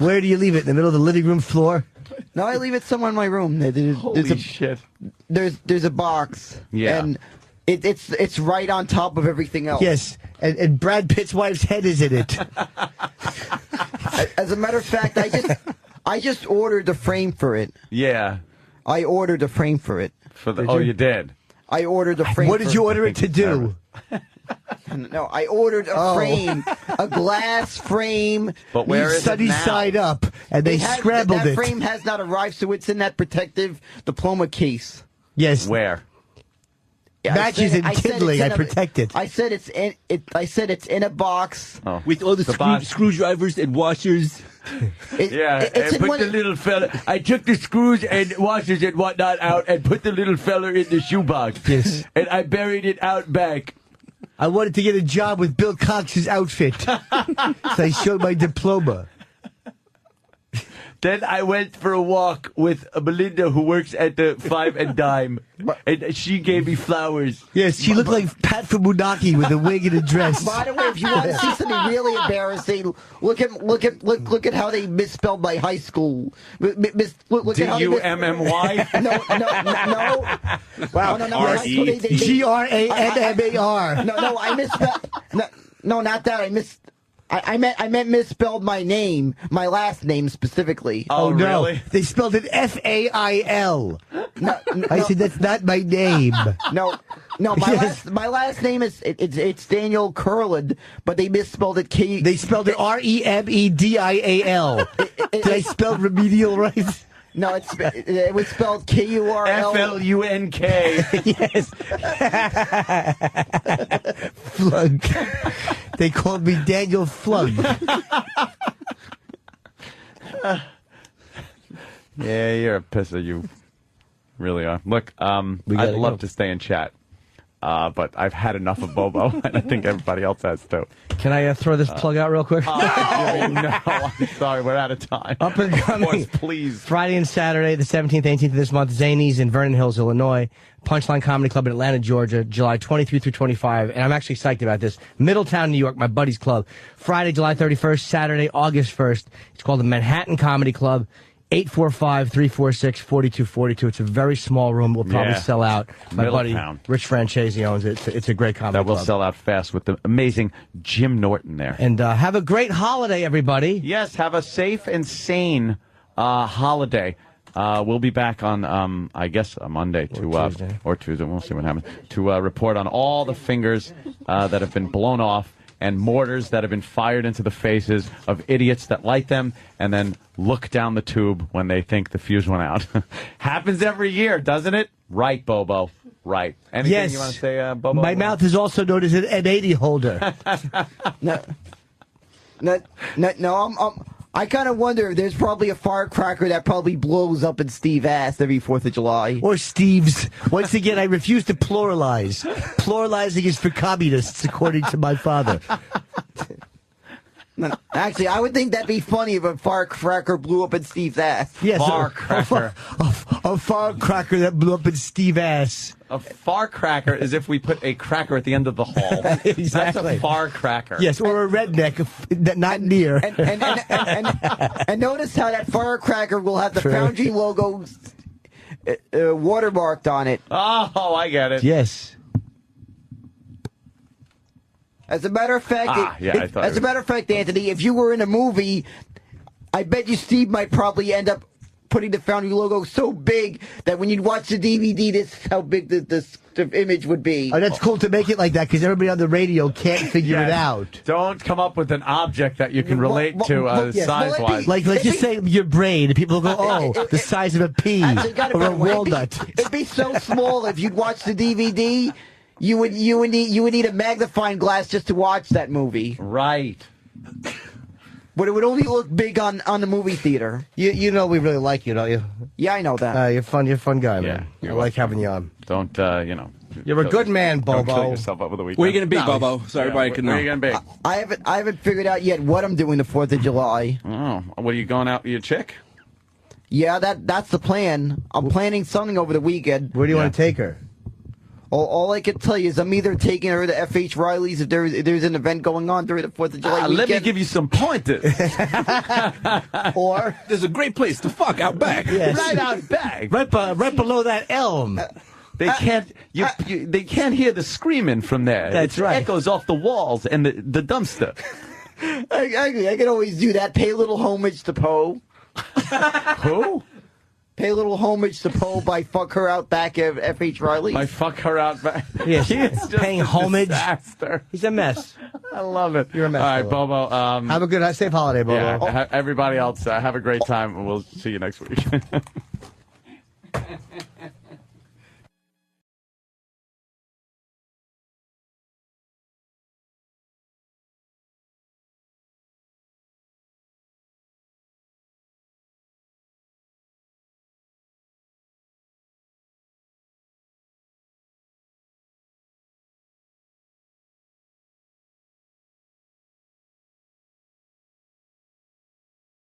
Where do you leave it? In the middle of the living room floor? No, I leave it somewhere in my room. Holy shit! There's a box. Yeah. And it's right on top of everything else. Yes, and Brad Pitt's wife's head is in it. As a matter of fact, I just ordered the frame for it. Yeah. I ordered a frame for it. You did? I ordered the frame. What did you order it to do? No, I ordered a frame, a glass frame. But where is it sunny now? side up, and they scrambled that it. That frame has not arrived, so it's in that protective diploma case. Yes. Where? Matches and kindling. I protect it. I said it's in it. I said it's in a box with all the screwdrivers and washers. The little fella. I took the screws and washers and whatnot out and put the little fella in the shoebox. Yes. And I buried it out back. I wanted to get a job with Bill Cox's outfit, so I showed my diploma. Then I went for a walk with Melinda, who works at the Five and Dime, and she gave me flowers. Yes, she looked like Pat from Munaki with a wig and a dress. By the way, if you want to see something really embarrassing, look at how they misspelled my high school. Look at how D-U-M-M-Y? No. Wow. No. G-R-A-M-M-A-R. No, I misspelled. No, not that. I meant misspelled my name, my last name specifically. Oh no, really? They spelled it F-A-I-L. No, I said that's not my name. No. My last name is it's Daniel Kurland, but they misspelled it K. They spelled it R-E-M-E-D-I-A-L. Did I spell remedial right? No, it was spelled K-U-R-L. F-L-U-N-K. Yes. Flug. They called me Daniel Flug. Yeah, you're a pisser. You really are. Look, I'd love to stay and chat, but I've had enough of Bobo, and I think everybody else has too. Can I throw this plug out real quick? No, I'm sorry, we're out of time. Up and coming. Please. Friday and Saturday, the 17th, 18th of this month, Zanies in Vernon Hills, Illinois. Punchline Comedy Club in Atlanta, Georgia, July 23 through 25. And I'm actually psyched about this. Middletown, New York, my buddy's club. Friday, July 31st, Saturday, August 1st. It's called the Manhattan Comedy Club. 845-346-4242. It's a very small room. We'll probably sell out. My buddy, Rich Francesi, owns it. It's a great comedy club. That will sell out fast with the amazing Jim Norton there. And have a great holiday, everybody. Yes, have a safe and sane holiday. We'll be back on, I guess, a Monday or Tuesday. We'll see what happens. To report on all the fingers that have been blown off and mortars that have been fired into the faces of idiots that light them and then look down the tube when they think the fuse went out. Happens every year, doesn't it? Right, Bobo. Right. Anything you want to say, Bobo? My mouth is also known as an M80 holder. No, I kind of wonder if there's probably a firecracker that probably blows up in Steve's ass every 4th of July. Or Steve's. Once again, I refuse to pluralize. Pluralizing is for communists, according to my father. Actually, I would think that'd be funny if a firecracker blew up in Steve's ass. Yes, Firecracker. A firecracker that blew up in Steve's ass. A firecracker is if we put a cracker at the end of the hall. Exactly. That's a firecracker. Yes, or a redneck, not near. And notice how that firecracker will have the Foundry logo watermarked on it. Oh, I get it. Yes. As a matter of fact, Anthony, if you were in a movie, I bet you Steve might probably end up putting the Foundry logo so big that when you'd watch the DVD, this is how big the image would be. Oh, that's cool to make it like that because everybody on the radio can't figure it out. Don't come up with an object that you can relate to size-wise. Like, let's just say your brain. People go, oh, the size of a pea or a walnut. It'd be so small if you'd watch the DVD. You would need a magnifying glass just to watch that movie. Right. But it would only look big on the movie theater. You know we really like you, don't you? Yeah, I know that. You're fun. You're a fun guy, man. I like having you on. Don't You're a good man, Bobo. Don't kill yourself up with the weekend. Where are you going to be, Bobo? So everybody can know. Where are you going to be? I haven't figured out yet what I'm doing the 4th of July. Oh, what are you going out with your chick? Yeah, that's the plan. I'm planning something over the weekend. Where do you want to take her? All I can tell you is I'm either taking her to F.H. Riley's if there's an event going on during the 4th of July weekend. Let me give you some pointers. Or there's a great place to fuck out back. Yes. Right out back. Right below that elm. They can't. They can't hear the screaming from there. That's right. It echoes off the walls and the dumpster. I can always do that. Pay a little homage to Poe. Who? Pay a little homage to Poe by fuck her out back at F.H. Riley. By fuck her out back. Yes. He is just paying homage. Disaster. He's a mess. I love it. You're a mess. All right, Bobo. Bobo. Have a good, safe holiday, Bobo. Yeah, everybody else, have a great time. We'll see you next week.